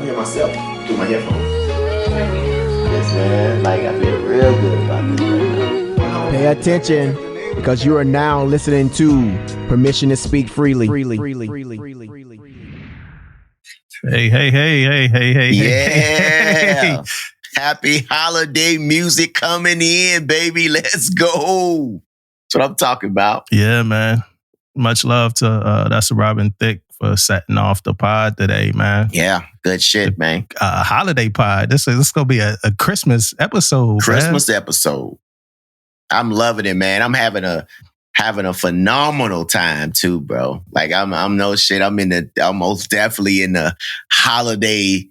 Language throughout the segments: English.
hear myself through my headphones. Yes, man. Like, I feel real good about this right now. Pay attention, because you are now listening to Permission to Speak Freely. Hey. Yeah. Happy holiday music coming in, baby. Let's go. That's what I'm talking about. Yeah, man. Much love to that's Robin Thicke for setting off the pod today, man. Yeah, good shit, man. Holiday pod. This is gonna be a Christmas episode. Christmas episode. I'm loving it, man. I'm having a phenomenal time too, bro. Like I'm no shit. I'm most definitely in the holiday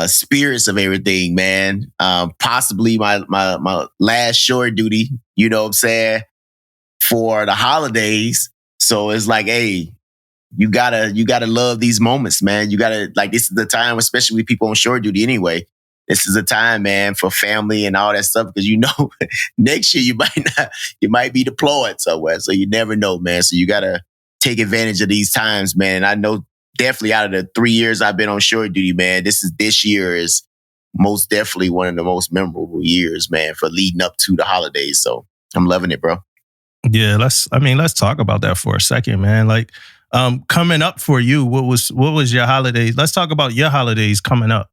spirits of everything, man. Possibly my last shore duty, you know what I'm saying, for the holidays. So it's like, hey, you gotta love these moments, man. You gotta, like, this is the time, especially with people on shore duty anyway. This is a time, man, for family and all that stuff, because you know next year you might be deployed somewhere. So you never know, man. So you gotta take advantage of these times, man. And I know definitely out of the 3 years I've been on shore duty, man, this year is most definitely one of the most memorable years, man, for leading up to the holidays. So I'm loving it, bro. Yeah, let's talk about that for a second, man. Like, coming up for you, what was your holidays? Let's talk about your holidays coming up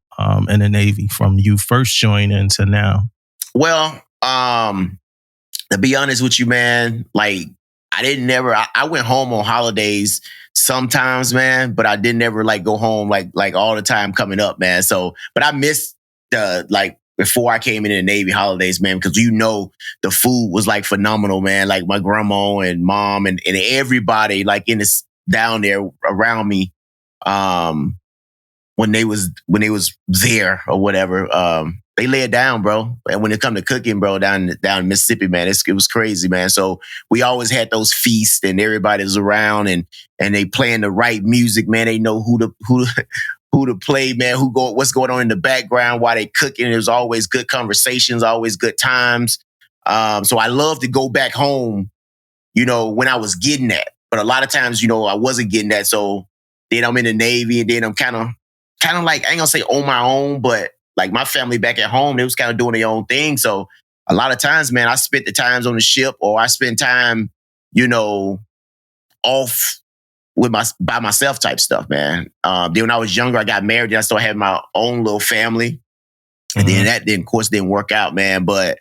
in the Navy from you first joining to now. Well, to be honest with you, man, like I went home on holidays sometimes, man, but I didn't ever like go home like all the time coming up, man. So, but I missed the, like, before I came into the Navy holidays, man, because you know the food was like phenomenal, man. Like my grandma and mom and everybody like in this down there around me, when they was there or whatever, they lay it down, bro. And when it come to cooking, bro, down in Mississippi, man, it was crazy, man. So we always had those feasts and everybody's around and they playing the right music, man. They know who to play, man, what's going on in the background while they cooking. There's always good conversations, always good times. So I love to go back home, you know, when I was getting that. But a lot of times, you know, I wasn't getting that. So then I'm in the Navy and then I'm kind of like, I ain't gonna say on my own, but like my family back at home, they was kind of doing their own thing. So a lot of times, man, I spent the times on the ship or I spent time, you know, off by myself type stuff, man. Then when I was younger, I got married and I started having my own little family. And then that of course didn't work out, man. But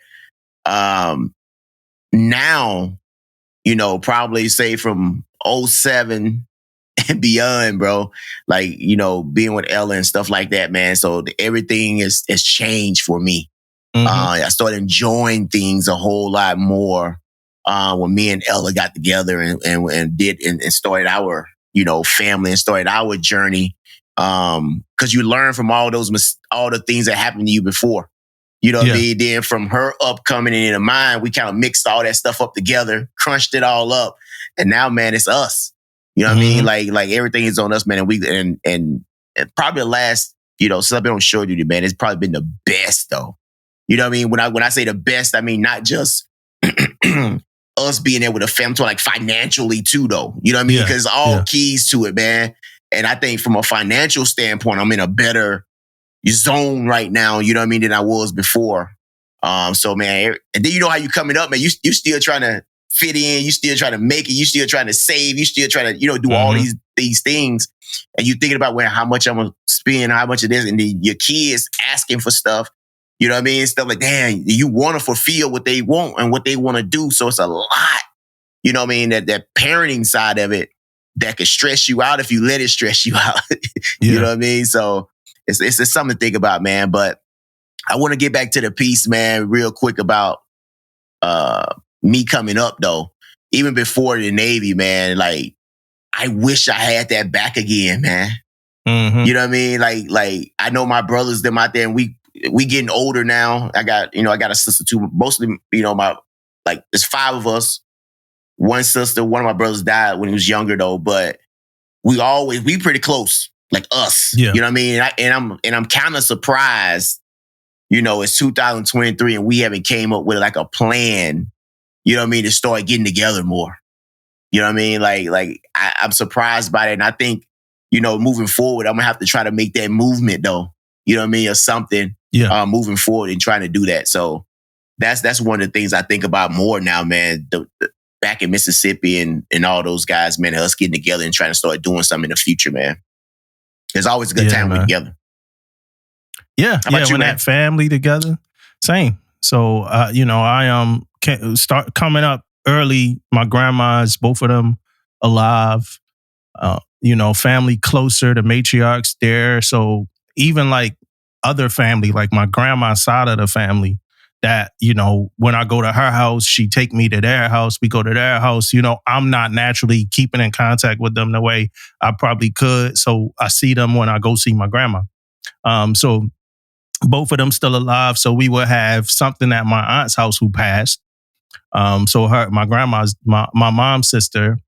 now, you know, probably say from 2007 and beyond, bro, like, you know, being with Ella and stuff like that, man. So everything has changed for me. I started enjoying things a whole lot more when me and Ella got together and started our, you know, family and started our journey. Because you learn from all the things that happened to you before. You know what I mean? Then from her upcoming and into mine, we kind of mixed all that stuff up together, crunched it all up, and now, man, it's us. You know what I mean? Like everything is on us, man. And probably the last, you know, since I've been on shore duty, man, it's probably been the best though. You know what I mean? When I say the best, I mean not just us being there with a family, like financially too, though. You know what I mean? Because all keys to it, man. And I think from a financial standpoint, I'm in a better zone right now, you know what I mean, than I was before. So, man, and then you know how you coming up, man. You still trying to fit in. You still trying to make it. You still trying to save. You still trying to, you know, do all these things. And you thinking about how much I'm going to spend, how much it is. And then your kids asking for stuff. You know what I mean? Stuff like, damn, you want to fulfill what they want and what they want to do. So it's a lot, you know what I mean? That parenting side of it that could stress you out if you let it stress you out. You know what I mean? So it's something to think about, man. But I want to get back to the piece, man, real quick about me coming up, though. Even before the Navy, man, like, I wish I had that back again, man. You know what I mean? Like I know my brothers, them out there, and we getting older now. I got a sister too. Mostly, you know, there's 5 of us. One sister, one of my brothers died when he was younger though, but we pretty close, like us. You know what I mean? And I'm kind of surprised, you know, it's 2023 and we haven't came up with like a plan, you know what I mean, to start getting together more. You know what I mean? Like I'm surprised by that. And I think, moving forward, I'm gonna have to try to make that movement though. You know what I mean? Or something. Yeah. Moving forward and trying to do that. So that's one of the things I think about more now, man. Back in Mississippi and all those guys, man, us getting together and trying to start doing something in the future, man. There's always a good time man. together. Yeah, when that family together, same. So I start coming up early. My grandmas, both of them alive. Family closer, the matriarchs there. So even like other family, like my grandma's side of the family, that, when I go to her house, she take me to their house, we go to their house, I'm not naturally keeping in contact with them the way I probably could. So I see them when I go see my grandma. So both of them still alive. So we would have something at my aunt's house who passed. So my grandma's, my mom's sister,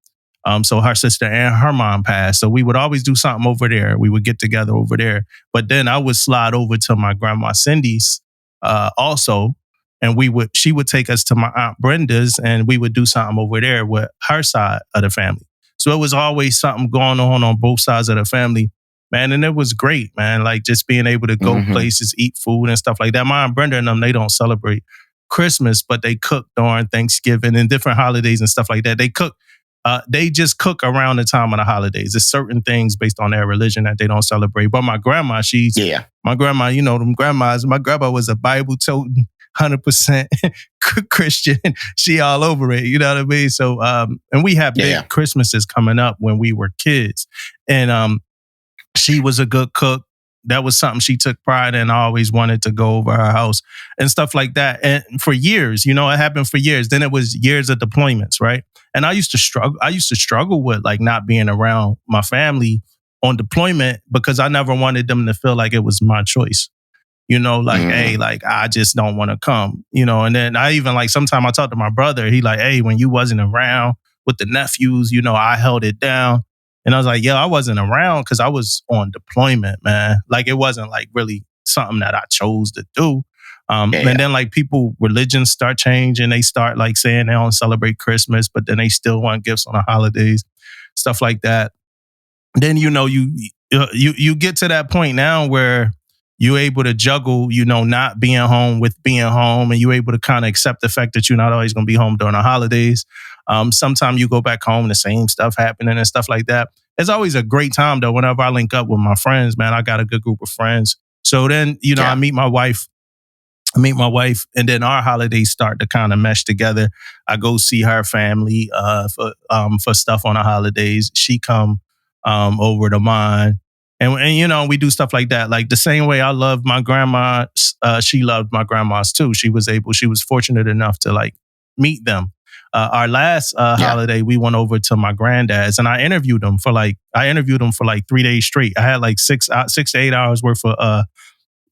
so her sister and her mom passed. So we would always do something over there. We would get together over there. But then I would slide over to my grandma Cindy's also. And she would take us to my Aunt Brenda's and we would do something over there with her side of the family. So it was always something going on both sides of the family, man. And it was great, man. Like just being able to go places, eat food and stuff like that. My Aunt Brenda and them, they don't celebrate Christmas, but they cook during Thanksgiving and different holidays and stuff like that. They cook. They just cook around the time of the holidays. There's certain things based on their religion that they don't celebrate. But my grandma, my grandma, them grandmas, my grandma was a Bible-toting, 100% Christian. She all over it, you know what I mean? So, and we have big Christmases coming up when we were kids. And she was a good cook. That was something she took pride in. I always wanted to go over her house and stuff like that. And for years, it happened for years. Then it was years of deployments, right? And I used to struggle with like not being around my family on deployment because I never wanted them to feel like it was my choice. Hey, like I just don't want to come, and then I even like sometimes I talk to my brother, he like, hey, when you wasn't around with the nephews, I held it down. And I was like, I wasn't around because I was on deployment, man. Like it wasn't like really something that I chose to do. And then like religions start changing. They start like saying they don't celebrate Christmas, but then they still want gifts on the holidays, stuff like that. Then, you get to that point now where you're able to juggle, not being home with being home, and you're able to kind of accept the fact that you're not always going to be home during the holidays. Sometimes you go back home and the same stuff happening and stuff like that. It's always a great time though. Whenever I link up with my friends, man, I got a good group of friends. So then, I meet my wife, and then our holidays start to kind of mesh together. I go see her family for stuff on the holidays. She come over to mine. And we do stuff like that. Like the same way I love my grandma, she loved my grandmas too. She was fortunate enough to like meet them. Our last holiday, we went over to my granddad's, and I interviewed them for like 3 days straight. I had like 6 to 8 hours worth of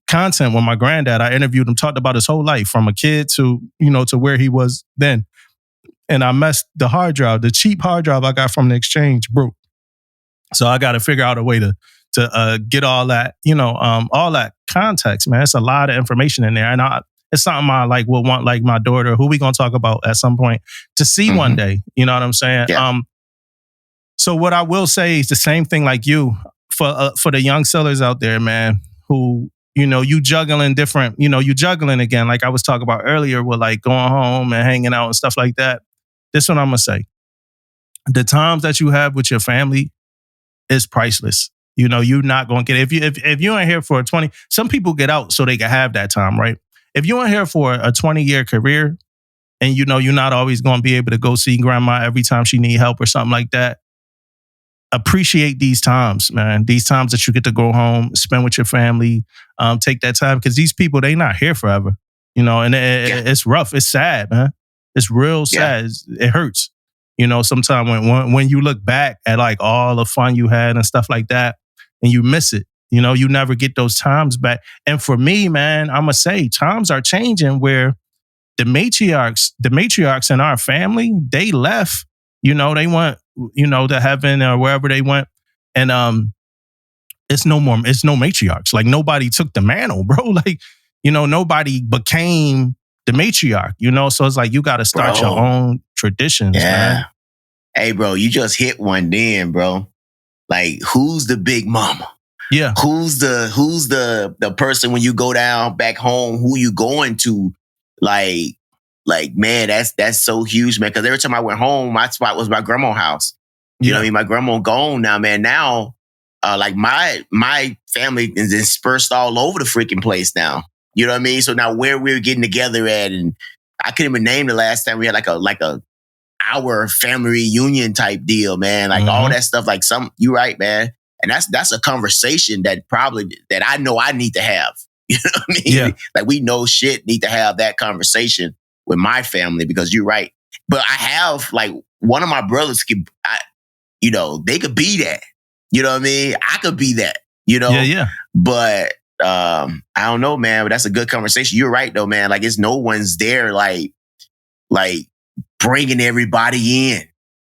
content with my granddad. I interviewed him, talked about his whole life from a kid to to where he was then. And I messed the hard drive, the cheap hard drive I got from the exchange broke. So I got to figure out a way to get all that, all that context, man. It's a lot of information in there. And it's something I like will want like my daughter, who we going to talk about at some point, to see one day. You know what I'm saying? Yeah. So what I will say is the same thing like you for the young sellers out there, man, who, you juggling different, you juggling again, like I was talking about earlier with like going home and hanging out and stuff like that. This is what I'm going to say. The times that you have with your family is priceless. You're not going to get it. If you ain't here for a 20, some people get out so they can have that time, right? If you ain't here for a 20-year career and you're not always going to be able to go see grandma every time she need help or something like that, appreciate these times, man. These times that you get to go home, spend with your family, take that time, because these people, they not here forever, and it's rough. It's sad, man. It's real sad. It hurts. Sometimes when you look back at like all the fun you had and stuff like that, and you miss it, you never get those times back. And for me, man, I'm gonna say times are changing where the matriarchs in our family, they left. They went, to heaven or wherever they went, and it's no matriarchs. Like nobody took the mantle, bro. Like nobody became the matriarch. So it's like you got to start your own traditions, man. Hey, bro, you just hit one then, bro. like who's the big mama? Yeah. Who's the person when you go down back home? Who you going to? Like man, that's so huge, man. Because every time I went home, my spot was my grandma's house. You know what I mean? My grandma gone now, man. Now, like my family is dispersed all over the freaking place now. You know what I mean? So now where we're getting together at, and I couldn't even name the last time we had like a our family reunion type deal, man. Like all that stuff. Like you right, man. And that's a conversation that I know I need to have. You know what I mean? Yeah. Like we know shit need to have that conversation with my family because you're right. But I have like one of my brothers they could be that. You know what I mean? I could be that, you know? Yeah. But I don't know, man, but that's a good conversation. You're right though, man. Like it's no one's there like bringing everybody in.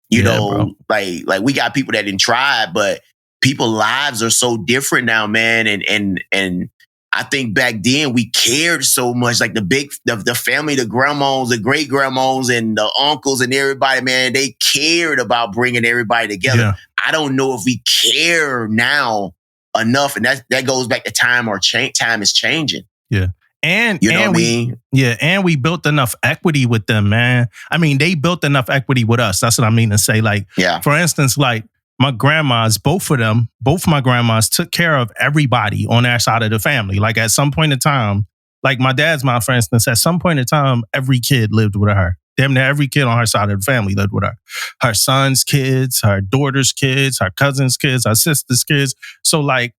You know, bro. like we got people that didn't try, but people's lives are so different now, man. And I think back then we cared so much, like the family, the grandmas, the great grandmas, and the uncles and everybody, man. They cared about bringing everybody together. Yeah. I don't know if we care now enough, and that goes back to time or time is changing. Yeah. And you know what I mean? Yeah, and we built enough equity with them, man. I mean, they built enough equity with us. That's what I mean to say. Like, for instance, like my grandmas, both my grandmas took care of everybody on their side of the family. Like at some point in time, like my dad's mom, for instance, at some point in time, every kid lived with her. Damn near every kid on her side of the family lived with her. Her son's kids, her daughter's kids, her cousin's kids, her sister's kids. So like,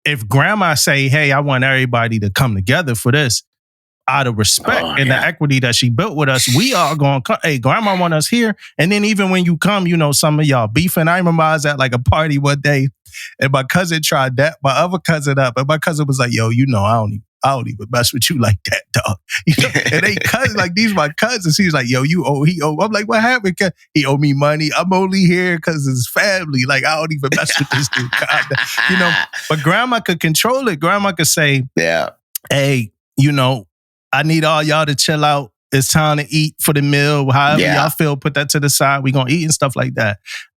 if grandma say, hey, I want everybody to come together for this, out of respect and the equity that she built with us, we all going to come. Hey, grandma want us here. And then even when you come, you know, some of y'all beefing. I remember I was at like a party one day and my cousin tried that, my other cousin up. And my cousin was like, yo, you know, I don't even mess with you like that, dog. You know? And they cousins, like these my cousins. He was like, yo, he owe. I'm like, what happened? He owe me money. I'm only here because it's family. Like, I don't even mess with this dude. You know, but grandma could control it. Grandma could say, hey, you know, I need all y'all to chill out. It's time to eat for the meal. However y'all feel, put that to the side. We gonna eat and stuff like that.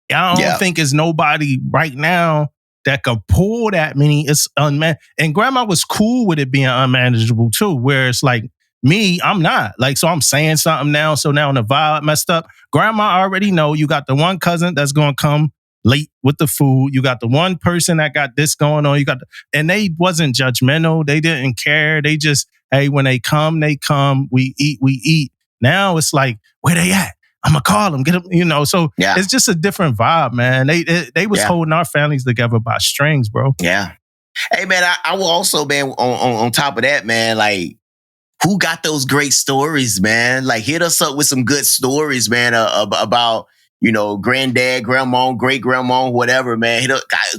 I don't think there's nobody right now that could pull that many. It's and grandma was cool with it being unmanageable too, where it's like, me, I'm not. Like, so I'm saying something now, so now the vibe messed up. Grandma already know you got the one cousin that's gonna come late with the food. You got the one person that got this going on. And they wasn't judgmental. They didn't care. They just, hey, when they come, we eat. Now it's like, where they at? I'm gonna call them, get them, you know. So it's just a different vibe, man. They was holding our families together by strings, bro. Yeah. Hey, man, I will also, man, on top of that, man, like, who got those great stories, man? Like, hit us up with some good stories, man, about, you know, granddad, grandma, great grandma, whatever, man.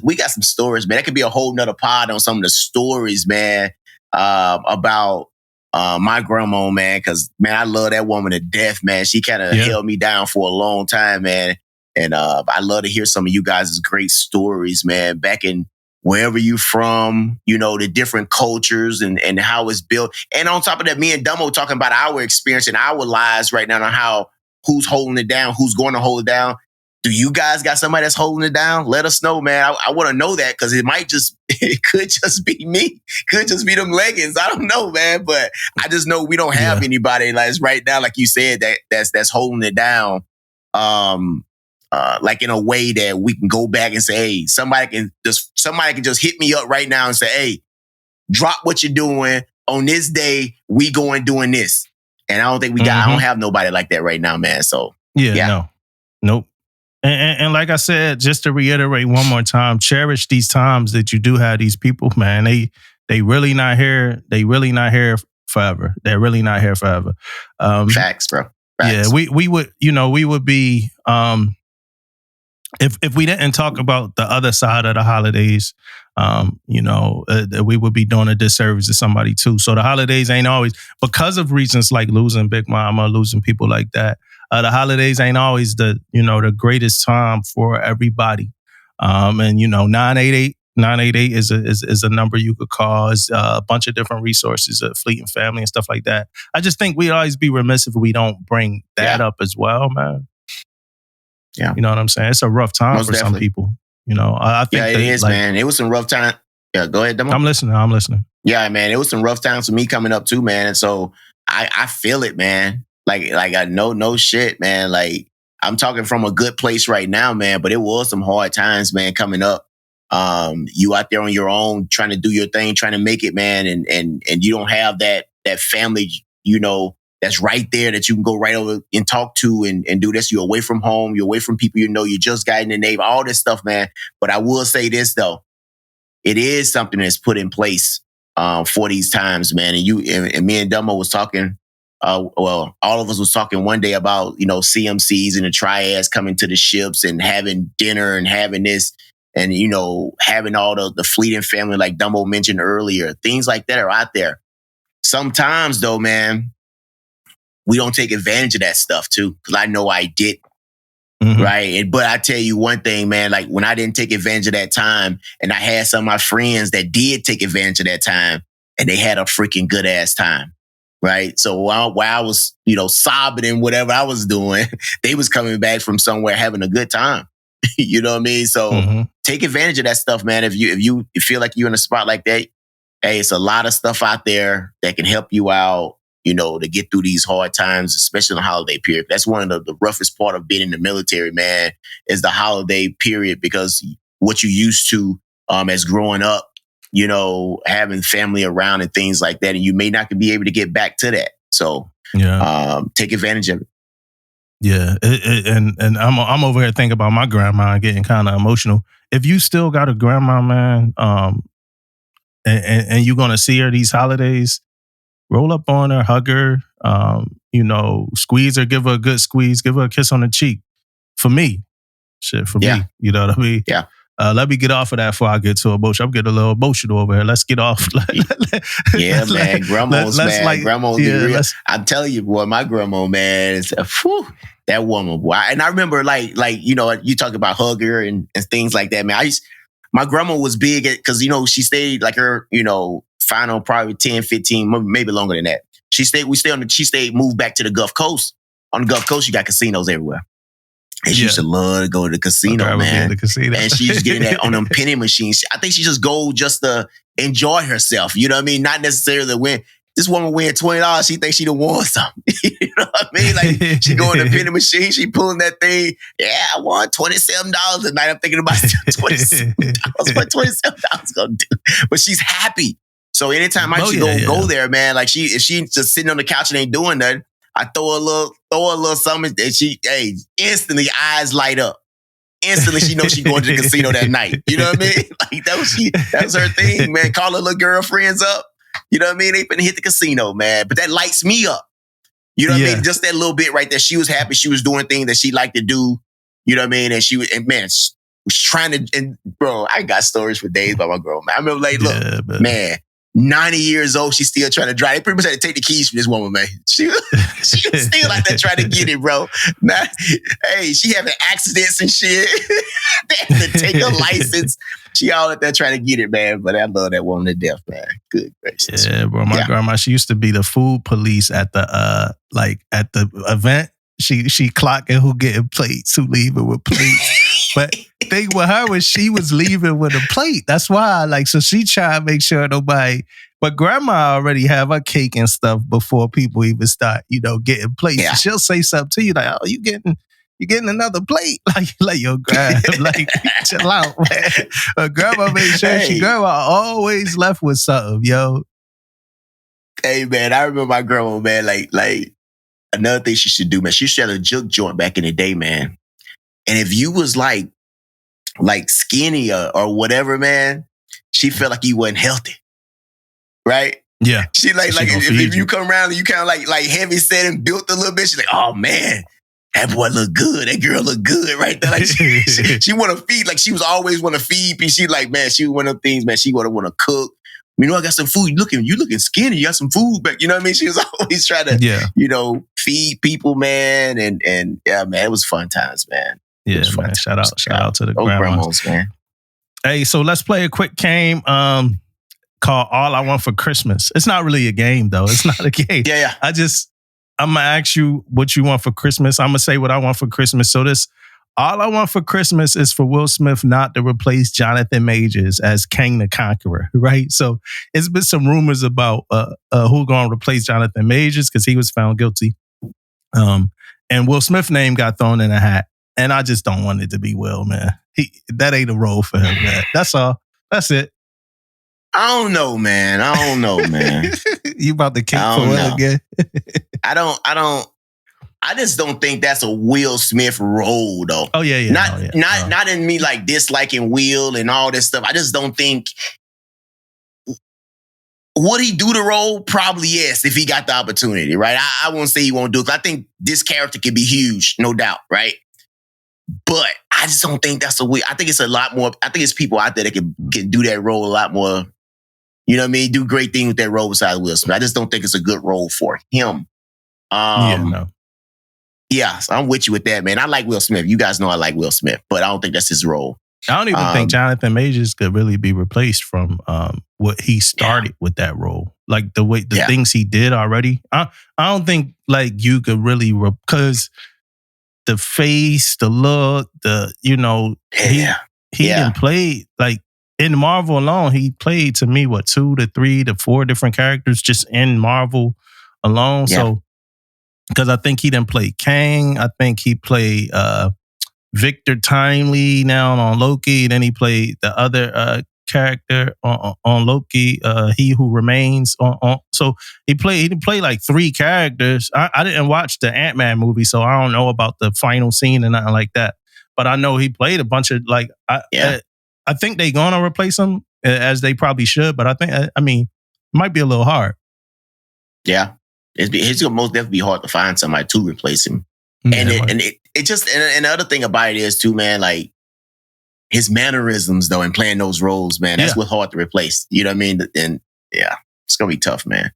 We got some stories, man. That could be a whole nother pod on some of the stories, man, about my grandma, man. Because, man, I love that woman to death, man. She kind of held me down for a long time, man. And I love to hear some of you guys' great stories, man. Back in wherever you from, you know, the different cultures and how it's built. And on top of that, me and Damo talking about our experience in our lives right now on who's holding it down, who's going to hold it down. Do you guys got somebody that's holding it down? Let us know, man. I want to know that because it could just be me. Could just be them leggings. I don't know, man. But I just know we don't have anybody like right now, like you said, that's holding it down. Like in a way that we can go back and say, hey, somebody can just hit me up right now and say, hey, drop what you're doing on this day. We going doing this. And I don't think I don't have nobody like that right now, man. So nope. And like I said, just to reiterate one more time, cherish these times that you do have these people, man. They really not here. They really not here forever. They're really not here forever. Facts, bro. Yeah, Facts. we would be if we didn't talk about the other side of the holidays, we would be doing a disservice to somebody too. So the holidays ain't always, because of reasons like losing Big Mama, losing people like that. The holidays ain't always the greatest time for everybody. And 988 is a number you could call. It's a bunch of different resources, Fleet and Family and stuff like that. I just think we'd always be remiss if we don't bring that up as well, man. Yeah. You know what I'm saying? It's a rough time for some people. You know, I think it is, man. It was some rough time. Yeah, go ahead, Damo. I'm listening. Yeah, man, it was some rough times for me coming up too, man. And so I feel it, man. Like I know no shit, man. Like I'm talking from a good place right now, man. But it was some hard times, man, coming up. You out there on your own, trying to do your thing, trying to make it, man, and you don't have that family, you know, that's right there that you can go right over and talk to and do this. You're away from home, you're away from people you know, you just got in the Navy, all this stuff, man. But I will say this though, it is something that's put in place for these times, man. And you and me and Damo was talking. Well, all of us was talking one day about, you know, CMCs and the triads coming to the ships and having dinner and having this and, you know, having all the fleeting family like Damo mentioned earlier. Things like that are out there. Sometimes though, man, we don't take advantage of that stuff too. Cause I know I did. Mm-hmm. Right. But I tell you one thing, man, like when I didn't take advantage of that time and I had some of my friends that did take advantage of that time and they had a freaking good ass time. Right. So while I was, you know, sobbing and whatever I was doing, they was coming back from somewhere having a good time. You know what I mean? So take advantage of that stuff, man. If you feel like you're in a spot like that, hey, it's a lot of stuff out there that can help you out, you know, to get through these hard times, especially in the holiday period. That's one of the roughest part of being in the military, man, is the holiday period, because what you used to as growing up, you know, having family around and things like that, and you may not be able to get back to that. So take advantage of it. Yeah, and I'm over here thinking about my grandma and getting kind of emotional. If you still got a grandma, man, and you're gonna see her these holidays, roll up on her, hug her, you know, squeeze her, give her a good squeeze, give her a kiss on the cheek. For me, me, you know what I mean? Yeah. Let me get off of that before I get too emotional. I'm getting a little emotional over here. Let's get off. Yeah, man. Grandma's, man. Grandma's real. I'm telling you, boy, my grandma, man, is that woman, boy. And I remember, like you know, you talk about hug her and things like that, man. My grandma was big because, you know, she stayed like her, you know, final probably 10, 15, maybe longer than that. She moved back to the Gulf Coast. On the Gulf Coast, you got casinos everywhere. And she used to love to go to the casino, man. And she used to get in that on them penny machines. I think she just go just to enjoy herself. You know what I mean? Not necessarily win. This woman win $20. She thinks she done won something. You know what I mean? Like she go in the penny machine. She pulling that thing. Yeah, I won $27 tonight. I'm thinking about $27. What $27 gonna do? But she's happy. So anytime I go there, man, like if she just sitting on the couch and ain't doing nothing, I throw a little something, and instantly eyes light up. Instantly she knows she going to the casino that night. You know what I mean? Like that was her thing, man. Call her little girlfriends up. You know what I mean? They finna hit the casino, man. But that lights me up. You know what I mean? Just that little bit right there. She was happy. She was doing things that she liked to do. You know what I mean? And she was trying to, and bro, I got stories for days about my girl, man. I remember like, look, man, 90 years old, she's still trying to drive. They pretty much had to take the keys from this woman, man. She was still like that trying to get it, bro. Now, hey, she having accidents and shit. They had to take her license. She all out there trying to get it, man. But I love that woman to death, man. Good gracious. Yeah, bro. My grandma, she used to be the food police at the at the event. She clocking who getting plates, who leaving with plates. But thing with her was she was leaving with a plate. That's why, so she tried to make sure nobody. But grandma already have her cake and stuff before people even start, getting plates. Yeah. She'll say something to you like, "Oh, you getting another plate?" Like your grandma, chill out, man. But grandma made sure grandma always left with something, yo. Hey, man, I remember my grandma, man. Like another thing she should do, man. She used to have a juke joint back in the day, man. And if you was like skinny or whatever, man, she felt like you wasn't healthy, right? Yeah. She if you come around and you kind of like heavy set and built a little bit, she's like, "Oh man, that boy look good. That girl look good right there." Like she want to feed. Like she was always want to feed. She like, man, she was one of them things, man. She want to cook. I got some food. You looking skinny. You got some food back. You know what I mean? She was always trying to, feed people, man. And yeah, man, it was fun times, man. Yeah, man. Shout out to the grandmas, man. Hey, so let's play a quick game called All I Want for Christmas. It's not really a game, though. It's not a game. Yeah. I'm going to ask you what you want for Christmas. I'm going to say what I want for Christmas. So this All I want for Christmas is for Will Smith not to replace Jonathan Majors as Kang the Conqueror, right? So it's been some rumors about who going to replace Jonathan Majors because he was found guilty. And Will Smith's name got thrown in a hat. And I just don't want it to be Will, man. That ain't a role for him, man. That's all. That's it. I don't know, man. You about to kick for Will again? I just don't think that's a Will Smith role, though. Oh yeah. Not in me like disliking Will and all this stuff. I just don't think. Would he do the role? Probably yes, if he got the opportunity, right? I won't say he won't do it. I think this character could be huge, no doubt, right? But I just don't think that's a way. I think it's a lot more. I think it's people out there that can do that role a lot more. You know what I mean? Do great things with that role besides Will Smith. I just don't think it's a good role for him. Yeah, so I'm with you with that, man. I like Will Smith. You guys know I like Will Smith, but I don't think that's his role. I don't even think Jonathan Majors could really be replaced from what he started with that role. Like the things he did already. I don't think like you could really because the face, the look, he didn't play like in Marvel alone. He played to me 2 to 3 to 4 different characters just in Marvel alone. Yeah. So because I think he didn't play Kang, I think he played Victor Timely now on Loki. Then he played the other character on Loki, He Who Remains. So he didn't play like 3 characters. I didn't watch the Ant-Man movie, so I don't know about the final scene and nothing like that. But I know he played a bunch of like. I think they're gonna replace him as they probably should. But it might be a little hard. Yeah, it's gonna most definitely be hard to find somebody to replace him. And the other thing about it is too, man, like his mannerisms though, and playing those roles, man, that's what's hard to replace. You know what I mean? And yeah, it's gonna be tough, man.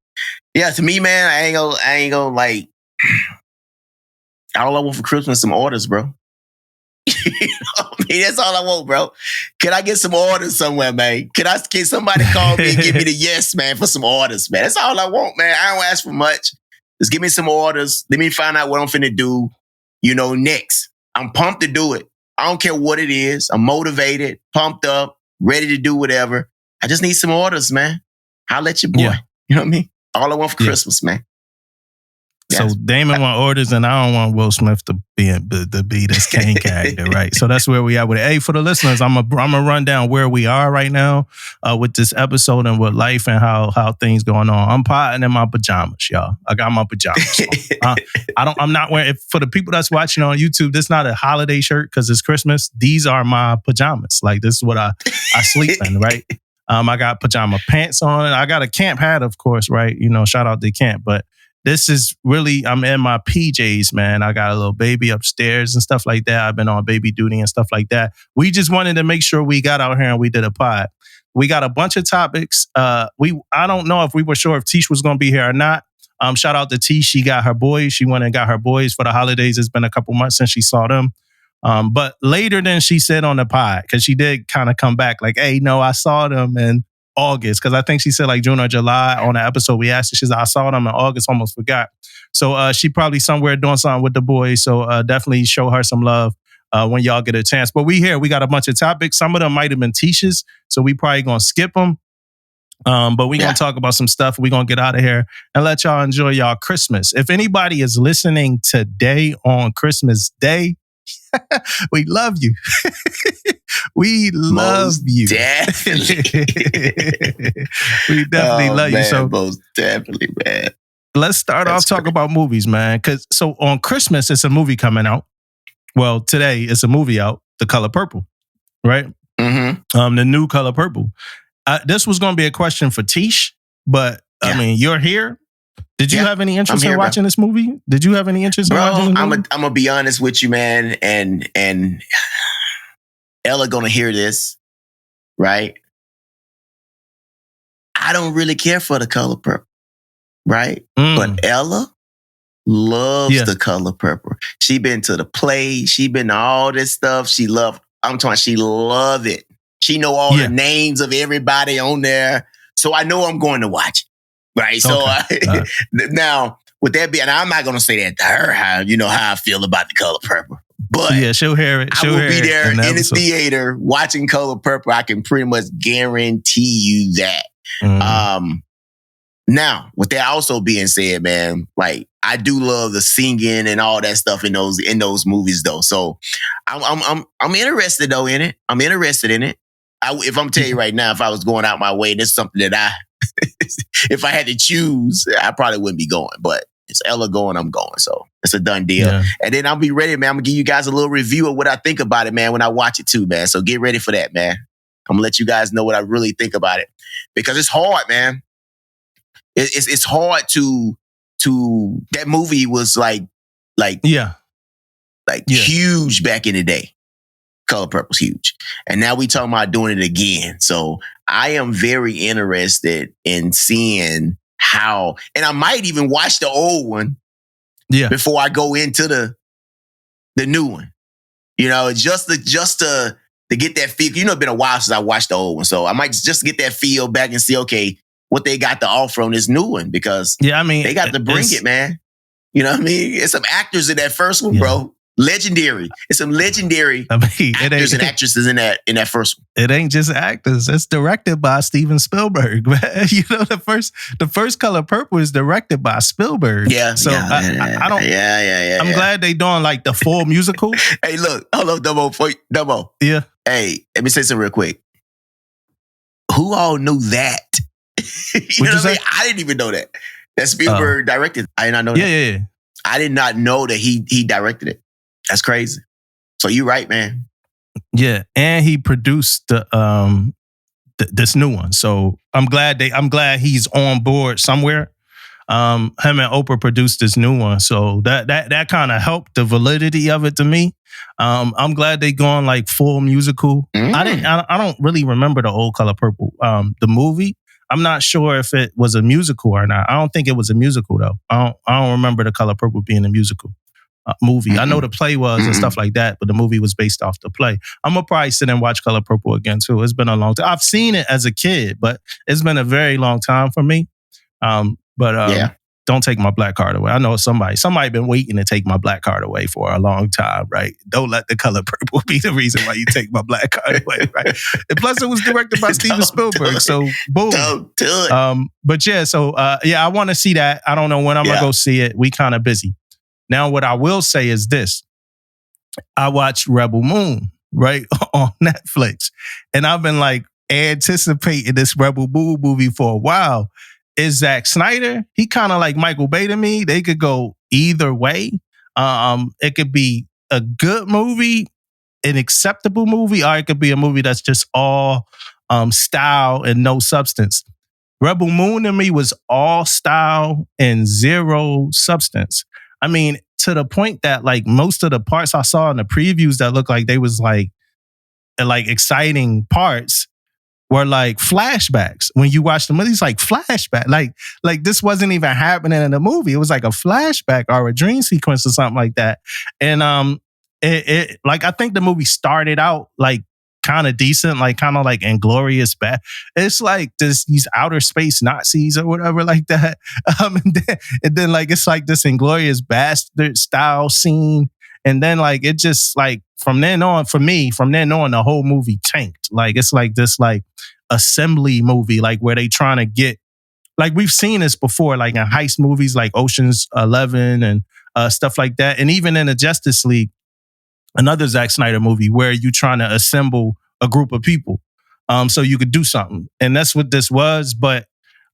Yeah, to me, man, I ain't gonna like. All I want for Christmas is some orders, bro. That's all I want, bro. Can I get some orders somewhere, man? Can somebody call me and give me the yes, man, for some orders, man? That's all I want, man. I don't ask for much. Just give me some orders. Let me find out what I'm finna do, next. I'm pumped to do it. I don't care what it is. I'm motivated, pumped up, ready to do whatever. I just need some orders, man. I'll let you boy. Yeah. You know what I mean? All I want for Christmas, man. So Damon want orders, and I don't want Will Smith to be this Kane character, right? So that's where we are with it. Hey, for the listeners, I'm gonna run down where we are right now with this episode and with life and how things going on. I'm potting in my pajamas, y'all. I got my pajamas. I'm not wearing. For the people that's watching on YouTube, this is not a holiday shirt because it's Christmas. These are my pajamas. Like this is what I sleep in, right? I got pajama pants on. I got a camp hat, of course, right? Shout out to camp, but. This is really, I'm in my PJs, man. I got a little baby upstairs and stuff like that. I've been on baby duty and stuff like that. We just wanted to make sure we got out here and we did a pod. We got a bunch of topics. I don't know if we were sure if Tish was going to be here or not. Shout out to Tish. She got her boys. She went and got her boys for the holidays. It's been a couple months since she saw them. But later than she said on the pod, because she did kind of come back like, hey, no, I saw them in August, because I think she said like June or July on the episode we asked her. She said, I saw them in August, almost forgot. So she probably somewhere doing something with the boys. So definitely show her some love when y'all get a chance. But we got a bunch of topics. Some of them might have been Tisha's, so we probably going to skip them. But we're going to talk about some stuff. We're going to get out of here and let y'all enjoy y'all Christmas. If anybody is listening today on Christmas Day, we love you. We love you. Definitely. We definitely love you. So most definitely, man. Let's start off talking about movies, man. So on Christmas, it's a movie coming out. Well, today it's a movie out, The Color Purple, right? Mm-hmm. The new Color Purple. This was going to be a question for Tish, but I mean, you're here. Did you have any interest in watching this movie? Did you have any interest in watching this movie? I'm gonna be honest with you, man, and Ella gonna hear this, right? I don't really care for The Color Purple, right? But Ella loves The Color Purple. She been to the play. She been to all this stuff. She love it. She know all the names of everybody on there. So I know I'm going to watch it. Right. So now with that being, and I'm not going to say that to her, how I feel about The Color Purple. But yeah, she'll hear it. I will be there in the theater watching Color Purple. I can pretty much guarantee you that. Now, with that also being said, man, like I do love the singing and all that stuff in those movies, though. So I'm interested though in it. I'm interested in it. If I'm telling you right now, if I was going out my way, and it's something that if I had to choose, I probably wouldn't be going. But it's Ella going, I'm going. So it's a done deal. Yeah. And then I'll be ready, man. I'm gonna give you guys a little review of what I think about it, man, when I watch it too, man. So get ready for that, man. I'm gonna let you guys know what I really think about it because it's hard, man. It's hard to that movie was like huge back in the day. Color Purple's huge. And now we talking about doing it again. So I am very interested in seeing how, and I might even watch the old one before I go into the new one. You know, just to get that feel. You know, it's been a while since I watched the old one. So I might just get that feel back and see, okay, what they got to offer on this new one because they got to bring it, man. You know what I mean? It's some actors in that first one, bro. Legendary. It's some legendary actors and actresses in that first one. It ain't just actors. It's directed by Steven Spielberg, man. You know, the first Color Purple is directed by Spielberg. Yeah. So I don't. Yeah. I'm glad they doing like the full musical. Hey, look, hold up, Damo. Yeah. Hey, let me say something real quick. Who all knew that? You know what I mean? I didn't even know that Spielberg directed. I did not know that. Yeah. I did not know that he directed it. That's crazy. So you're right, man. Yeah, and he produced the this new one. So I'm glad he's on board somewhere. Him and Oprah produced this new one, so that kind of helped the validity of it to me. I'm glad they gone like full musical. I don't really remember the old Color Purple, the movie. I'm not sure if it was a musical or not. I don't think it was a musical though. I don't remember the Color Purple being a musical movie. I know the play was and stuff like that, but the movie was based off the play. I'm gonna probably sit and watch Color Purple again too. It's been a long time. I've seen it as a kid, but it's been a very long time for me. Don't take my black card away. I know somebody been waiting to take my black card away for a long time, right? Don't let the Color Purple be the reason why you take my black card away, right? And plus it was directed by Steven Spielberg, so boom. Don't do it. But yeah, so I want to see that. I don't know when I'm gonna go see it. We kind of busy. Now, what I will say is this. I watched Rebel Moon, right, on Netflix. And I've been like anticipating this Rebel Moon movie for a while. Is Zack Snyder? He kind of like Michael Bay to me. They could go either way. It could be a good movie, an acceptable movie, or it could be a movie that's just all style and no substance. Rebel Moon to me was all style and zero substance. I mean, to the point that like most of the parts I saw in the previews that looked like they was like exciting parts were like flashbacks. When you watch the movie, it's like flashback. Like this wasn't even happening in the movie. It was like a flashback or a dream sequence or something like that. And it like I think the movie started out like kind of decent, like kind of like Inglorious Bad. It's like these outer space Nazis or whatever like that. And then like it's like this Inglorious Bastard style scene. And then like it just like from then on the whole movie tanked. Like it's like this like assembly movie, like where they trying to get, like we've seen this before, like in heist movies like Ocean's 11 and stuff like that. And even in the Justice League, another Zack Snyder movie where you trying to assemble a group of people so you could do something. And that's what this was. But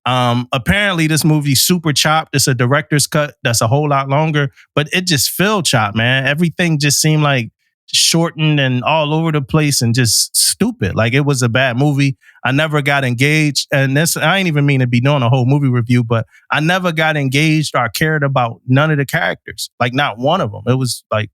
apparently this movie's super chopped. It's a director's cut that's a whole lot longer, but it just felt chopped, man. Everything just seemed like shortened and all over the place and just stupid. Like it was a bad movie. I never got engaged. And this, I ain't even mean to be doing a whole movie review, but I never got engaged or cared about none of the characters. Like not one of them. It was like,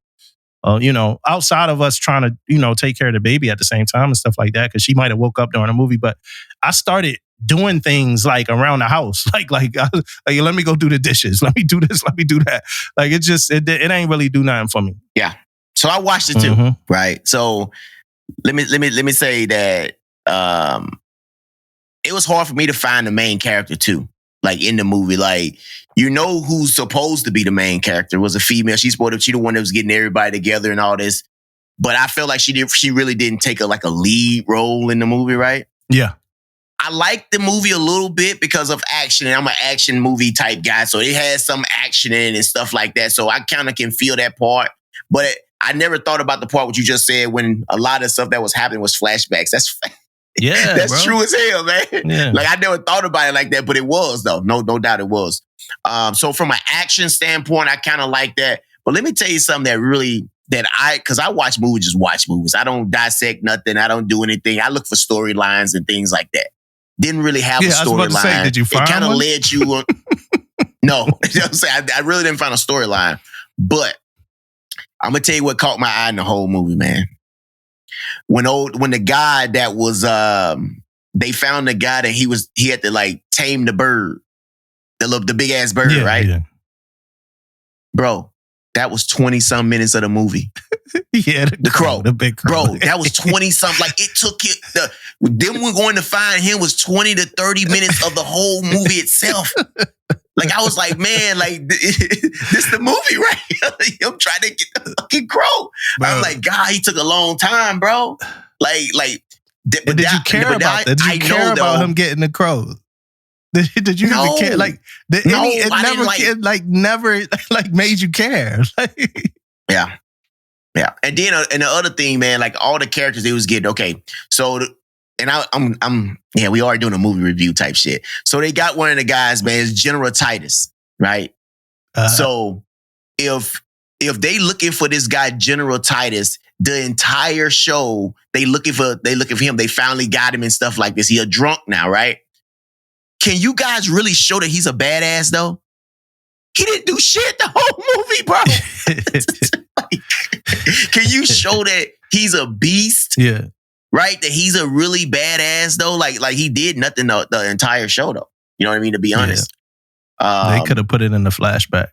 outside of us trying to, take care of the baby at the same time and stuff like that, because she might have woke up during a movie. But I started doing things like around the house, like let me go do the dishes, let me do this, let me do that. Like it ain't really do nothing for me. Yeah. So I watched it too, right? So let me say that it was hard for me to find the main character too. like in the movie. Like, you know who's supposed to be the main character was a female. She the one that was getting everybody together and all this. But I felt like she really didn't take a lead role in the movie, right? Yeah. I liked the movie a little bit because of action, and I'm an action movie type guy, so it has some action in it and stuff like that. So I kind of can feel that part. But I never thought about the part what you just said when a lot of stuff that was happening was flashbacks. That's bro. true as hell, man. Yeah. Like, I never thought about it like that, but it was though. No doubt it was. So from an action standpoint, I kind of like that. But let me tell you something because I watch movies, just watch movies. I don't dissect nothing. I don't do anything. I look for storylines and things like that. Didn't really have a storyline. Did you find it kind of one? led you on. No, I really didn't find a storyline. But I'm gonna tell you what caught my eye in the whole movie, man. When the guy that was they found the guy that he had to like tame the bird, the big ass bird, right? Yeah. Bro, that was 20-some minutes of the movie. Yeah, the crow, the big crow. Bro, that was 20-something. Like, it took it. Them we're going to find him was 20 to 30 minutes of the whole movie itself. Like, I was like, man, like, this the movie, right? I'm trying to get the fucking crow. Bro. I'm like, God, he took a long time, bro. Like. Did you care about that? Did you care about him getting the crow? Did you even care? Like, never made you care. Yeah. Yeah. And then and the other thing, man, like, all the characters they was getting, okay. So, we are doing a movie review type shit. So they got one of the guys, man, it's General Titus, right? So if they looking for this guy, General Titus, the entire show, they looking for him. They finally got him and stuff like this. He a drunk now, right? Can you guys really show that he's a badass though? He didn't do shit the whole movie, bro. Can you show that he's a beast? Yeah. Right? That he's a really badass though? Like he did nothing the entire show though. You know what I mean? To be honest. They could have put it in the flashback.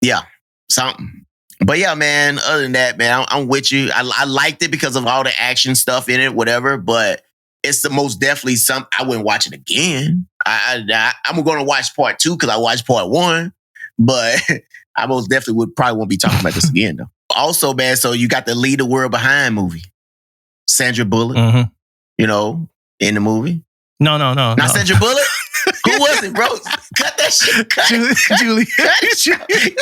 Yeah. Something. But yeah, man, other than that, man, I'm with you. I liked it because of all the action stuff in it, whatever, but it's the most definitely something I wouldn't watch it again. I'm going to watch part 2 because I watched part 1, but I most definitely probably won't be talking about this again, though. Also, man, so you got the Leave the World Behind movie. Sandra Bullock, you know, in the movie. No. Not Sandra Bullock? Who was it, bro? Cut that shit. Cut it. Julie. Cut it.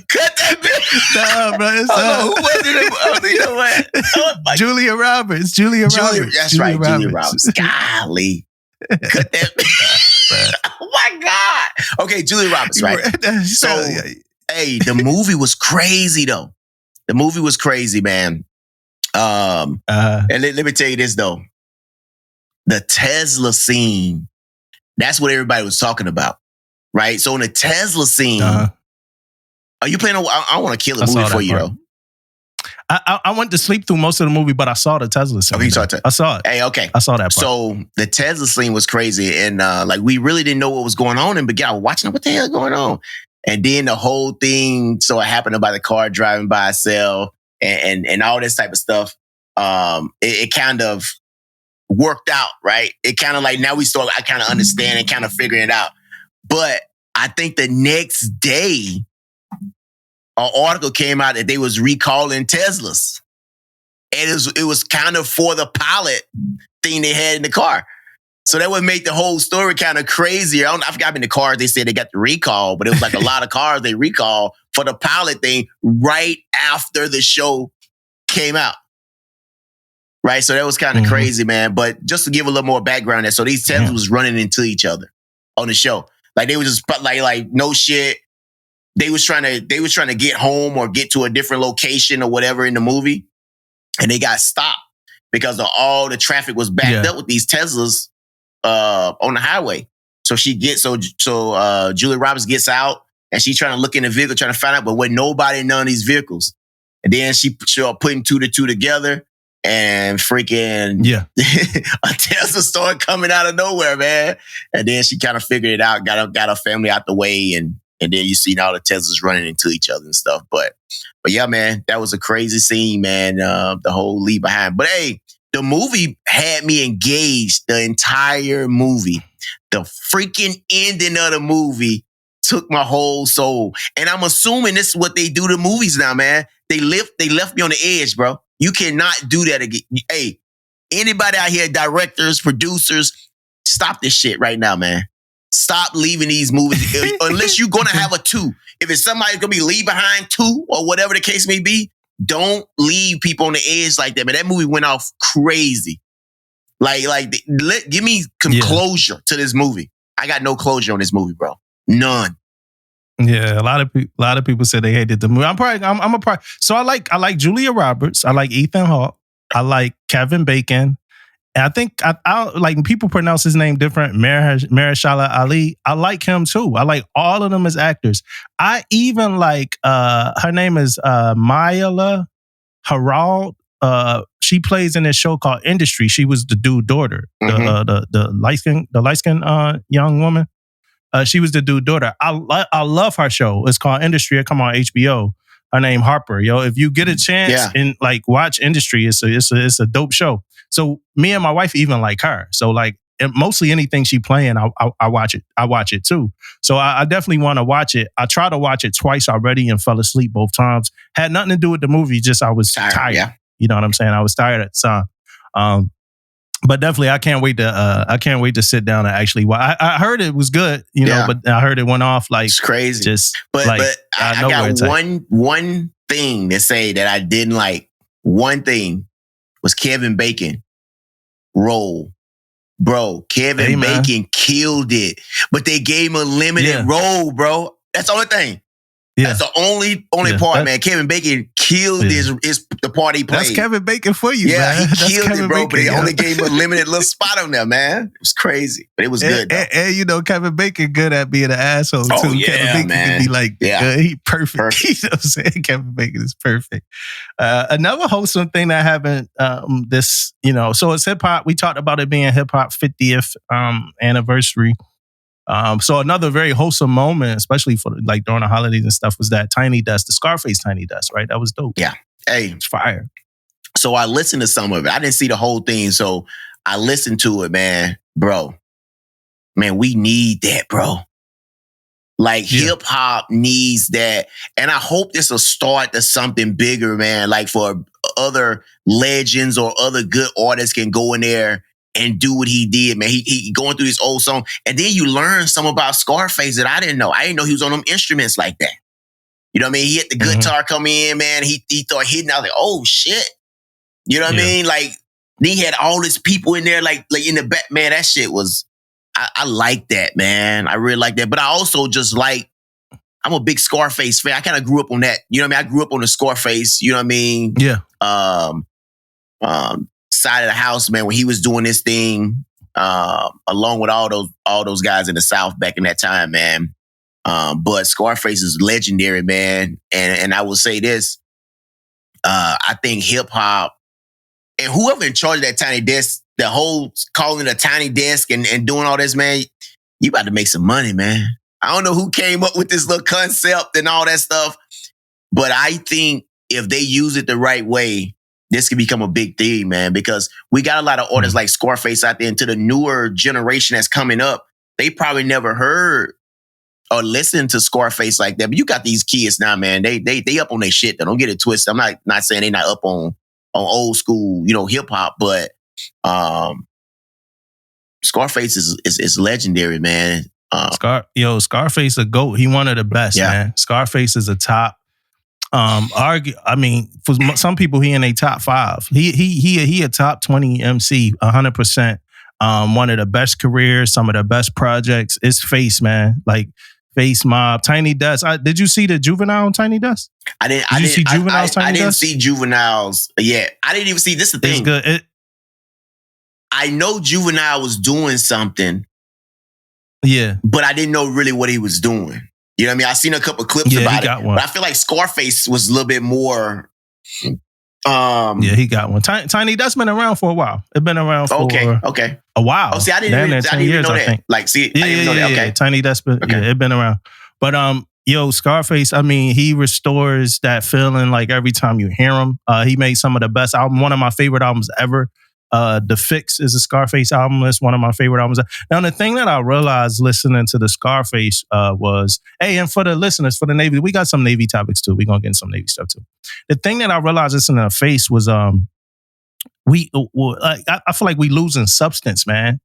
Cut that bitch. Nah, bro. Who was it? You know what? Julia Roberts. That's right, Julia Roberts. Golly. Cut that bitch. Oh, my God. Okay, Julia Roberts, right? So, hey, the movie was crazy, though. The movie was crazy, man. And let me tell you this, though. The Tesla scene, that's what everybody was talking about, right? So in the Tesla scene, are you playing? I want to kill the movie for you, though. I went to sleep through most of the movie, but I saw the Tesla scene. Okay, you saw it. I saw it. Hey, okay. I saw that part. So the Tesla scene was crazy. And like, we really didn't know what was going on. And but yeah, watching what the hell is going on. And then the whole thing, so it happened about the car driving by itself and all this type of stuff. It kind of worked out, right? It kind of like, now I kind of understand and kind of figuring it out. But I think the next day, an article came out that they was recalling Teslas. And it was kind of for the pilot thing they had in the car. So that would make the whole story kind of crazier. I forgot how many cars they said they got the recall, but it was like a lot of cars they recall for the pilot thing right after the show came out. Right? So that was kind of crazy, man. But just to give a little more background there, so these Teslas was running into each other on the show. Like they was just like no shit. They was trying to get home or get to a different location or whatever in the movie. And they got stopped because of all the traffic was backed up with these Teslas on the highway. So Julia Roberts gets out and she's trying to look in the vehicle, trying to find out, but with nobody in none of these vehicles. And then she putting 2 to 2 together and freaking a Tesla started coming out of nowhere, man. And then she kind of figured it out, got her family out the way, and then you see all the Teslas running into each other and stuff. But yeah, man, that was a crazy scene, man. The whole Leave Behind. But hey, the movie had me engaged the entire movie. The freaking ending of the movie took my whole soul. And I'm assuming this is what they do to movies now, man. They left me on the edge, bro. You cannot do that again. Hey, anybody out here, directors, producers, stop this shit right now, man. Stop leaving these movies unless you're gonna have a 2. If it's somebody's gonna be leave behind 2 or whatever the case may be, don't leave people on the edge like that, man. That movie went off crazy. Give me some closure to this movie. I got no closure on this movie, bro. None. Yeah, a lot of people said they hated the movie. So I like Julia Roberts. I like Ethan Hawke. I like Kevin Bacon. And I think I like people pronounce his name different. Mahershala Ali. I like him too. I like all of them as actors. I even like her name is Mayala Harald. She plays in this show called Industry. She was the dude's daughter, the light skin young woman. She was the dude's daughter. I love her show. It's called Industry. It come on HBO. Her name Harper. Yo, if you get a chance and like watch Industry, it's a dope show. So me and my wife even like her. So like mostly anything she playing, I watch it. I watch it too. So I definitely want to watch it. I tried to watch it twice already and fell asleep both times. Had nothing to do with the movie. Just I was tired. Yeah. You know what I'm saying? I was tired at the time. But definitely, I can't wait to sit down and actually watch. I heard it was good, you know, but I heard it went off like it's crazy. Just but I got one thing to say that I didn't like. One thing was Kevin Bacon role, bro. Kevin Bacon killed it, but they gave him a limited role, bro. That's the only thing. Yeah. That's the only part, man. Kevin Bacon killed the part he played. That's Kevin Bacon for you, man. He killed it, bro. Bacon, but they only gave him a limited little spot on there, man. It was crazy, but it was good. And you know, Kevin Bacon good at being an asshole too. Yeah, Kevin Bacon can be like, he perfect. You know what I'm saying? Kevin Bacon is perfect. Another wholesome thing that happened this, you know, so it's hip hop. We talked about it being hip hop 50th anniversary. So another very wholesome moment, especially for like during the holidays and stuff, was that Tiny Desk, the Scarface Tiny Desk, right? That was dope. Yeah. Hey, it's fire. So I listened to some of it. I didn't see the whole thing, so I listened to it, man. Bro, man, we need that, bro. Like hip hop needs that, and I hope this will start to something bigger, man. Like for other legends or other good artists can go in there and do what he did, man. He going through this old song. And then you learn some about Scarface that I didn't know. I didn't know he was on them instruments like that. You know what I mean? He had the guitar come in, man. He started hitting. I was like, oh, shit. You know what I mean? Like, then he had all these people in there, like in the back. Man, that shit was, I like that, man. I really like that. But I also just like, I'm a big Scarface fan. I kind of grew up on that. You know what I mean? I grew up on the Scarface. You know what I mean? Yeah. Side of the house, man, when he was doing this thing, along with all those guys in the South back in that time, man. But Scarface is legendary, man. And I will say this, I think hip hop and whoever in charge of that Tiny Desk, the whole calling it a Tiny Desk and doing all this, man, you about to make some money, man. I don't know who came up with this little concept and all that stuff, but I think if they use it the right way, this could become a big thing, man, because we got a lot of artists like Scarface out there, and to the newer generation that's coming up, they probably never heard or listened to Scarface like that. But you got these kids now, man. They up on their shit. Though. Don't get it twisted. I'm not saying they not up on old school, you know, hip hop, but Scarface is legendary, man. Scarface a GOAT. He one of the best, man. Scarface is a top. I mean, for some people, he in a top 5. He a top 20 MC, 100%. One of the best careers, some of the best projects. It's Face, man. Like Face Mob, Tiny Desk. Did you see the Juvenile on Tiny Desk? I didn't see Juvenile's yet. I didn't even see. This is the thing. It's good. I know Juvenile was doing something. Yeah, but I didn't know really what he was doing. You know what I mean? I've seen a couple of clips about it, but I feel like Scarface was a little bit more. Yeah, he got one. Tiny, that's been around for a while. It's been around for a while. Oh, see, I didn't even know that. Like, see, I didn't even know that. Okay, Tiny, that's been it's been around. But Scarface, I mean, he restores that feeling like every time you hear him. He made some of the best album, one of my favorite albums ever. The Fix is a Scarface album. It's one of my favorite albums. Now, the thing that I realized listening to the Scarface was, hey, and for the listeners, for the Navy, we got some Navy topics too. We're going to get in some Navy stuff too. The thing that I realized listening to the Face was I feel like we losing substance, man,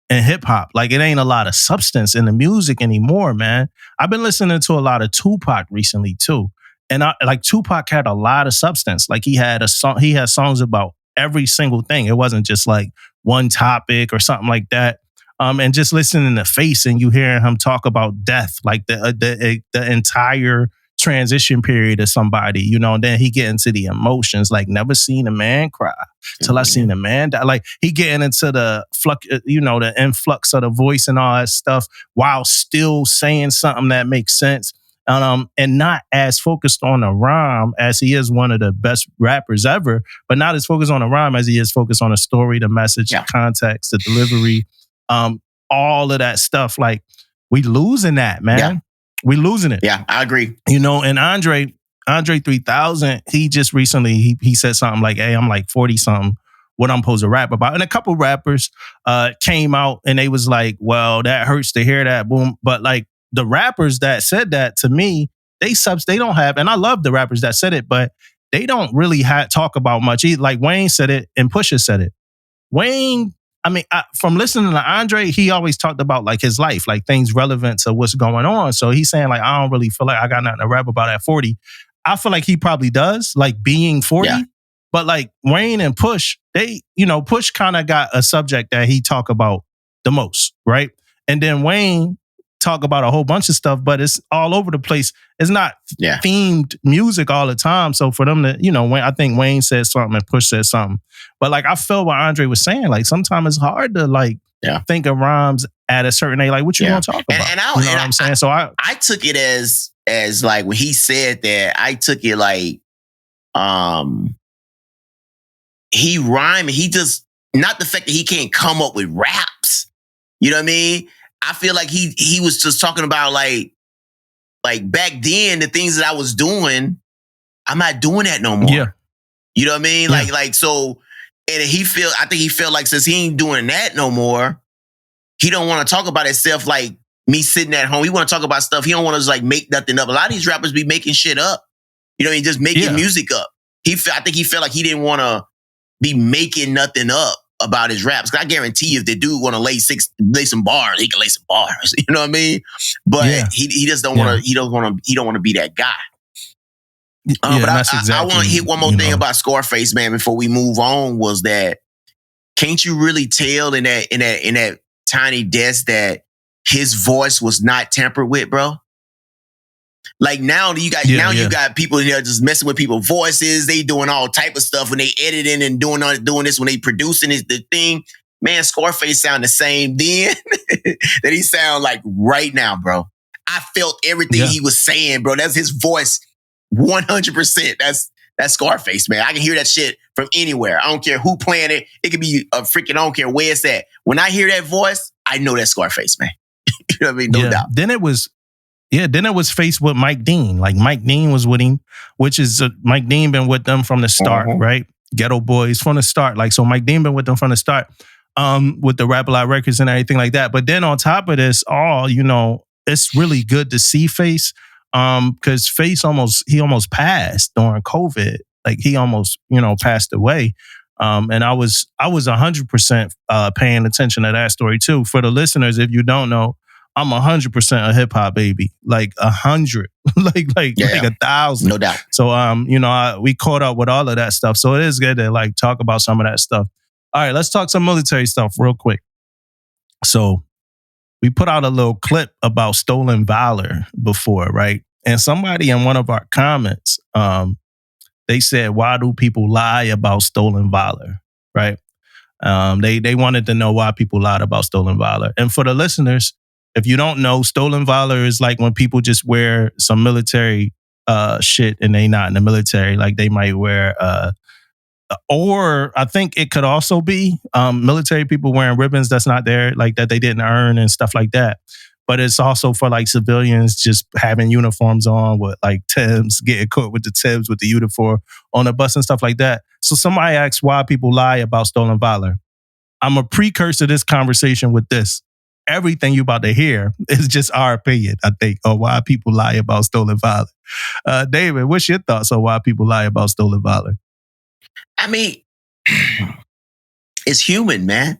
in hip hop. Like, it ain't a lot of substance in the music anymore, man. I've been listening to a lot of Tupac recently too. And Tupac had a lot of substance. Like, he had songs about every single thing. It wasn't just like one topic or something like that. And just listening to Face and you hearing him talk about death, like the entire transition period of somebody, and then he get into the emotions, like never seen a man cry till I seen a man die. Like, he getting into the the influx of the voice and all that stuff while still saying something that makes sense. And not as focused on a rhyme as he is one of the best rappers ever, but not as focused on a rhyme as he is focused on a story, the message, the context, the delivery, all of that stuff. Like, we losing that, man. Yeah. We losing it. Yeah, I agree. And Andre 3000, he just recently, he said something like, hey, I'm like 40 something. What I'm supposed to rap about. And a couple rappers came out and they was like, well, that hurts to hear that, boom. But like, the rappers that said that, to me, they don't have, and I love the rappers that said it, but they don't really talk about much. Like, Wayne said it and Pusha said it. Wayne, from listening to Andre, he always talked about like his life, like things relevant to what's going on. So he's saying like, I don't really feel like I got nothing to rap about at 40. I feel like he probably does, like being 40. Yeah. But like Wayne and Push, Push kind of got a subject that he talk about the most, right? And then Wayne talk about a whole bunch of stuff, but it's all over the place. It's not themed music all the time. So for them to, I think Wayne said something and Push said something. But like, I feel what Andre was saying. Like, sometimes it's hard to like think of rhymes at a certain age. Like, what you want to talk about? And you know what I'm saying? So I took it as like when he said that, I took it like he rhymed. He just, not the fact that he can't come up with raps. You know what I mean? I feel like he was just talking about like back then, the things that I was doing, I'm not doing that no more. Yeah. You know what I mean? Yeah. Like so, and I think he felt like since he ain't doing that no more, he don't want to talk about himself like me sitting at home. He want to talk about stuff. He don't want to just like make nothing up. A lot of these rappers be making shit up. You know, he just making music up. I think he felt like he didn't want to be making nothing up about his raps. I guarantee you, if the dude want to lay some bars, he can lay some bars. You know what I mean? But he just don't want to. He don't want to be that guy. But I want to hit one more thing about Scarface, man, before we move on. Was that, can't you really tell in that tiny desk that his voice was not tampered with, bro? Like now you got people in there just messing with people's voices. They doing all type of stuff when they editing and doing this when they producing the thing. Man, Scarface sound the same then that he sound like right now, bro. I felt everything he was saying, bro. That's his voice, 100%. That's Scarface, man. I can hear that shit from anywhere. I don't care who playing it. It could be a freaking, I don't care where it's at. When I hear that voice, I know that's Scarface, man. You know what I mean? No doubt. Then it was faced with Mike Dean. Like, Mike Dean was with him, which is Mike Dean been with them from the start, right? Ghetto Boys from the start. Like, so Mike Dean been with them from the start, with the Rap A Lot records and everything like that. But then on top of this all, it's really good to see Face, because Face almost passed during COVID. Like, he almost, passed away. And I was 100% paying attention to that story too. For the listeners, if you don't know, I'm 100% a hip hop baby, like 100, like 1,000, no doubt. So we caught up with all of that stuff. So it is good to like talk about some of that stuff. All right, let's talk some military stuff real quick. So we put out a little clip about stolen valor before, right? And somebody in one of our comments, they said, "Why do people lie about stolen valor?" Right? They wanted to know why people lied about stolen valor. And for the listeners, if you don't know, stolen valor is like when people just wear some military shit and they not in the military. Like, they might wear, or I think it could also be military people wearing ribbons that's not there, like that they didn't earn and stuff like that. but it's also for like civilians just having uniforms on with like Timbs, getting caught with the Timbs with the uniform on a bus and stuff like that. So somebody asks why people lie about stolen valor. I'm a precursor to this conversation with this. Everything you're about to hear is just our opinion, I think, on why people lie about stolen valor. David, what's your thoughts on why people lie about stolen valor? I mean, it's human, man.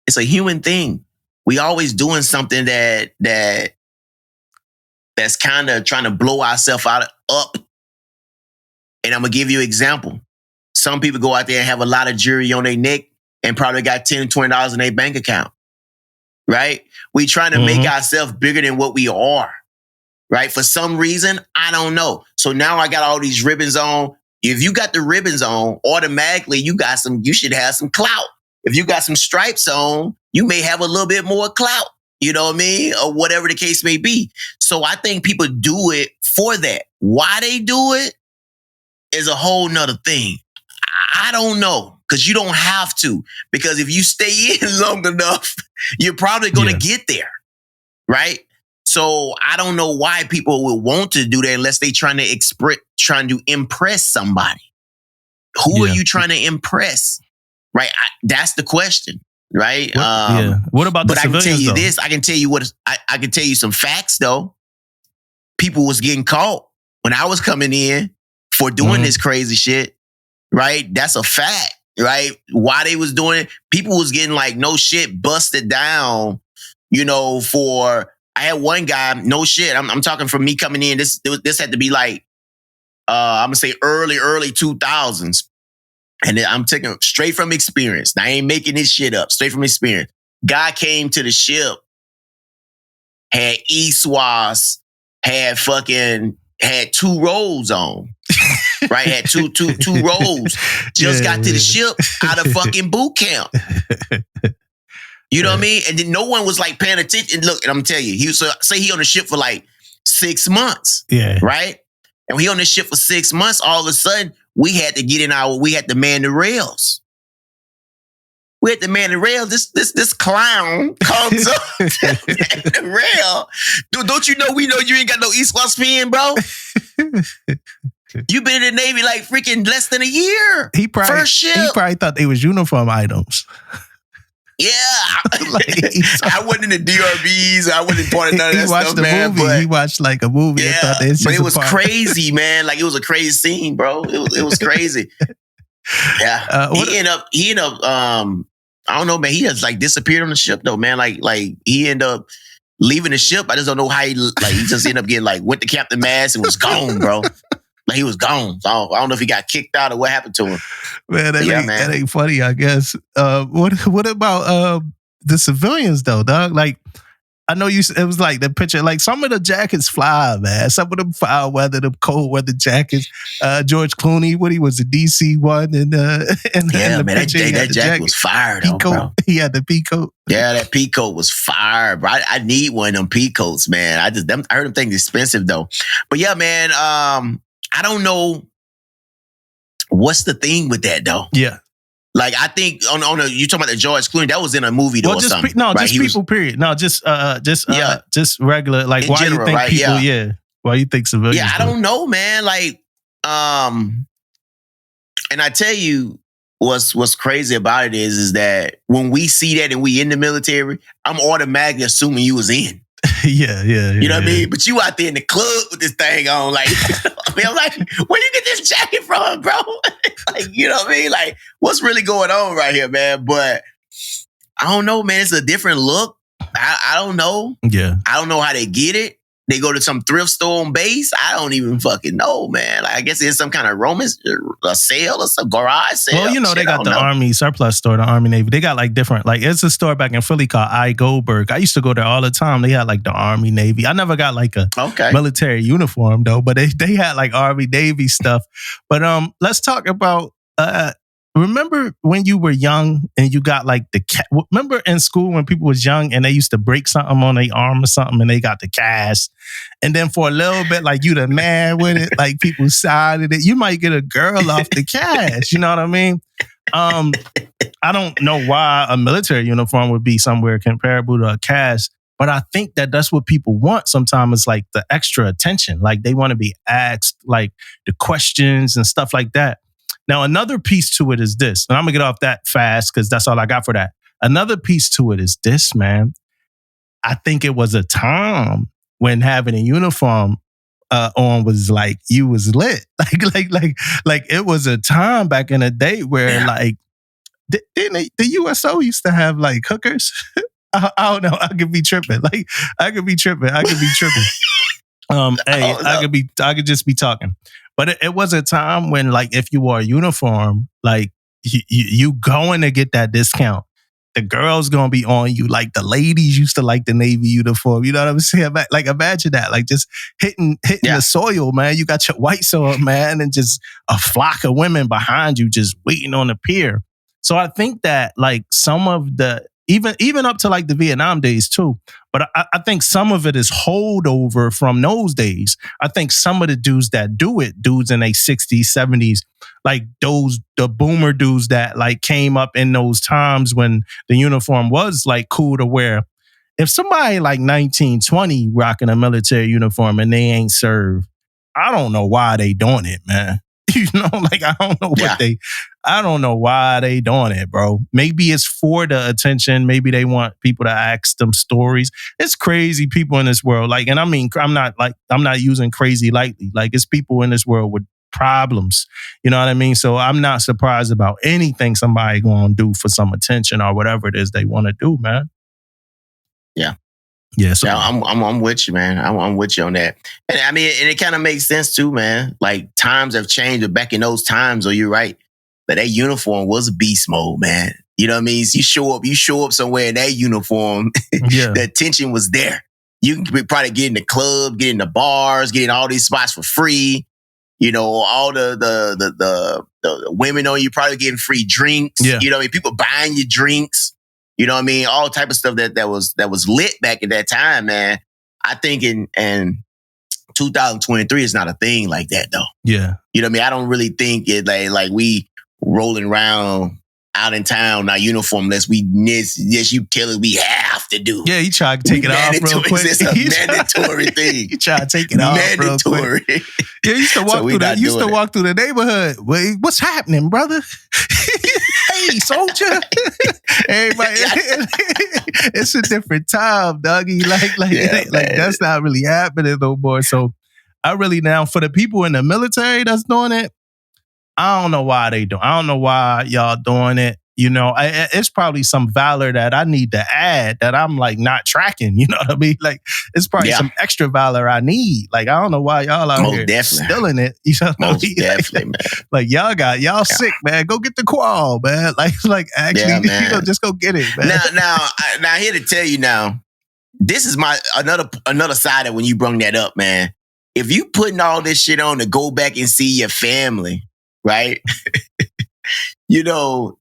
It's a human thing. We always doing something that's kind of trying to blow ourselves up. And I'm gonna give you an example. Some people go out there and have a lot of jewelry on their neck and probably got $10, $20 in their bank account. Right? We trying to make ourselves bigger than what we are. Right? For some reason, I don't know. So now I got all these ribbons on. If you got the ribbons on, automatically you should have some clout. If you got some stripes on, you may have a little bit more clout. You know what I mean? Or whatever the case may be. So I think people do it for that. Why they do it is a whole nother thing. I don't know. Because you don't have to. Because if you stay in long enough, you're probably going to get there. Right? So I don't know why people will want to do that unless they trying to impress somebody. Who are you trying to impress? Right? That's the question. Right? What about the civilians, I can tell you though? this. I can tell you I can tell you some facts, though. People was getting caught when I was coming in for doing this crazy shit. Right? That's a fact. Right? Why they was doing it. People was getting like no shit busted down, I had one guy, no shit. I'm talking from me coming in. This had to be like, I'm gonna say early 2000s. And I'm taking straight from experience. Now, I ain't making this shit up. Straight from experience. Guy came to the ship, had E-Swas, had 2 rolls on. Right? Had two rolls. Just got to the ship out of fucking boot camp. You know what I mean? And then no one was like paying attention. And look, and I'm telling you, say he on the ship for like 6 months. Yeah. Right? And he on the ship for 6 months, all of a sudden, we had to man the rails. We had to man the rails. This clown comes up the rail. Dude, don't you know we know you ain't got no East-West fin, bro? You been in the Navy like freaking less than a year. First ship. He probably thought they was uniform items. Yeah. I wasn't in the DRBs. I wasn't part of none of that stuff, man. But he watched like a movie. Yeah, and thought but it was crazy, man. Like it was a crazy scene, bro. It was crazy. Yeah. He ended up I don't know, man. He just like disappeared on the ship though, man. Like he ended up leaving the ship. I just don't know how he just ended up getting like went to Captain Mast and was gone, bro. Like he was gone. So I don't know if he got kicked out or what happened to him. Man, that ain't funny, I guess. What about the civilians though, dog? Like I know it was like the picture, like some of the jackets fly, man. Some of them foul weather, them cold weather jackets. George Clooney, what he was the DC one, and man, that jacket was fire though, bro. He had the peacoat. Yeah, that peacoat was fire, bro. I need one of them peacoats, man. I heard them things expensive though. But yeah, man, I don't know what's the thing with that though. Yeah. Like I think you talking about the George Clooney, that was in a movie though, or something. Period. No, just regular, like in why general, you think people, why you think civilians? Yeah, I don't know, man. Like, and I tell you what's crazy about it is that when we see that and we in the military, I'm automatically assuming you was in. Yeah. You know what I mean? But you out there in the club with this thing on, like, I mean, I'm like, where you get this jacket from, bro? Like, you know what I mean? Like, what's really going on right here, man? But I don't know, man. It's a different look. I don't know. Yeah. I don't know how they get it. They go to some thrift store on base. I don't even fucking know, man. Like, I guess it's some kind of a sale or some garage sale. Well, they got the Army surplus store, the Army Navy. They got like different, like it's a store back in Philly called I. Goldberg. I used to go there all the time. They had like the Army Navy. I never got like a military uniform though, but they had like Army Navy stuff. But let's talk about remember when you were young and you got like remember in school when people was young and they used to break something on their arm or something and they got the cast, and then for a little bit like you the man with it, like people sided it, you might get a girl off the cast. You know what I mean? I don't know why a military uniform would be somewhere comparable to a cast, But I think that that's what people want sometimes, is like the extra attention. Like they want to be asked like the questions and stuff like that. Now, another piece to it is this, and I'm gonna get off that fast because that's all I got for that. Another piece to it is this, man. I think it was a time when having a uniform on was like you was lit. Like it was a time back in the day where like didn't the USO used to have like hookers? I don't know. I could be tripping. Like I could be tripping. Hey, I could just be talking. But it was a time when, like, if you wore a uniform, like you going to get that discount. The girls gonna be on you. Like the ladies used to like the Navy uniform. You know what I'm saying? Like imagine that. Like just hitting the soil, man. You got your white soil, man, and just a flock of women behind you, just waiting on the pier. So I think that like some of the even up to like the Vietnam days too. But I think some of it is holdover from those days. I think some of the dudes that do it, dudes in their 60s, 70s, like the boomer dudes that like came up in those times when the uniform was like cool to wear. If somebody like 19, 20 rocking a military uniform and they ain't served, I don't know why they doing it, man. You know, like I don't know I don't know why they doing it, bro. Maybe it's for the attention. Maybe they want people to ask them stories. It's crazy people in this world. Like, and I mean, I'm not using crazy lightly. Like it's people in this world with problems. You know what I mean? So I'm not surprised about anything somebody going to do for some attention or whatever it is they want to do, man. Yeah. Yeah, so I'm with you, man. I'm with you on that. And I mean, and it kind of makes sense too, man. Like times have changed, but back in those times, you're right. But that uniform was beast mode, man. You know what I mean? So you show up somewhere in that uniform, the attention was there. You can probably get in the club, get in the bars, get in all these spots for free. You know, all the women on you probably getting free drinks. Yeah. You know what I mean? People buying you drinks. You know what I mean? All type of stuff that was lit back at that time, man. I think in 2023 is not a thing like that though. Yeah. You know what I mean? I don't really think it like we rolling around out in town, our uniform, unless you tell us we have to do. Yeah, you try to take it off real quick. It's a mandatory thing. You try to take it off real quick. Yeah, you used to walk through the neighborhood. Wait, what's happening, brother? Hey, soldier. Everybody, it's a different time, doggy. Like that's not really happening no more. So I really now, for the people in the military that's doing it, I don't know why they do. I don't know why y'all doing it. You know, it's probably some valor that I need to add that I'm like not tracking. You know what I mean? Like it's probably some extra valor I need. Like I don't know why y'all out here stealing it. You know what I mean? Definitely, man. Like y'all sick, man. Go get the qual, man. Like actually, you know, just go get it, man. Now, here to tell you now, this is my another side of when you brought that up, man. If you putting all this shit on to go back and see your family, right? You know,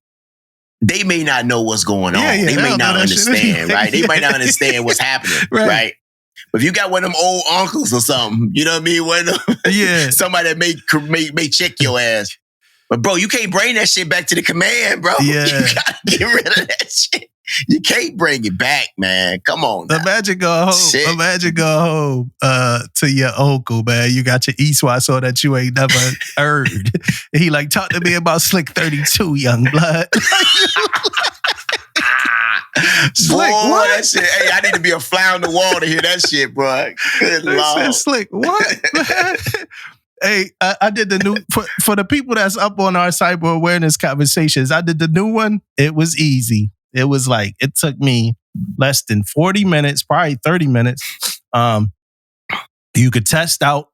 they may not know what's going on. They may not understand, right? They might not understand what's happening, right? But if you got one of them old uncles or something, you know what I mean? One of them, somebody that may check your ass. But bro, you can't bring that shit back to the command, bro. Yeah. You gotta get rid of that shit. You can't bring it back, man. Come on now. Imagine going home to your uncle, man. You got your Eastwise so that you ain't never heard. He like, talk to me about Slick 32, young blood. Slick, boy, what? That shit. Hey, I need to be a fly on the wall to hear that shit, bro. Good Lord. Slick, what? Hey, I did the new, for the people that's up on our cyber awareness conversations, I did the new one. It was easy. It was like, it took me less than 40 minutes, probably 30 minutes. You could test out.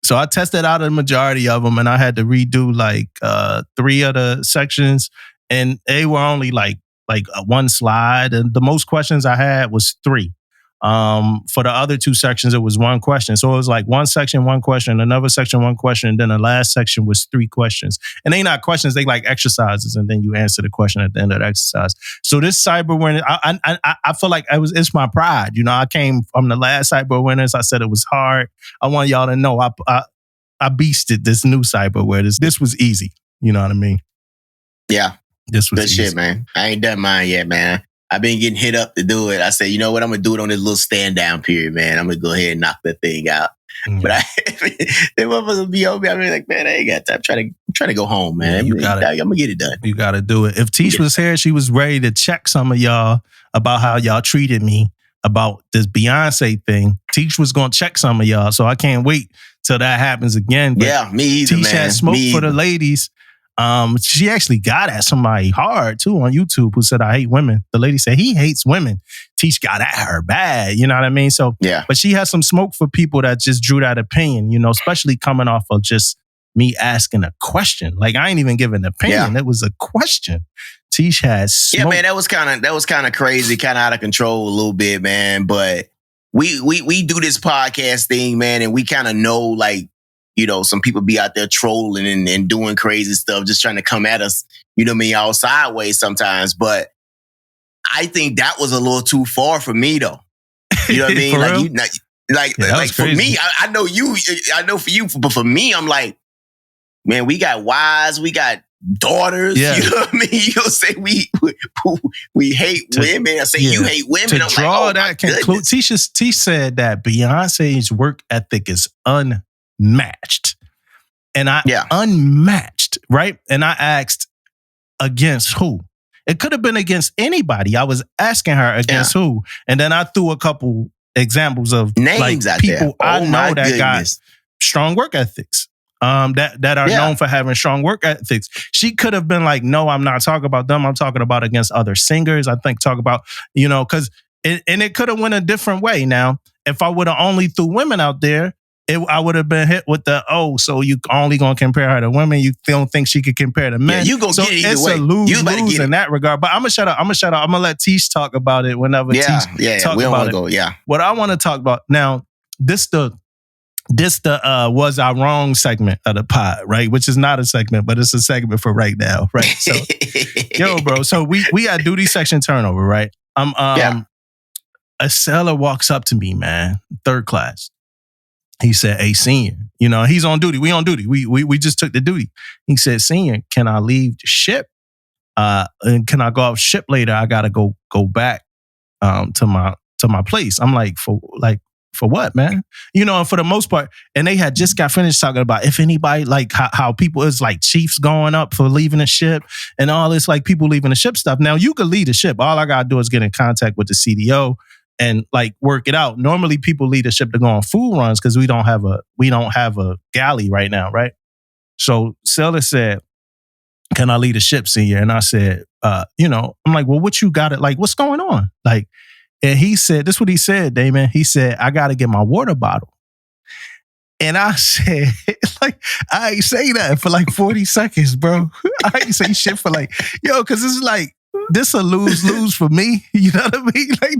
So I tested out a majority of them and I had to redo like 3 of the sections and they were only like one slide. And the most questions I had was 3. For the other 2 sections, it was 1 question. So it was like 1 section, 1 question, another section, 1 question, and then the last section was 3 questions. And they not questions, they like exercises, and then you answer the question at the end of the exercise. So this cyber awareness, I feel like it's my pride. You know, I came from the last cyber awareness. I said it was hard. I want y'all to know I beasted this new cyber awareness. This was easy. You know what I mean? Yeah. This was good easy. shit, man. I ain't done mine yet, man. I've been getting hit up to do it. I said, you know what? I'm gonna do it on this little stand down period, man. I'm gonna go ahead and knock that thing out. Mm-hmm. But they motherfuckers be over me. I'm like, man, I ain't got time. I'm trying to go home, man. I'm gonna get it done. You gotta do it. If Tish was here, she was ready to check some of y'all about how y'all treated me about this Beyonce thing. Tish was gonna check some of y'all, so I can't wait till that happens again. But yeah, me either, Tish had smoke for the ladies. She actually got at somebody hard too on YouTube who said, I hate women. The lady said he hates women. Tish got at her bad, you know what I mean? So, yeah. But she has some smoke for people that just drew that opinion, you know, especially coming off of just me asking a question. Like I ain't even giving an opinion. Yeah. It was a question. Tish had smoke. Yeah, man, that was kind of crazy, kind of out of control a little bit, man. But we do this podcast thing, man, and we kind of know, like, you know, some people be out there trolling and doing crazy stuff, just trying to come at us, you know what I mean, all sideways sometimes. But I think that was a little too far for me, though. You know what I mean? Like for me, I know you, I know for you, but for me, I'm like, man, we got wives, we got daughters. Yeah. You know what I mean? You'll say we hate women. I say you hate women. To draw that conclusion, Tish said that Beyonce's work ethic is unmatched. And unmatched, right? And I asked, against who? It could have been against anybody. I was asking her against who? And then I threw a couple examples of names like people I know that got strong work ethics. That are known for having strong work ethics. She could have been like, no, I'm not talking about them. I'm talking about against other singers. I think talk about, you know, because it could have went a different way. Now, if I would have only threw women out there, I would have been hit with the, so you only going to compare her to women. You don't think she could compare to men. Yeah, you going to get it either way. It's a lose in that regard. But I'm going to shut up. I'm going to let Tish talk about it whenever Tish talk about it. What I want to talk about now, this was our wrong segment of the pod, right? Which is not a segment, but it's a segment for right now, right? So, yo, bro. So we got duty section turnover, right? A seller walks up to me, man, third class. He said, "Hey, senior, you know he's on duty. We on duty. We just took the duty." He said, "Senior, can I leave the ship? And can I go off ship later? I gotta go back to my place." I'm like, for what, man? You know, and for the most part, and they had just got finished talking about if anybody, like how people is like chiefs going up for leaving the ship and all this, like people leaving the ship stuff. Now you could leave the ship. All I gotta do is get in contact with the CDO and like work it out. Normally people leave the ship to go on food runs because we don't have a galley right now, right? So Seller said, "Can I leave the ship, senior?" And I said, I'm like, well, what you got it? Like, what's going on? Like, and he said, this is what he said, Damon. He said, "I got to get my water bottle." And I said, like, I ain't say that for like 40 seconds, bro. I ain't say shit for like, because it's like, this a lose for me. You know what I mean? Like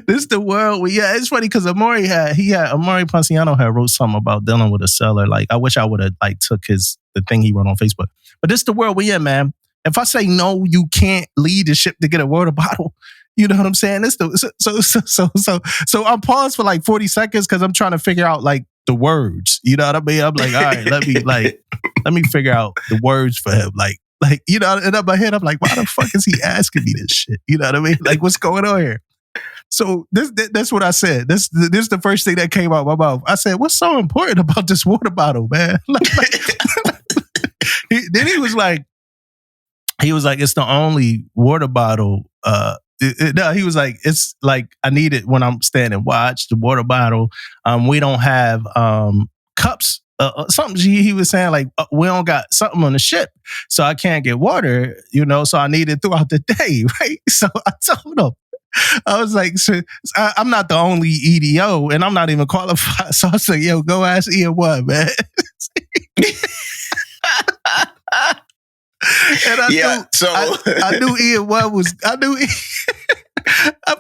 this the world. It's funny because Amari Ponciano had wrote something about dealing with a seller. Like, I wish I would have like took the thing he wrote on Facebook. But this the world we in, man. If I say no, you can't leave the ship to get a water bottle. You know what I'm saying? So I'm paused for like 40 seconds because I'm trying to figure out like the words. You know what I mean? I'm like, all right, let me figure out the words for him. Like, you know, and in my head, I'm like, why the fuck is he asking me this shit? You know what I mean? Like, what's going on here? So that's what I said. This is the first thing that came out of my mouth. I said, what's so important about this water bottle, man? Then he was like, it's the only water bottle. No, he was like, it's like, I need it when I'm standing watch, the water bottle. We don't have cups. Something he was saying, like, we don't got something on the ship, so I can't get water, you know, so I need it throughout the day, right? So I told him, I was like, so I'm not the only EDO, and I'm not even qualified. So I said, yo, go ask Ian One, man. And I knew Ian One was, I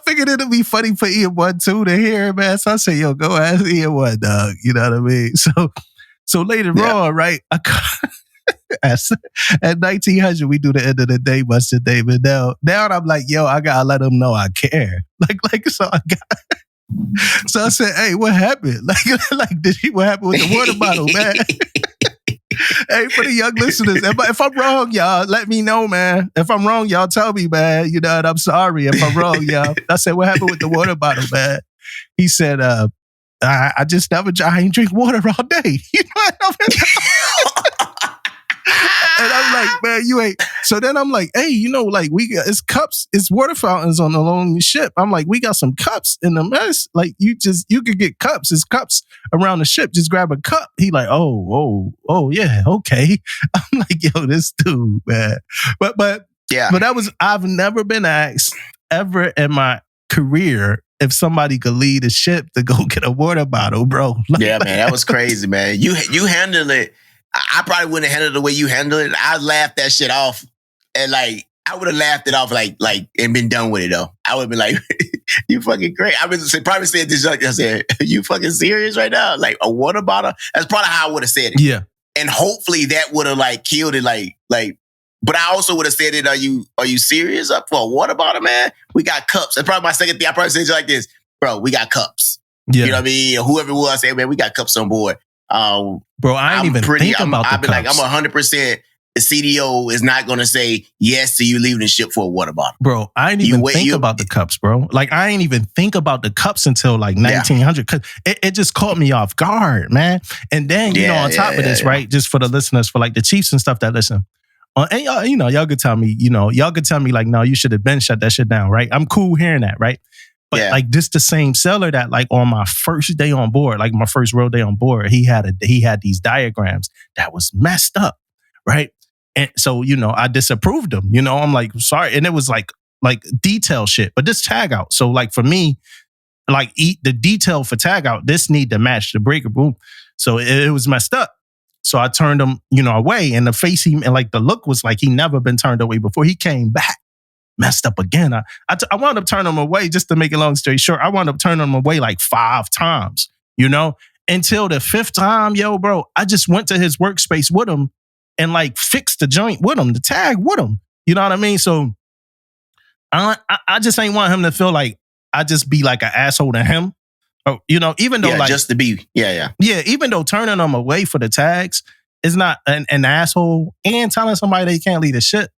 figured it'd be funny for Ian One too to hear, man. So I said, yo, go ask Ian One, dog. You know what I mean? So later on, right, at 1900, we do the end of the day, Mr. David. Now I'm like, yo, I gotta let him know I care. So I said, hey, what happened? What happened with the water bottle, man? Hey, for the young listeners, if I'm wrong, y'all, let me know, man. If I'm wrong, y'all tell me, man. You know, and I'm sorry if I'm wrong, y'all. I said, what happened with the water bottle, man? He said, I just never, I ain't drink water all day. You know what I mean? And I'm like, man, you ain't. So then I'm like, hey, you know, like it's cups, it's water fountains on the long ship. I'm like, we got some cups in the mess. Like you could get cups. It's cups around the ship. Just grab a cup. He like, oh, yeah, okay. I'm like, yo, this dude, man. But yeah, but I've never been asked ever in my career if somebody could lead a ship to go get a water bottle, bro. Like, yeah, man, that was crazy, man. You handled it. I probably wouldn't have handled it the way you handled it. I laughed that shit off, and like I would have laughed it off, like and been done with it though. I would have been like, "You fucking great." I would probably said this like I said, "Are you fucking serious right now?" Like a water bottle. That's probably how I would have said it. Yeah, and hopefully that would have like killed it. Like. But I also would have said it. Are you serious up for a water bottle, man? We got cups. That's probably my second thing. I probably said it like this, bro. We got cups. Yeah. You know what I mean? Or whoever it was, I said, man, we got cups on board. Bro, I ain't even think about the cups. Like, I'm 100%. The CDO is not going to say yes to you leaving the ship for a water bottle. Bro, I ain't even think about the cups, bro. Like, I ain't even think about the cups until like 1900. Cause it just caught me off guard, man. And then, you know, on top of this, right? Just for the listeners, for like the Chiefs and stuff that listen. And y'all, you know, y'all could tell me, like, no, you should have been shut that shit down, right? I'm cool hearing that, right? But like this, the same seller that like on my first day on board, like my first real day on board, he had these diagrams that was messed up, right? And so, you know, I disapproved them. You know, I'm like, sorry, and it was like detail shit. But this tag out, so like for me, like the detail for tag out, this need to match the breaker boom. So it was messed up. So I turned him, you know, away, and the face and like the look was like he never been turned away before. He came back. Messed up again. I wound up turning him away, just to make a long story short. I wound up turning him away like 5 times, you know, until the 5th time, yo, bro, I just went to his workspace with him and like fixed the joint with him, the tag with him. You know what I mean? So I just ain't want him to feel like I just be like an asshole to him. Or, you know, even though like just to be, even though turning them away for the tags is not an asshole, and telling somebody they can't lead a shit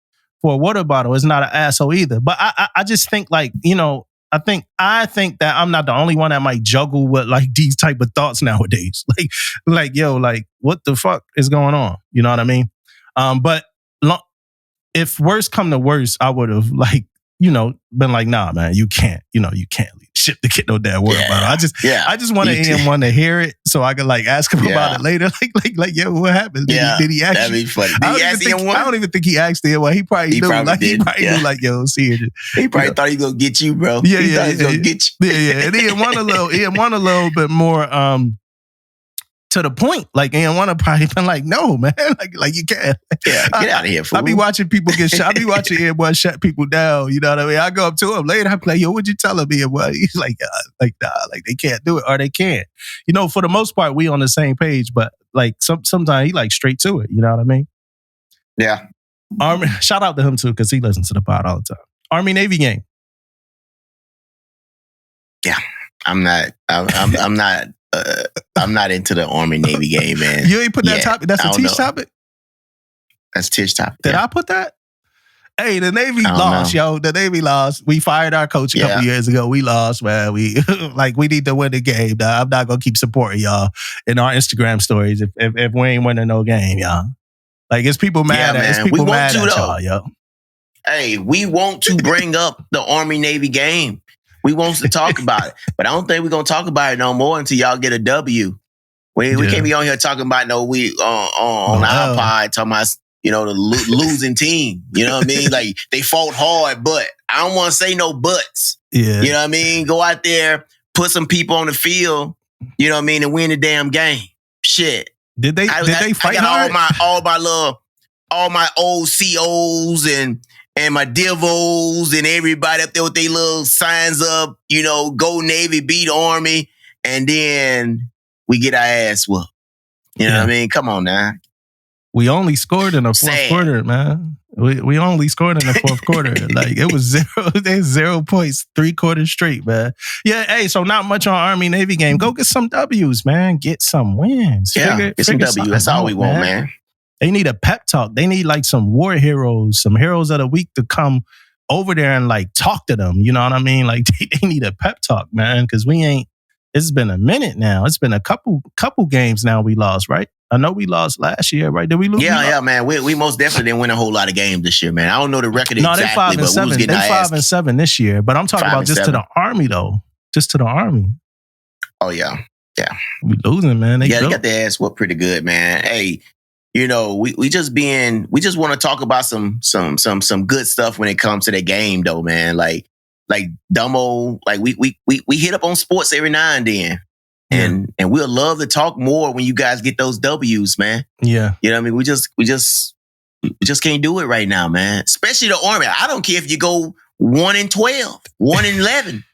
for a water bottle is not an asshole either. But I just think like, you know, I think that I'm not the only one that might juggle with like these type of thoughts nowadays. Like, yo, like what the fuck is going on? You know what I mean? But if worse come to worse, I would have like, you know, been like, nah, man, you can't leave shit to get no damn water bottle. I just want anyone to hear it so I could like ask him about it later. Like, yo, what happened? Did he ask? That'd be funny. I don't even think he asked him. Well, he probably knew. He probably knew, like, yo, see it. He probably thought he was gonna get you, bro. He thought he was gonna get you. Yeah. And he had one a little bit more to the point. Like, and want to probably been like, no, man, like you can't. Yeah, get out of here, fool. I be watching people get shot. I be watching everyone shut people down. You know what I mean? I go up to him later. I be like, yo, what you telling me? Well, he's like, nah, like they can't do it or they can't. You know, for the most part, we on the same page. But like sometimes he like straight to it. You know what I mean? Yeah. Shout out to him too, because he listens to the pod all the time. Army Navy game. Yeah, I'm not. I'm not into the Army Navy game, man. You ain't put that topic. That's a Tish topic. That's Tish topic. Did I put that? Hey, the Navy lost, yo. The Navy lost. We fired our coach a couple years ago. We lost, man. We we need to win the game. Dog. I'm not gonna keep supporting y'all in our Instagram stories if we ain't winning no game, y'all. Like it's people mad at us. People mad at y'all, yo. Hey, we want to bring up the Army Navy game. We want to talk about it, but I don't think we're gonna talk about it no more until y'all get a W. We can't be on here talking about on our pod talking about, you know, the losing team. You know what I mean? Like they fought hard, but I don't want to say no buts. Yeah, you know what I mean? Go out there, put some people on the field. You know what I mean, and win the damn game. Shit. Did they fight hard? hard? all my old COs and my divos and everybody up there with their little signs up, you know, go Navy, beat Army, and then we get our ass whooped. You know what I mean? Come on now. We only scored in the fourth quarter, man. We only scored in the fourth quarter. Like it was 0 points, 3 quarters straight, man. Yeah, hey, so not much on Army Navy game. Go get some W's, man. Get some wins. Yeah, get some W's. That's all we want, man. They need a pep talk. They need like some war heroes, some heroes of the week to come over there and like talk to them. You know what I mean? Like they need a pep talk, man, because we ain't. It's been a minute now. It's been a couple games now we lost, right? I know we lost last year, right? Did we lose? Yeah, man. We most definitely didn't win a whole lot of games this year, man. I don't know the record no, exactly, but we was getting They 5-7 this year. But I'm talking about just to the Army, though. Just to the Army. Oh, yeah. Yeah. We losing, man. They got their ass whooped pretty good, man. Hey, you know, we just want to talk about some good stuff when it comes to the game, though, man. Like Damo, like we hit up on sports every now and then. And we'll love to talk more when you guys get those W's, man. Yeah. You know what I mean? We just can't do it right now, man. Especially the Army. I don't care if you go 1-12, 1-11.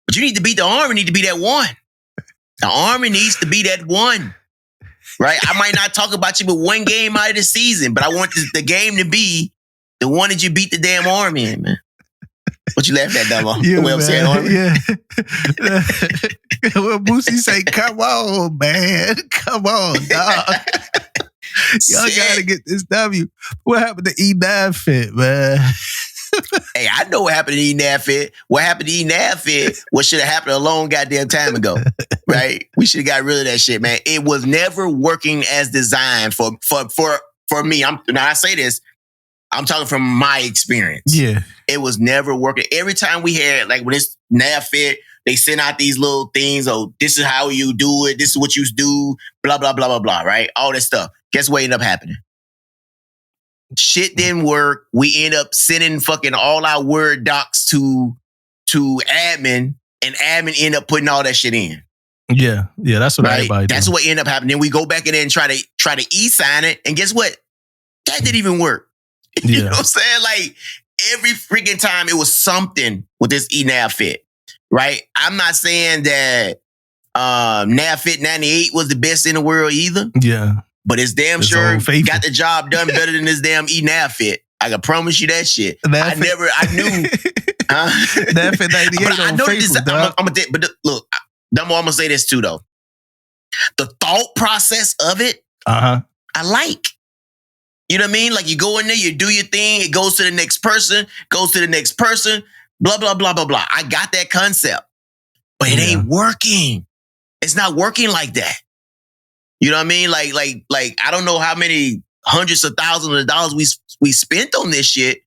But you need to beat the Army, need to be that one. The Army needs to be that one. Right? I might not talk about you but one game out of the season, but I want the game to be the one that you beat the damn Army in, man. What you laughing at, Damo? Yeah, the way I'm saying Army? Yeah. Well, Boosie say, come on, man. Come on, dog. Y'all got to get this W. What happened to E9 Fit, man? Hey, I know what happened to E9 Fit. What happened to E9 Fit? What should have happened a long goddamn time ago, right? We should have got rid of that shit, man. It was never working as designed for me. Now I say this, I'm talking from my experience. Yeah. It was never working. Every time we had, like when it's NAV Fit, they send out these little things. Oh, this is how you do it. This is what you do. Blah, blah, blah, blah, blah, right? All that stuff. Guess what ended up happening? Shit didn't work. We end up sending fucking all our Word docs to admin, and admin end up putting all that shit in. Yeah. Yeah, that's what everybody That's do. what ended up happening. Then we go back in there and try to e-sign it, and guess what? That didn't even work. You know what I'm saying? Like, every freaking time it was something with this eNav Fit, right? I'm not saying that Nav Fit 98 was the best in the world either. Yeah. But it's damn sure got the job done better than this damn eNav Fit. I can promise you that shit. I knew. Nav Fit 98 I know this. But look, Damo, I'm going to say this too, though. The thought process of it, I like. You know what I mean? Like, you go in there, you do your thing, it goes to the next person, blah, blah, blah, blah, blah. I got that concept. But it ain't working. It's not working like that. You know what I mean? Like I don't know how many hundreds of thousands of dollars we spent on this shit,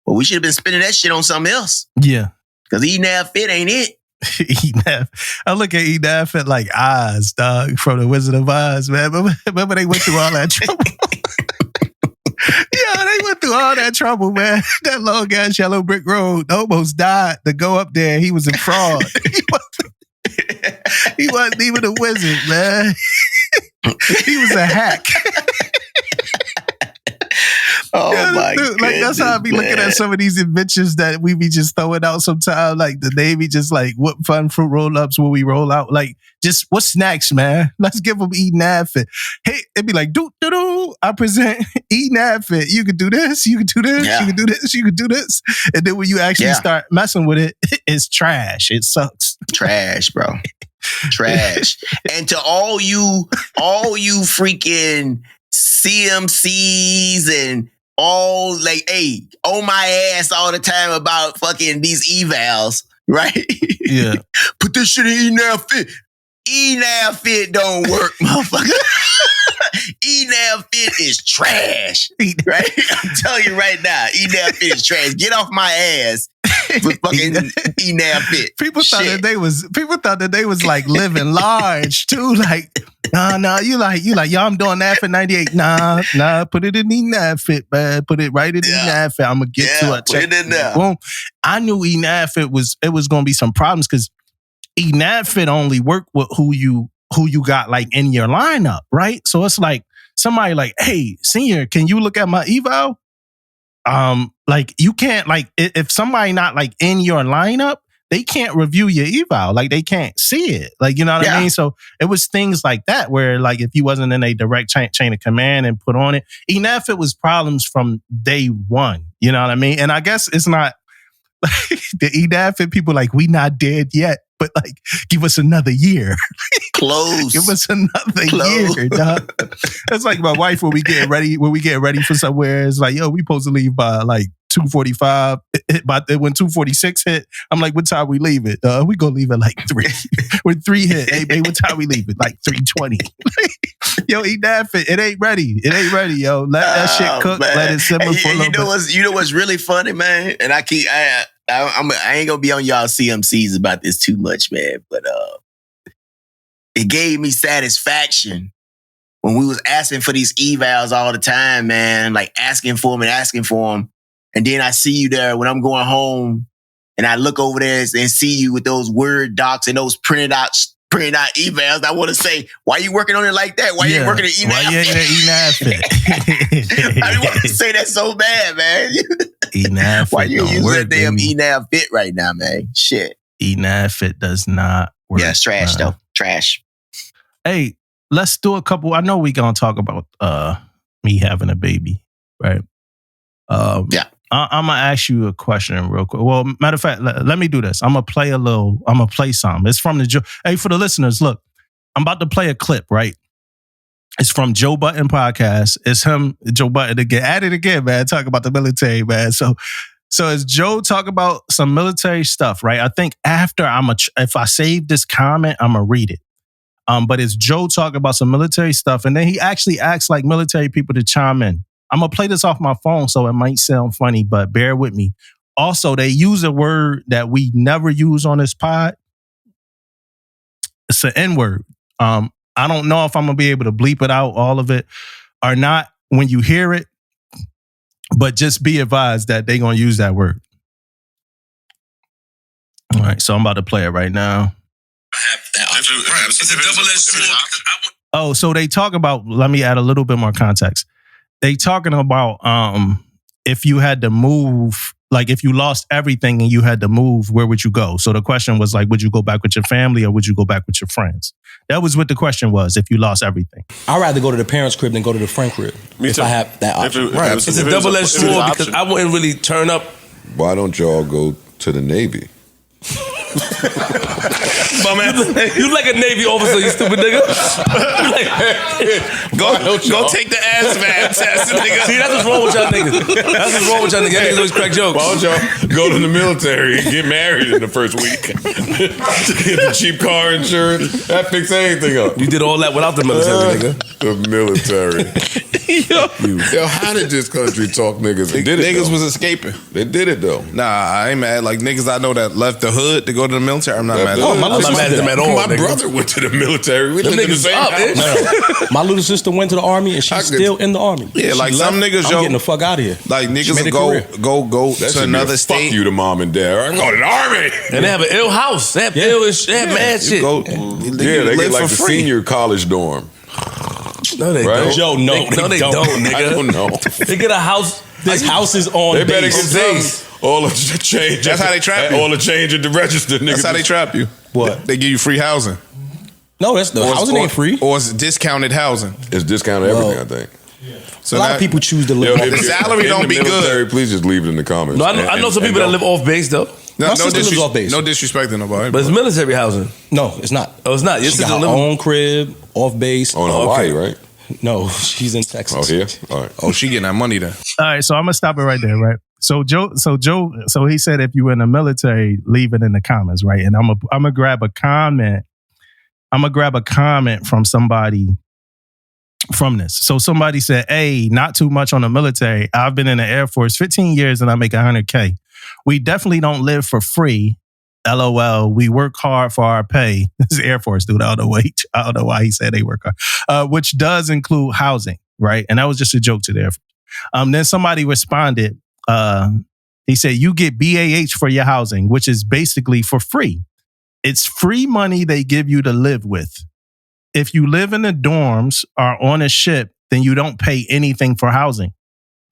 but we should have been spending that shit on something else. Yeah. Because eNav Fit ain't it. eNav. I look at eNav Fit like Oz, dog, from the Wizard of Oz, man. Remember they went through all that trouble? Yeah, they went through all that trouble, man. That long ass yellow brick road almost died to go up there. He was in fraud. He wasn't even a wizard, man. He was a hack. Oh, yeah, my God. Like, that's how I be looking at some of these inventions that we be just throwing out sometimes. Like, the Navy just like, what fun fruit roll-ups will we roll out? Like, just what's next, man? Let's give them eNav Fit. Hey, it'd be like, do. I present eNav Fit. You can do this, you can do this, you can do this, you can do this. And then when you actually start messing with it, it's trash. It sucks. Trash, bro. Trash. And to all you freaking CMCs and all, like, hey, on my ass all the time about fucking these evals, right? Yeah. Put this shit in eNav Fit. eNav Fit don't work, motherfucker. eNav Fit is trash, right? I'm telling you right now, eNav Fit is trash. Get off my ass with fucking eNav Fit. People thought that they was like living large too. Like, nah, you like, yo, I'm doing that for 98. Nah, put it in eNav Fit, man. Put it right in eNav Fit. I'm gonna get to it. Put it in there. Boom. I knew eNav Fit was gonna be some problems because eNav Fit only work with who you got like in your lineup, right? So it's like somebody like, hey, senior, can you look at my eval? Like, you can't, like, if somebody not like in your lineup, they can't review your eval. Like, they can't see it. Like, you know what I mean? So it was things like that where, like, if you wasn't in a direct chain of command and put on it, eNav Fit was problems from day one. You know what I mean? And I guess it's not the eNav Fit people like, we not dead yet. but like, give us another year. Close. Give us another year, dog. That's like my wife when we get ready for somewhere. It's like, yo, we supposed to leave by like 2:45. When 2:46 hit, I'm like, what time we leave it? We gonna leave at like 3. When 3 hit, hey, babe, what time we leave it? Like 3:20. Yo, eat that fit. It ain't ready, yo. Let that shit cook. Man. Let it simmer for a little bit. You know what's really funny, man? And I ain't gonna be on y'all CMCs about this too much, man. But it gave me satisfaction when we was asking for these evals all the time, man. Like asking for them. And then I see you there when I'm going home and I look over there and see you with those Word docs and those printed out evals. I want to say, why you working on it like that? Why you working on eating that? Why you ain't eating that fit? I want to say that so bad, man. Eating that fit. Why you use that damn eating that fit right now, man? Shit. Eating that fit does not work. Yeah, it's trash though. Trash. Hey, let's do a couple. I know we gonna talk about me having a baby, right? Yeah. I'm gonna ask you a question real quick. Well, matter of fact, let me do this. I'm gonna play something. It's from hey, for the listeners, look, I'm about to play a clip, right? It's from Joe Budden podcast. It's him, Joe Budden again. At it again, man. Talk about the military, man. So as Joe talk about some military stuff, right? I think after if I save this comment, I'm gonna read it. But it's Joe talking about some military stuff, and then he actually asks like military people to chime in. I'm going to play this off my phone, so it might sound funny, but bear with me. Also, they use a word that we never use on this pod. It's an N-word. I don't know if I'm going to be able to bleep it out, all of it, or not when you hear it, but just be advised that they're going to use that word. All right, so I'm about to play it right now. It's a double-edged sword. Oh, so they talk about, let me add a little bit more context. They talking about if you had to move, like if you lost everything and you had to move, where would you go? So the question was like, would you go back with your family or would you go back with your friends? That was what the question was, if you lost everything. I'd rather go to the parents' crib than go to the friend crib. If I have that option. It's a double-edged sword because I wouldn't really turn up. Why don't y'all go to the Navy? My man, you like a Navy officer, you stupid nigga. Go take the ASVAB test, nigga. See, that's what's wrong with y'all niggas. That's what's wrong with y'all niggas. Y'all niggas always crack jokes. Why don't y'all go to the military and get married in the first week? Get the cheap car insurance. That fixes anything up. You did all that without the military, nigga. The military. Yo, how did this country talk niggas? They did it, niggas though. was escaping. They did it though. Nah, I ain't mad. Like niggas I know that left the hood to go to the military. I'm not mad at them. I'm not mad at them at all. My brother went to the military. We them lived in the niggas same up, house. No. My little sister went to the army and she's still in the army. Yeah, she like some niggas, I'm getting the fuck out of here. Like niggas made a will go That to another state. Fuck you to mom and dad. I'm going to the army. And they have an ill house. They have mad shit. They get like the senior college dorm. No, they Right? don't. Joe, no, they don't, nigga. I don't know. They get a house. This house is on They better base. get some. All the change. That's how they trap you. All the change at the register, nigga. That's how they trap you. What? They give you free housing. No, that's the housing ain't free. Or it's discounted housing. It's discounted everything, I think. So a lot of people choose to live off if the base. you're salary in don't the be military, good. Please just leave it in the comments. No, I know some people that live off base though. My sister lives off base. No disrespect to nobody. But it's military housing. No, it's not. Oh, it's not. Your She got sister her live own crib, off base. On Hawaii, right? No, she's in Texas. Oh, here? All right. Oh, she getting that money then. All right, so I'm gonna stop it right there, right? So Joe, he said if you in the military, leave it in the comments, right? And I'm gonna grab a comment. I'm gonna grab a comment from somebody from this. So somebody said, "Hey, not too much on the military. I've been in the Air Force 15 years and I make $100K. We definitely don't live for free. LOL. We work hard for our pay." This is Air Force dude. I don't know why he said they work hard. Which does include housing, right? And that was just a joke to the Air Force. Then somebody responded. He said, "You get BAH for your housing, which is basically for free. It's free money they give you to live with. If you live in the dorms or on a ship, then you don't pay anything for housing.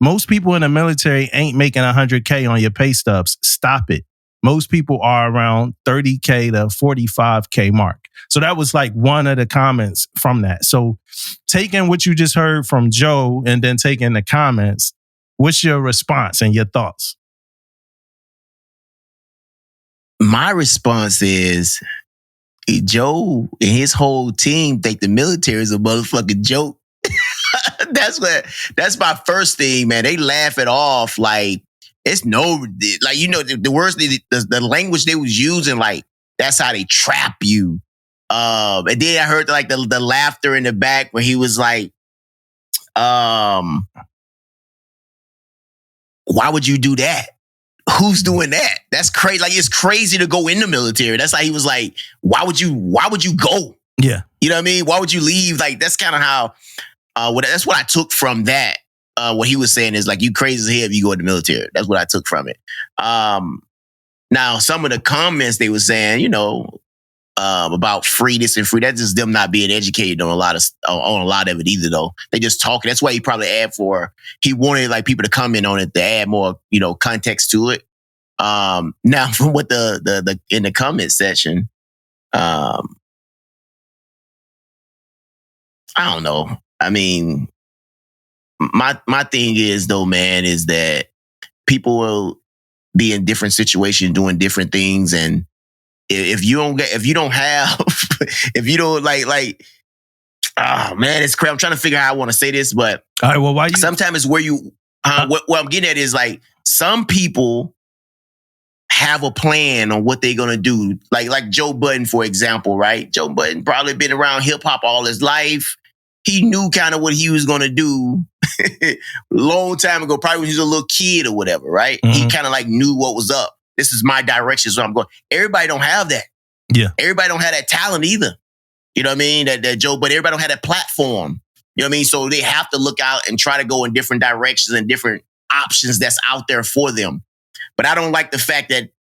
Most people in the military ain't making $100K on your pay stubs. Stop it. Most people are around 30K to 45K mark." So that was like one of the comments from that. So taking what you just heard from Joe and then taking the comments, what's your response and your thoughts? My response is, Joe and his whole team think the military is a motherfucking joke. That's my first thing, man. They laugh it off like it's the words, the language they was using, like that's how they trap you. And then I heard like the laughter in the back when he was like, why would you do that? Who's doing that? That's crazy. Like, it's crazy to go in the military. That's like, he was like, why would you go? Yeah. You know what I mean? Why would you leave? Like, that's kind of how, that's what I took from that. What he was saying is like, you crazy as hell if you go in the military. That's what I took from it. Now, some of the comments they were saying, about free this and free, that's just them not being educated on a lot of it either, though. They just talking. That's why he probably he wanted like people to comment on it to add more, context to it. Now from what the in the comment section, I don't know. I mean, my thing is though, man, is that people will be in different situations doing different things, and if you don't oh man, it's crazy. I'm trying to figure out how I want to say this, but all right, well, why you? Sometimes it's where you. What I'm getting at is like some people have a plan on what they're gonna do. Like Joe Budden, for example, right? Joe Budden probably been around hip hop all his life. He knew kind of what he was gonna do a long time ago, probably when he was a little kid or whatever, right? Mm-hmm. He kind of like knew what was up. This is my direction, so I'm going. Everybody don't have that. Yeah. Everybody don't have that talent either. You know what I mean? That Joe, but everybody don't have that platform. You know what I mean? So they have to look out and try to go in different directions and different options that's out there for them. But I don't like the fact that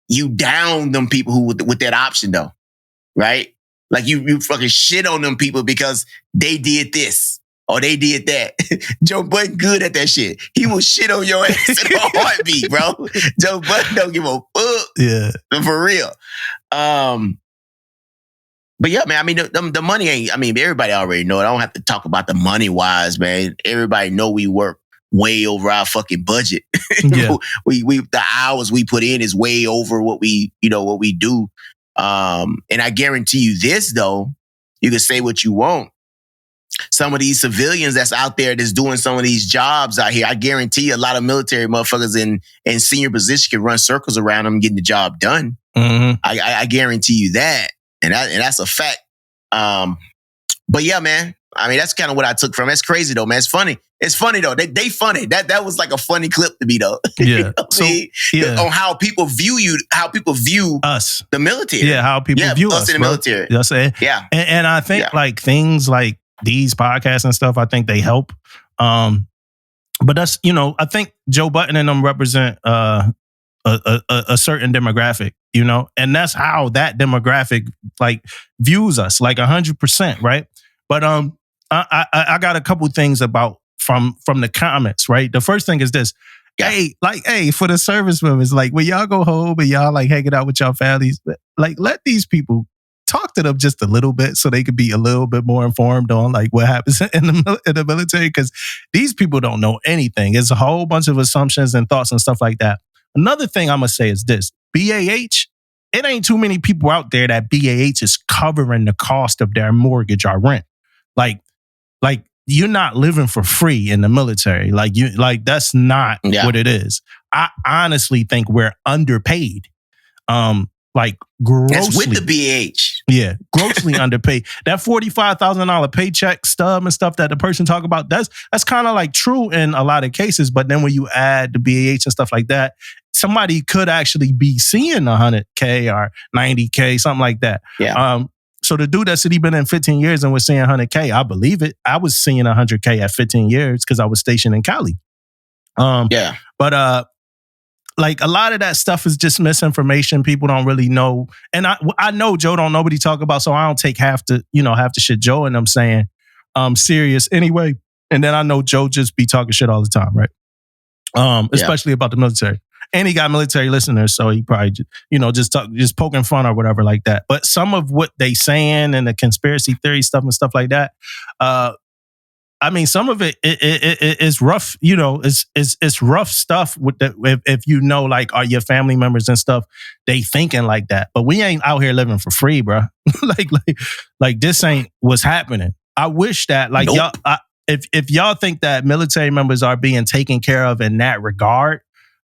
you down them people who with that option though, right? Like you fucking shit on them people because they did this or they did that. Joe Budden good at that shit. He will shit on your ass in a heartbeat, bro. Joe Budden don't give a fuck. Yeah. For real. But yeah, man, I mean, the money ain't, I mean, everybody already know it. I don't have to talk about the money wise, man. Everybody know we work way over our fucking budget. Yeah. we the hours we put in is way over what we do. And I guarantee you this though, you can say what you want. Some of these civilians that's out there that's doing some of these jobs out here, I guarantee a lot of military motherfuckers in senior position can run circles around them getting the job done. Mm-hmm. I guarantee you that. And that's a fact. But yeah, man, I mean, that's kind of what I took from it. It's crazy though, man. It's funny. It's funny though. They funny. That was like a funny clip to me though. Yeah. You know on how people view you, how people view us, the military. Yeah, how people view us in the military. You know what I'm saying? Yeah. And I think like things like these podcasts and stuff, I think they help. But that's, I think Joe Budden and them represent a certain demographic, and that's how that demographic like views us, like 100%, right? But I got a couple things about from the comments, right? The first thing is this. Yeah. Hey, for the service members, like when y'all go home and y'all like hanging out with y'all families, like let these people talk to them just a little bit so they could be a little bit more informed on like what happens in the military, because these people don't know anything. It's a whole bunch of assumptions and thoughts and stuff like that. Another thing I'm going to say is this. BAH, it ain't too many people out there that BAH is covering the cost of their mortgage or rent. Like you're not living for free in the military. Like that's not what it is. I honestly think we're underpaid. Like grossly. That's with the BH. Yeah, grossly underpaid. That $45,000 paycheck stub and stuff that the person talk about, that's kind of like true in a lot of cases. But then when you add the BAH and stuff like that, somebody could actually be seeing $100K or $90K, something like that. Yeah. So the dude that said he been in 15 years and was seeing $100K, I believe it. I was seeing $100K at 15 years because I was stationed in Cali. But like a lot of that stuff is just misinformation. People don't really know. And I know Joe don't know what he talk about, so I don't take half the shit Joe and I'm saying serious anyway. And then I know Joe just be talking shit all the time, right? Especially about the military. And he got military listeners, so he probably just poking fun or whatever like that. But some of what they saying and the conspiracy theory stuff and stuff like that, I mean, some of it is rough. You know, it's rough stuff with if you know, like, are your family members and stuff, they thinking like that. But we ain't out here living for free, bro. like this ain't what's happening. I wish that, like, Nope. y'all, if y'all think that military members are being taken care of in that regard,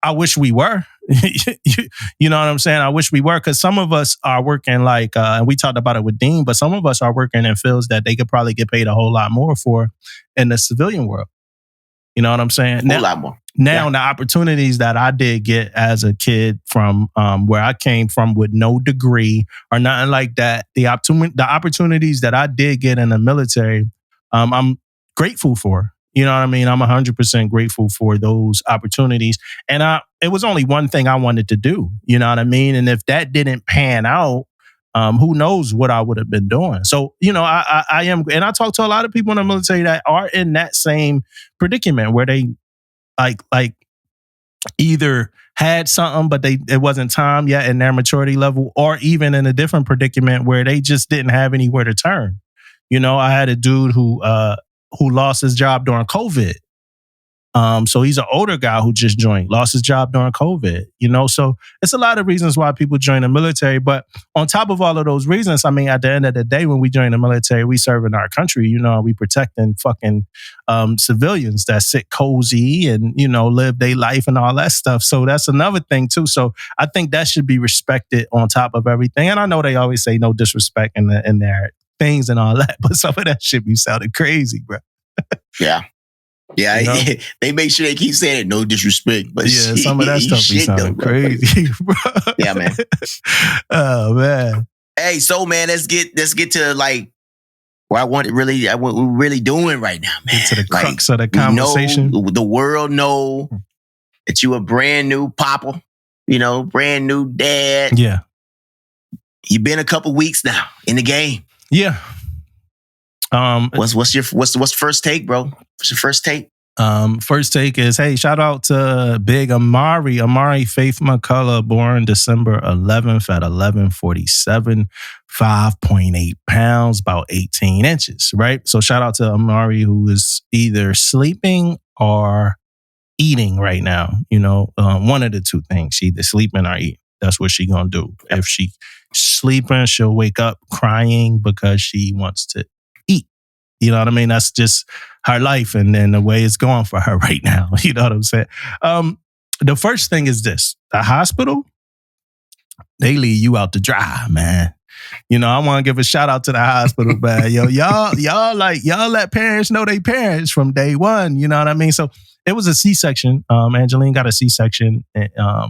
I wish we were. You know what I'm saying? I wish we were, because some of us are working like, and we talked about it with Dean, but some of us are working in fields that they could probably get paid a whole lot more for in the civilian world. You know what I'm saying? A whole lot more. Now, the opportunities that I did get as a kid from where I came from with no degree or nothing like that, the opportunities that I did get in the military, I'm grateful for. You know what I mean? I'm 100% grateful for those opportunities. And it was only one thing I wanted to do. You know what I mean? And if that didn't pan out, who knows what I would have been doing. So, you know, I am, and I talk to a lot of people in the military that are in that same predicament where they like either had something, but it wasn't time yet in their maturity level, or even in a different predicament where they just didn't have anywhere to turn. You know, I had a dude who lost his job during COVID. So he's an older guy who just joined, lost his job during COVID, you know? So it's a lot of reasons why people join the military. But on top of all of those reasons, I mean, at the end of the day, when we join the military, we serve in our country, you know, we protecting fucking civilians that sit cozy and, you know, live their life and all that stuff. So that's another thing too. So I think that should be respected on top of everything. And I know they always say no disrespect in their things and all that, but some of that shit be sounding crazy, bro. Yeah. Yeah, You know? they make sure they keep saying it, no disrespect. But Yeah, some of that stuff be sounding though, crazy, bro. Yeah, man. Oh man. Hey, so man, let's get to like what what we're really doing right now, man. Get to the Like, crux of the we conversation. know, the world know that you a brand new papa, you know, brand new dad. Yeah. You've been a couple weeks now in the game. Yeah. What's the first take, bro? What's your first take? First take is, hey, shout out to Big Amari Faith McCullough, born December 11th at 11:47, 5.8 pounds, about 18 inches, right? So shout out to Amari, who is either sleeping or eating right now. You know, one of the two things. She either sleeping or eating. That's what she gonna do. If she sleeping, she'll wake up crying because she wants to eat. You know what I mean? That's just her life, and then the way it's going for her right now. You know what I'm saying? The first thing is this: the hospital, they leave you out to dry, man. You know, I want to give a shout out to the hospital, man. Yo, y'all let parents know they parents from day one. You know what I mean? So it was a C-section. Angeline got a C-section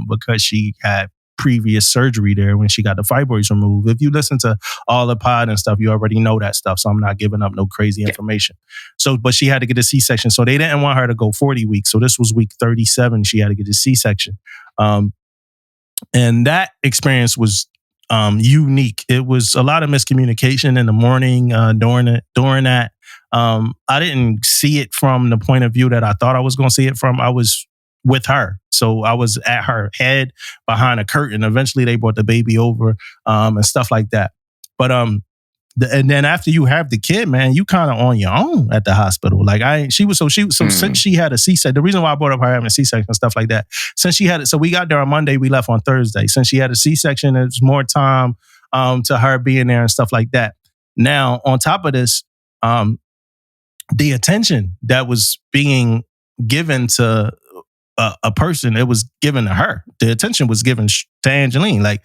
because she had previous surgery there when she got the fibroids removed. If you listen to all the pod and stuff, you already know that stuff. So I'm not giving up no crazy information. So, but she had to get a C-section. So they didn't want her to go 40 weeks. So this was week 37. She had to get a C-section. And that experience was unique. It was a lot of miscommunication in the morning during that. I didn't see it from the point of view that I thought I was going to see it from. I was with her. So I was at her head behind a curtain. Eventually they brought the baby over and stuff like that. But and then after you have the kid, man, you kind of on your own at the hospital. Like since she had a C-section, the reason why I brought up her having a C-section and stuff like that, since she had it, so we got there on Monday, we left on Thursday. Since she had a C-section, there's more time to her being there and stuff like that. Now, on top of this, the attention that was being given to a person, it was given to her. The attention was given to Angeline. Like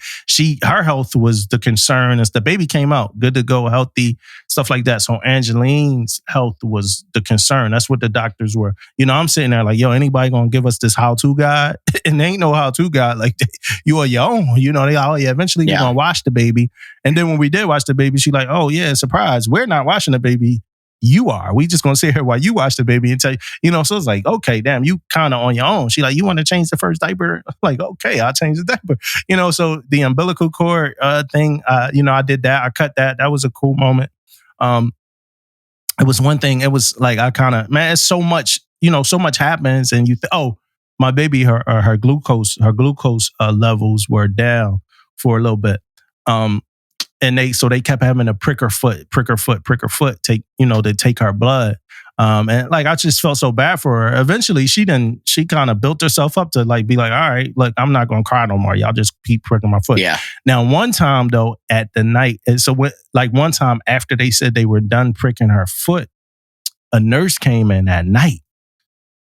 her health was the concern. As the baby came out, good to go, healthy, stuff like that. So Angeline's health was the concern. That's what the doctors were. You know, I'm sitting there like, yo, anybody gonna give us this how-to guide? And there ain't no how-to guide. Like you are your own. You know, eventually you're gonna wash the baby. And then when we did wash the baby, she like, oh yeah, surprise, we're not washing the baby. You are. We just gonna sit here while you watch the baby and tell you, you know, so it's like, okay, damn, you kind of on your own. She like, you want to change the first diaper? I'm like, okay, I'll change the diaper. You know, so the umbilical cord thing, you know, I did that. I cut that. That was a cool moment. It was one thing. It was like, I kind of, man, it's so much, you know, so much happens and you my baby, her glucose levels were down for a little bit. And they kept having to prick her foot, take her blood. And like, I just felt so bad for her. Eventually she kind of built herself up to like, be like, all right, look, I'm not going to cry no more. Y'all just keep pricking my foot. Yeah. Now, one time though, at the night, and so one time after they said they were done pricking her foot, a nurse came in at night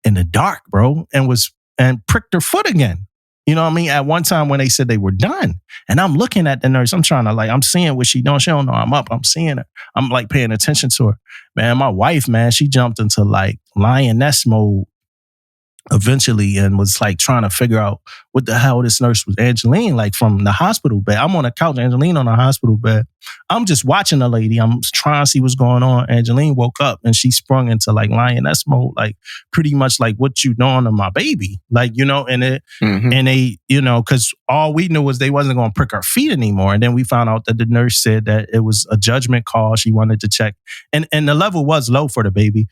in the dark, bro, and pricked her foot again. You know what I mean? At one time when they said they were done. And I'm looking at the nurse. I'm trying to I'm seeing what she doing. She don't know I'm up. I'm seeing her. I'm like paying attention to her. Man, my wife, man, she jumped into like lioness mode eventually and was like trying to figure out what the hell this nurse was. Angeline, like from the hospital bed. I'm on the couch, Angeline on the hospital bed. I'm just watching the lady. I'm trying to see what's going on. Angeline woke up and she sprung into like lioness mode, like pretty much like, what you doing to my baby? Like, you know, and they, you know, because all we knew was they wasn't going to prick her feet anymore. And then we found out that the nurse said that it was a judgment call. She wanted to check. And the level was low for the baby.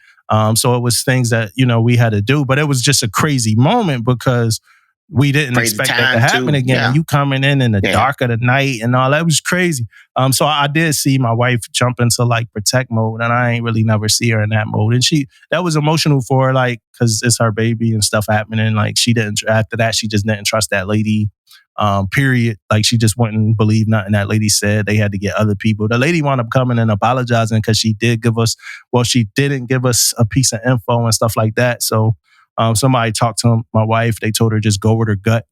So it was things that, you know, we had to do, but it was just a crazy moment because we didn't expect that to happen again. Yeah. You coming in the dark of the night and all that was crazy. So I did see my wife jump into like protect mode, and I ain't really never see her in that mode. And that was emotional for her, like, cause it's her baby and stuff happening. Like after that, she just didn't trust that lady. Period. Like she just wouldn't believe nothing that lady said. They had to get other people. The lady wound up coming and apologizing because she didn't give us a piece of info and stuff like that. So somebody talked to my wife. They told her just go with her gut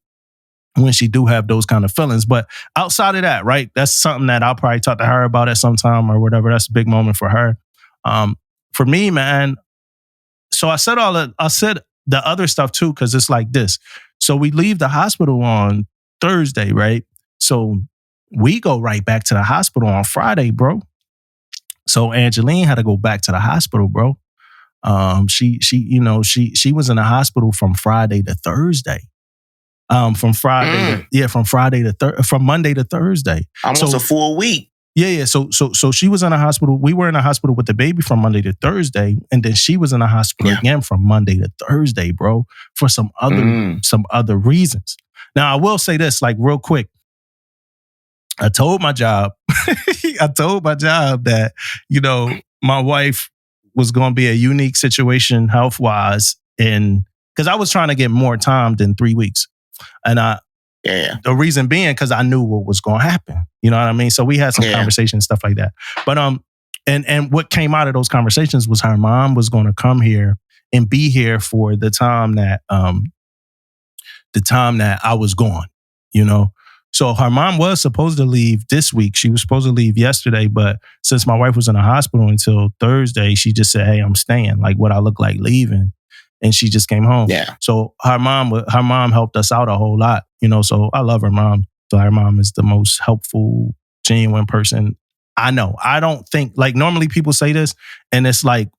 when she do have those kind of feelings. But outside of that, right, that's something that I'll probably talk to her about at some time or whatever. That's a big moment for her. For me, man. So I said the other stuff too, because it's like this. So we leave the hospital on Thursday, right? So we go right back to the hospital on Friday, bro. So Angeline had to go back to the hospital, bro. She was in the hospital from Friday to Thursday. From Monday to Thursday. Almost a full week. Yeah. So she was in the hospital. We were in the hospital with the baby from Monday to Thursday, and then she was in the hospital again from Monday to Thursday, bro, for some other reasons. Now, I will say this, like, real quick. I told my job that, you know, my wife was going to be a unique situation health-wise, because I was trying to get more time than 3 weeks. And the reason being, because I knew what was going to happen. You know what I mean? So we had some conversations, stuff like that. But and what came out of those conversations was her mom was going to come here and be here for the time that I was gone, you know? So her mom was supposed to leave this week. She was supposed to leave yesterday, but since my wife was in the hospital until Thursday, she just said, hey, I'm staying. Like, what I look like leaving. And she just came home. Yeah. So her mom helped us out a whole lot, you know? So I love her mom. So her mom is the most helpful, genuine person I know. I don't think, like, normally people say this and it's like,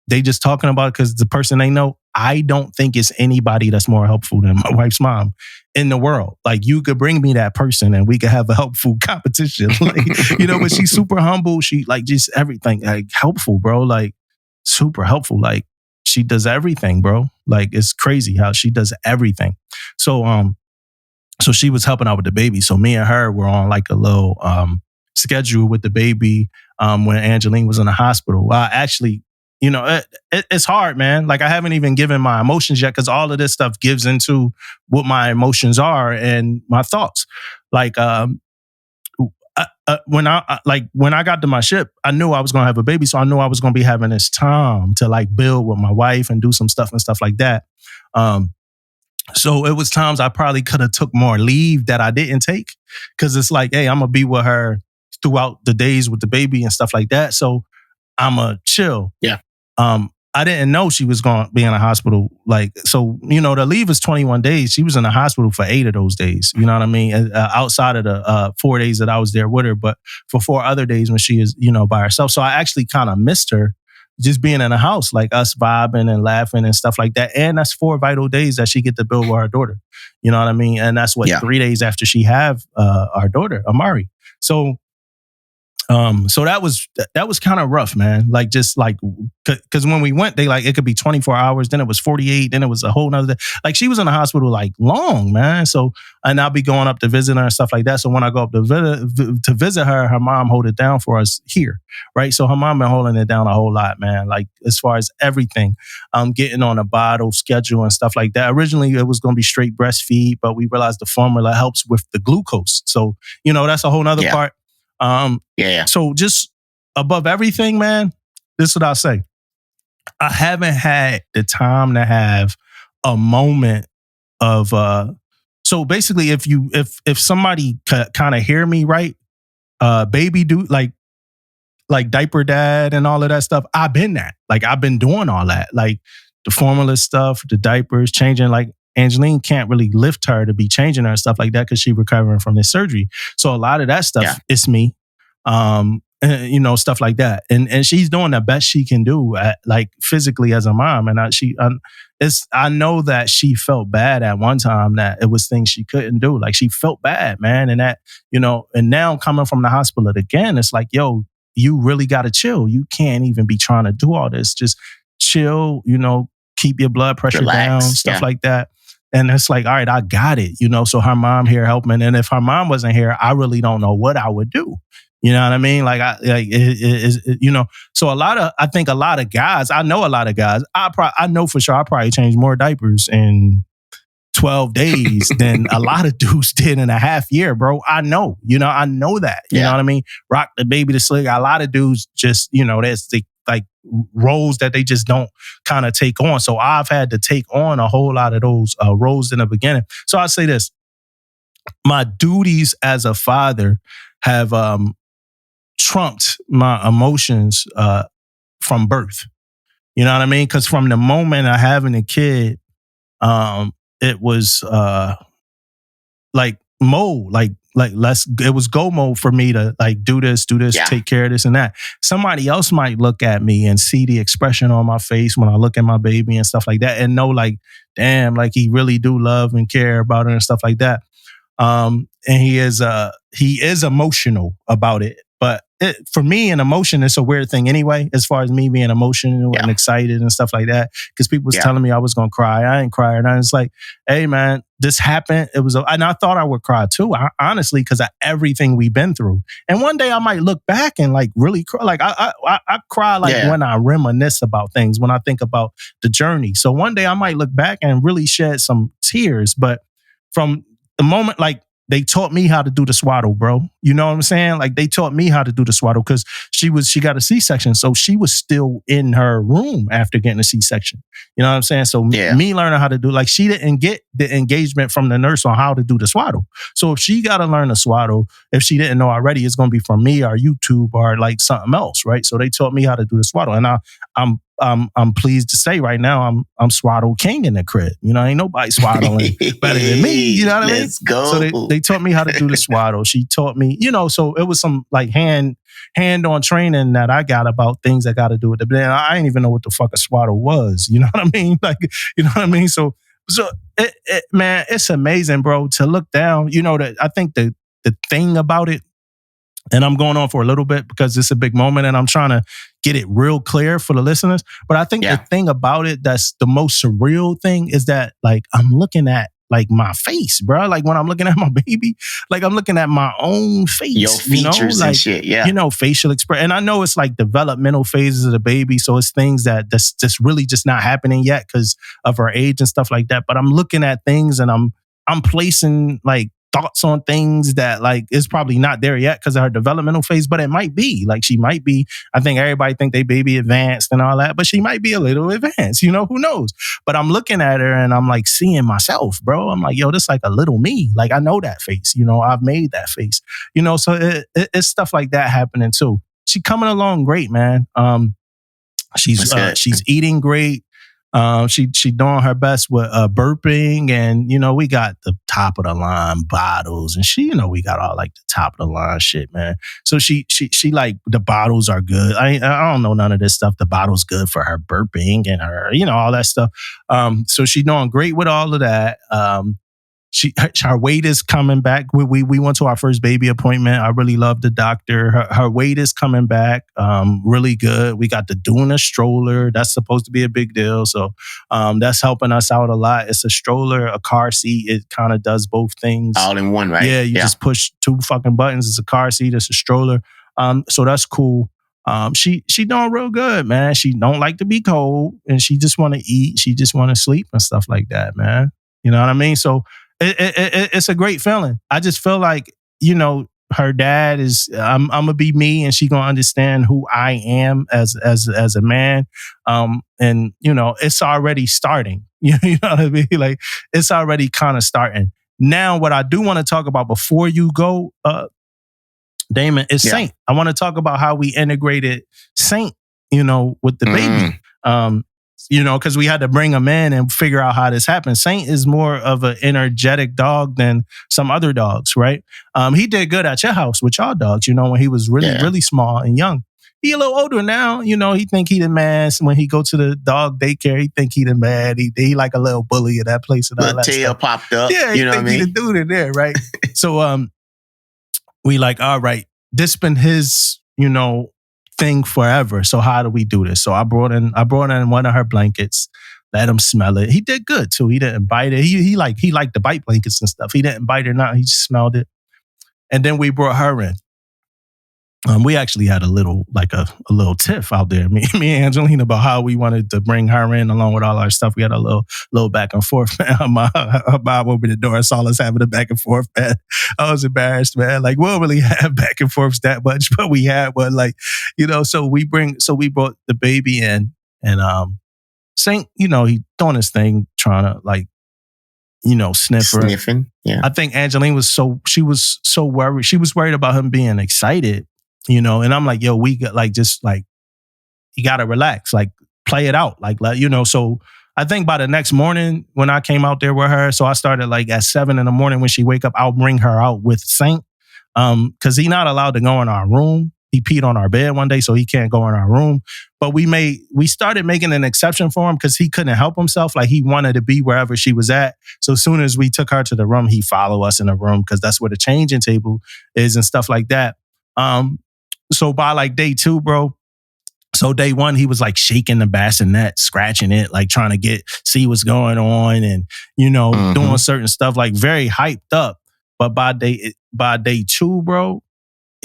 they just talking about it because the person they know. I don't think it's anybody that's more helpful than my wife's mom in the world. Like, you could bring me that person and we could have a helpful competition. Like, you know, but she's super humble. She like just everything, like helpful, bro. Like super helpful. Like she does everything, bro. Like it's crazy how she does everything. So she was helping out with the baby. So me and her were on like a little schedule with the baby when Angeline was in the hospital. Actually, you know, it's hard, man. Like I haven't even given my emotions yet because all of this stuff gives into what my emotions are and my thoughts. Like when I got to my ship, I knew I was gonna have a baby, so I knew I was gonna be having this time to like build with my wife and do some stuff and stuff like that. So it was times I probably could have took more leave that I didn't take because it's like, hey, I'm gonna be with her throughout the days with the baby and stuff like that. So I'm a chill. Yeah. I didn't know she was going to be in a hospital. Like, so, you know, the leave is 21 days. She was in the hospital for 8 of those days. You know what I mean? Outside of the 4 days that I was there with her, but for 4 other days when she is, you know, by herself. So I actually kind of missed her just being in the house, like us vibing and laughing and stuff like that. And that's 4 vital days that she get to build with her daughter. You know what I mean? And that's 3 days after she have our daughter, Amari. So So that was kind of rough, man. Like, just like, because when we went, they like, it could be 24 hours, then it was 48, then it was a whole nother day. Like, she was in the hospital like long, man. So, and I'll be going up to visit her and stuff like that. So when I go up to visit her, her mom hold it down for us here, right? So her mom been holding it down a whole lot, man. Like, as far as everything, getting on a bottle schedule and stuff like that. Originally, it was going to be straight breastfeed, but we realized the formula helps with the glucose. So, that's a whole nother part. So just above everything, man, this is what I'll say. I haven't had the time to have a moment of so basically if somebody kind of hear me right, baby dude, like diaper dad and all of that stuff, I've been that. Like, I've been doing all that. Like, the formula stuff, the diapers, changing, like Angeline can't really lift her to be changing her and stuff like that because she's recovering from this surgery. So a lot of that stuff, it's me. Stuff like that. And she's doing the best she can do at, like, physically as a mom. And I know that she felt bad at one time, that it was things she couldn't do. Like, she felt bad, man. And that, and now coming from the hospital again, it's like, yo, you really got to chill. You can't even be trying to do all this. Just chill, keep your blood pressure down, stuff like that. And it's like, all right, I got it, so her mom here helping. And if her mom wasn't here, I really don't know what I would do. You know what I mean? Like, so I think a lot of guys, I know a lot of guys, I know for sure I probably changed more diapers in 12 days than a lot of dudes did in a half year, bro. I know, I know that, you know what I mean? Rock the baby to sleep. A lot of dudes just, that's the, like, roles that they just don't kind of take on. So I've had to take on a whole lot of those roles in the beginning. So I'll say this, my duties as a father have trumped my emotions from birth. You know what I mean? Because from the moment of having a kid, it was like mode, it was go mode for me to, like, do this, take care of this and that. Somebody else might look at me and see the expression on my face when I look at my baby and stuff like that, and know, like, damn, like, he really do love and care about her and stuff like that. And he is emotional about it. But for me, an emotion is a weird thing anyway, as far as me being emotional and excited and stuff like that. Because people was telling me I was going to cry. I ain't crying. And I was like, hey, man, this happened. And I thought I would cry too, honestly, because of everything we've been through. And one day I might look back and, like, really cry. Like, I cry, like, when I reminisce about things, when I think about the journey. So one day I might look back and really shed some tears. But from the moment, like, they taught me how to do the swaddle, bro. You know what I'm saying? Like, they taught me how to do the swaddle because she got a C-section. So she was still in her room after getting a C-section. You know what I'm saying? So me learning how to do, like, she didn't get the engagement from the nurse on how to do the swaddle. So if she got to learn the swaddle, if she didn't know already, it's going to be from me or YouTube or, like, something else, right? So they taught me how to do the swaddle. And I'm pleased to say right now I'm swaddle king in the crib. Ain't nobody swaddling better than me. You know what I mean? Let's go. So they taught me how to do the swaddle. She taught me, so it was some, like, hand-on training that I got about things I got to do with it. But then I didn't even know what the fuck a swaddle was. You know what I mean? Like, you know what I mean? So man, it's amazing, bro, to look down. That I think the thing about it, and I'm going on for a little bit because it's a big moment and I'm trying to get it real clear for the listeners. But I think the thing about it that's the most surreal thing is that, like, I'm looking at, like, my face, bro. Like, when I'm looking at my baby, like, I'm looking at my own face. Your features, like, and shit, facial expression. And I know it's, like, developmental phases of the baby. So it's things that's just really just not happening yet because of her age and stuff like that. But I'm looking at things and I'm placing, like, thoughts on things that, like, is probably not there yet because of her developmental phase, but it might be. Like, she might be. I think everybody think they baby advanced and all that, but she might be a little advanced. Who knows? But I'm looking at her and I'm, like, seeing myself, bro. I'm like, yo, this is like a little me. Like, I know that face. I've made that face. So it's stuff like that happening too. She coming along great, man. She's eating great. She doing her best with burping, and we got the top of the line bottles, and she we got all, like, the top of the line shit, man. So she like, the bottles are good. I don't know none of this stuff. The bottle's good for her burping and her all that stuff. So she doing great with all of that. Her weight is coming back. We went to our first baby appointment. I really love the doctor. Her weight is coming back really good. We got the Duna stroller. That's supposed to be a big deal. So that's helping us out a lot. It's a stroller, a car seat. It kind of does both things. All in one, right? Yeah, you just push 2 fucking buttons. It's a car seat. It's a stroller. So that's cool. She doing real good, man. She don't like to be cold, and she just want to eat. She just want to sleep and stuff like that, man. You know what I mean? So it's a great feeling. I just feel like, you know, her dad is. I'm gonna be me, and she gonna understand who I am as a man. And you know, it's already starting. You know what I mean? Like it's already kind of starting. Now, what I do want to talk about before you go, Damon, is Saint. I want to talk about how we integrated Saint, you know, with the baby. You know, because we had to bring him in and figure out how this happened. Saint is more of an energetic dog than some other dogs, right? He did good at your house with y'all dogs, you know, when he was really small and young. He a little older now, you know, he think he the man. When he go to the dog daycare, he think he the man. He like a little bully at that place. And all that tail stuff. popped up. Yeah, you know think what I mean? he the dude in there, right? So we like, all right, this been his, you know, thing forever. So how do we do this? So I brought in one of her blankets, let him smell it. He did good too. He didn't bite it. He liked the bite blankets and stuff. He didn't bite it, not. He just smelled it. And then we brought her in. We actually had a little tiff out there, me and Angelina, about how we wanted to bring her in along with all our stuff. We had a little back and forth, man. Her mom opened the door and saw us having a back and forth, man. I was embarrassed, man. Like, we don't really have back and forths that much, but we had one, like, you know, so we brought the baby in, and Saint, you know, he doing his thing, trying to, like, you know, sniffing. Yeah. I think Angeline was so worried. She was worried about him being excited. You know, and I'm like, yo, we got you gotta relax, like play it out. Like, you know, so I think by the next morning when I came out there with her, so I started like at 7 a.m. when she wake up, I'll bring her out with Saint. Cause he not allowed to go in our room. He peed on our bed one day, so he can't go in our room. But we started making an exception for him because he couldn't help himself. Like he wanted to be wherever she was at. So as soon as we took her to the room, he followed us in the room because that's where the changing table is and stuff like that. So by like day 2, bro, so day 1, he was like shaking the bassinet, scratching it, like trying to see what's going on and, you know, doing certain stuff, like very hyped up. But by day 2, bro,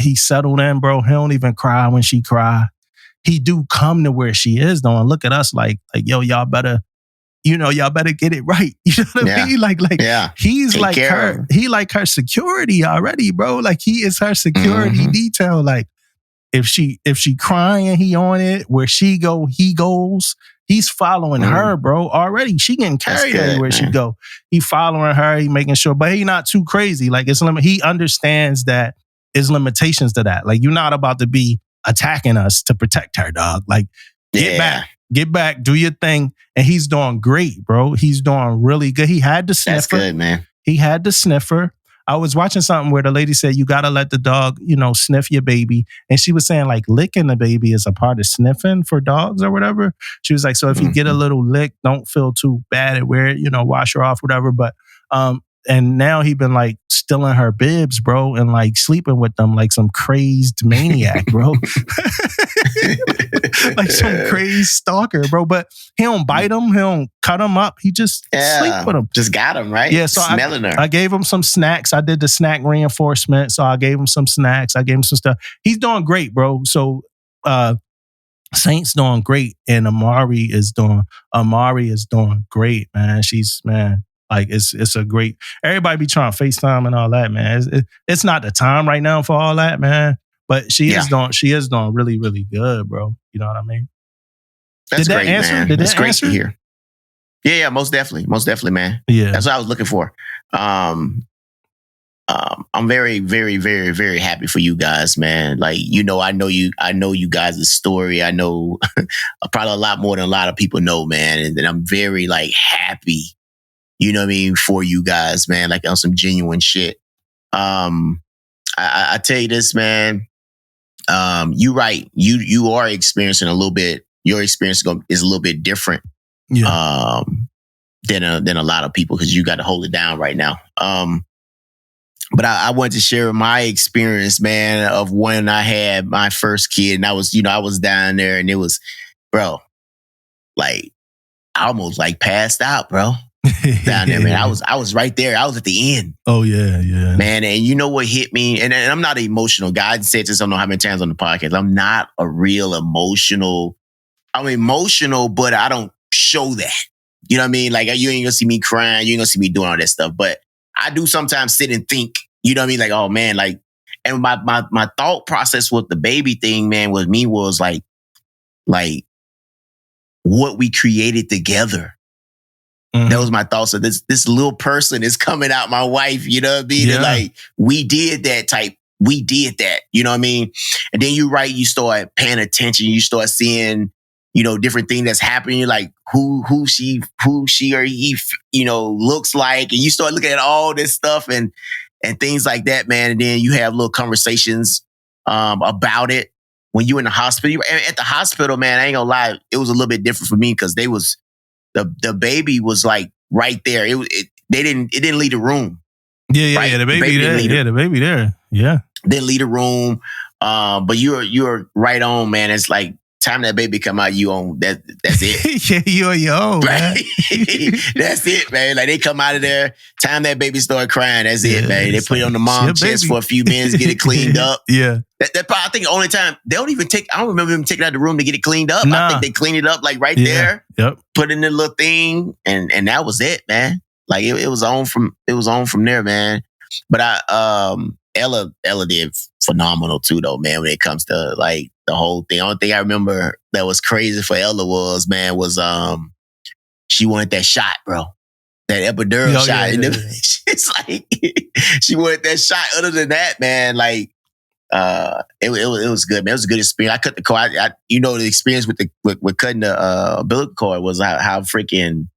he settled in, bro. He don't even cry when she cry. He do come to where she is though and look at us like, yo, y'all better get it right. You know what I mean? Like, he's take like her, he like her security already, bro. Like he is her security detail. Like, if she crying, he on it. Where she go, he goes. He's following her, bro. Already, she getting carried everywhere she go. He following her. He making sure, but he not too crazy. Like he understands that there's limitations to that. Like you're not about to be attacking us to protect her, dog. Like get back, do your thing. And he's doing great, bro. He's doing really good. He had the sniffer. That's good, man. He had the sniffer. I was watching something where the lady said, you got to let the dog, you know, sniff your baby. And she was saying like licking the baby is a part of sniffing for dogs or whatever. She was like, so if you get a little lick, don't feel too bad at where, you know, wash her off, whatever. But, and now he been like stealing her bibs, bro, and like sleeping with them like some crazed maniac, bro. Like some crazed stalker, bro. But he don't bite him. He don't cut him up. He just sleep with him. Just got him, right? Yeah, so smelling her. I gave him some snacks. I did the snack reinforcement. So I gave him some snacks. I gave him some stuff. He's doing great, bro. So Saint's doing great. And Amari is doing great, man. Like it's a great. Everybody be trying to FaceTime and all that, man. It's not the time right now for all that, man. But she is doing really, really good, bro. You know what I mean? That's great, man. That's great to hear. Yeah, most definitely, man. Yeah, that's what I was looking for. I'm very, very, very, very happy for you guys, man. Like, you know, I know you guys' story. I know probably a lot more than a lot of people know, man. And I'm very like happy. You know what I mean? For you guys, man, like on some genuine shit. I tell you this, man. You're right. You are experiencing a little bit. Your experience is a little bit different than a lot of people because you got to hold it down right now. But I wanted to share my experience, man, of when I had my first kid, and I was down there, and it was, bro, like I almost like passed out, bro. Down there, man. I was right there. I was at the end. Oh yeah, man. And you know what hit me? And I'm not an emotional guy. I said this, I don't know how many times on the podcast. I'm not a real emotional. I'm emotional, but I don't show that. You know what I mean? Like, you ain't gonna see me crying. You ain't gonna see me doing all that stuff. But I do sometimes sit and think. You know what I mean? Like, oh man, like, and my thought process with the baby thing, man, with me was like what we created together. That was my thoughts. So this little person is coming out my wife, you know what I mean? Yeah. And like, we did that, you know what I mean? And then you start paying attention, you start seeing, you know, different things that's happening. You're like, who she or he, you know, looks like, and you start looking at all this stuff and things like that, man. And then you have little conversations about it when you're in the hospital. At the hospital, man, I ain't gonna lie, it was a little bit different for me because the baby was like right there. It didn't leave the room. Yeah, right? the baby there. Yeah, the baby there. Yeah. Didn't leave the room. But you're right on, man. It's like time that baby come out, you on that's it. Yeah, you're your own, right? That's it, man. Like, they come out of there, time that baby start crying, that's it, man. They put it on the mom's chest for a few minutes, get it cleaned up. Yeah. That probably, I think the only time they don't even I don't remember them taking it out of the room to get it cleaned up. Nah. I think they cleaned it up like right there. Yep. Put in the little thing, and that was it, man. Like, it was on from there, man. But Ella did phenomenal too, though, man, when it comes to like the whole thing. The only thing I remember that was crazy for Ella was she wanted that shot, bro. That epidural shot. Yeah. It's like she wanted that shot. Other than that, man, like it was good, man. It was a good experience. I cut the cord. The experience with cutting the umbilical cord was how freaking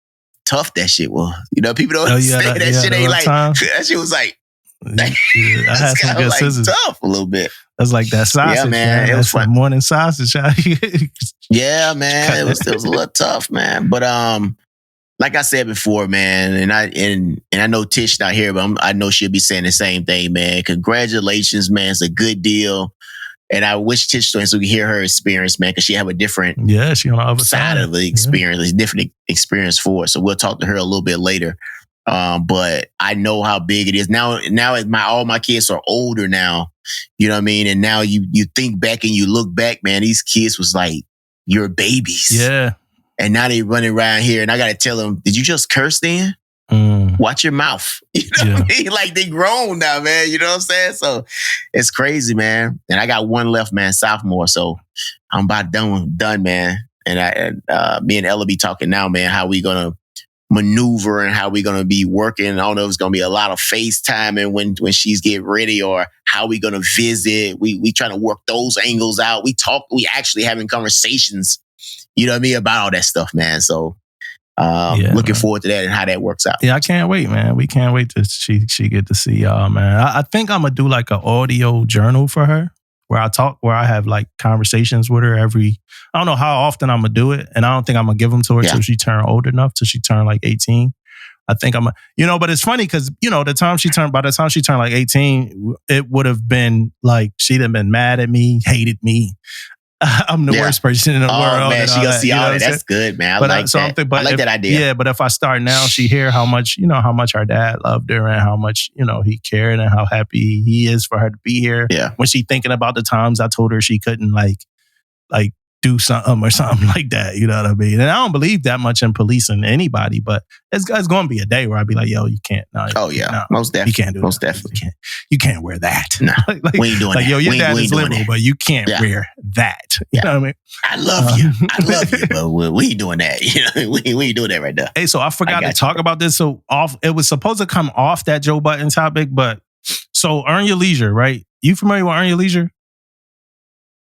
tough that shit was. You know, people don't understand that shit ain't like time. That shit was like. I had some good scissors. Tough a little bit. That's like that sausage, yeah, man. It was fun. Morning sausage. Yeah, man. It was a little tough, man. But like I said before, man, and I know Tish not here, but I know she'll be saying the same thing, man. Congratulations, man. It's a good deal. And I wish Tish so we can hear her experience, man, because she have a different she on the other side of the experience. It's a different experience for her. So we'll talk to her a little bit later. But I know how big it is now. All my kids are older now. You know what I mean? And now you think back and you look back, man. These kids was like your babies. Yeah. And now they running around here, and I got to tell them, did you just curse then? Watch your mouth. You know what I mean? Like, they grown now, man. You know what I'm saying? So it's crazy, man. And I got one left, man, sophomore. So I'm about done, man. And me and Ella be talking now, man, how we gonna maneuver and how we gonna be working. I don't know if it's gonna be a lot of FaceTiming when she's getting ready, or how we gonna visit. We trying to work those angles out. We actually having conversations, you know what I mean, about all that stuff, man. So looking forward to that and how that works out. Yeah, I can't wait, man. We can't wait till she get to see y'all, man. I think I'm gonna do like an audio journal for her where I have like conversations with her I don't know how often I'm gonna do it, and I don't think I'm gonna give them to her till she turn old enough, till she turn like 18. I think but it's funny because, by the time she turned like 18, it would have been like, she'd have been mad at me, hated me. I'm the worst person in the world. Oh, man, she gonna see all that. That's good, man. I like that. I like that idea. Yeah, but if I start now, she hear how much our dad loved her and how much, he cared and how happy he is for her to be here. Yeah. When she thinking about the times I told her she couldn't like do something or something like that, you know what I mean? And I don't believe that much in policing anybody, but it's going to be a day where I'd be like, yo, you can't. No, most definitely. You can't do most that. Definitely. You can't wear that. No, we ain't doing that. Yo, your dad is liberal, but you can't wear that. You know what I mean? I love you. I love you, but we ain't doing that. You know, we ain't doing that right now. Hey, so I forgot to talk about this. So it was supposed to come off that Joe Budden topic, but so Earn Your Leisure, right? You familiar with Earn Your Leisure?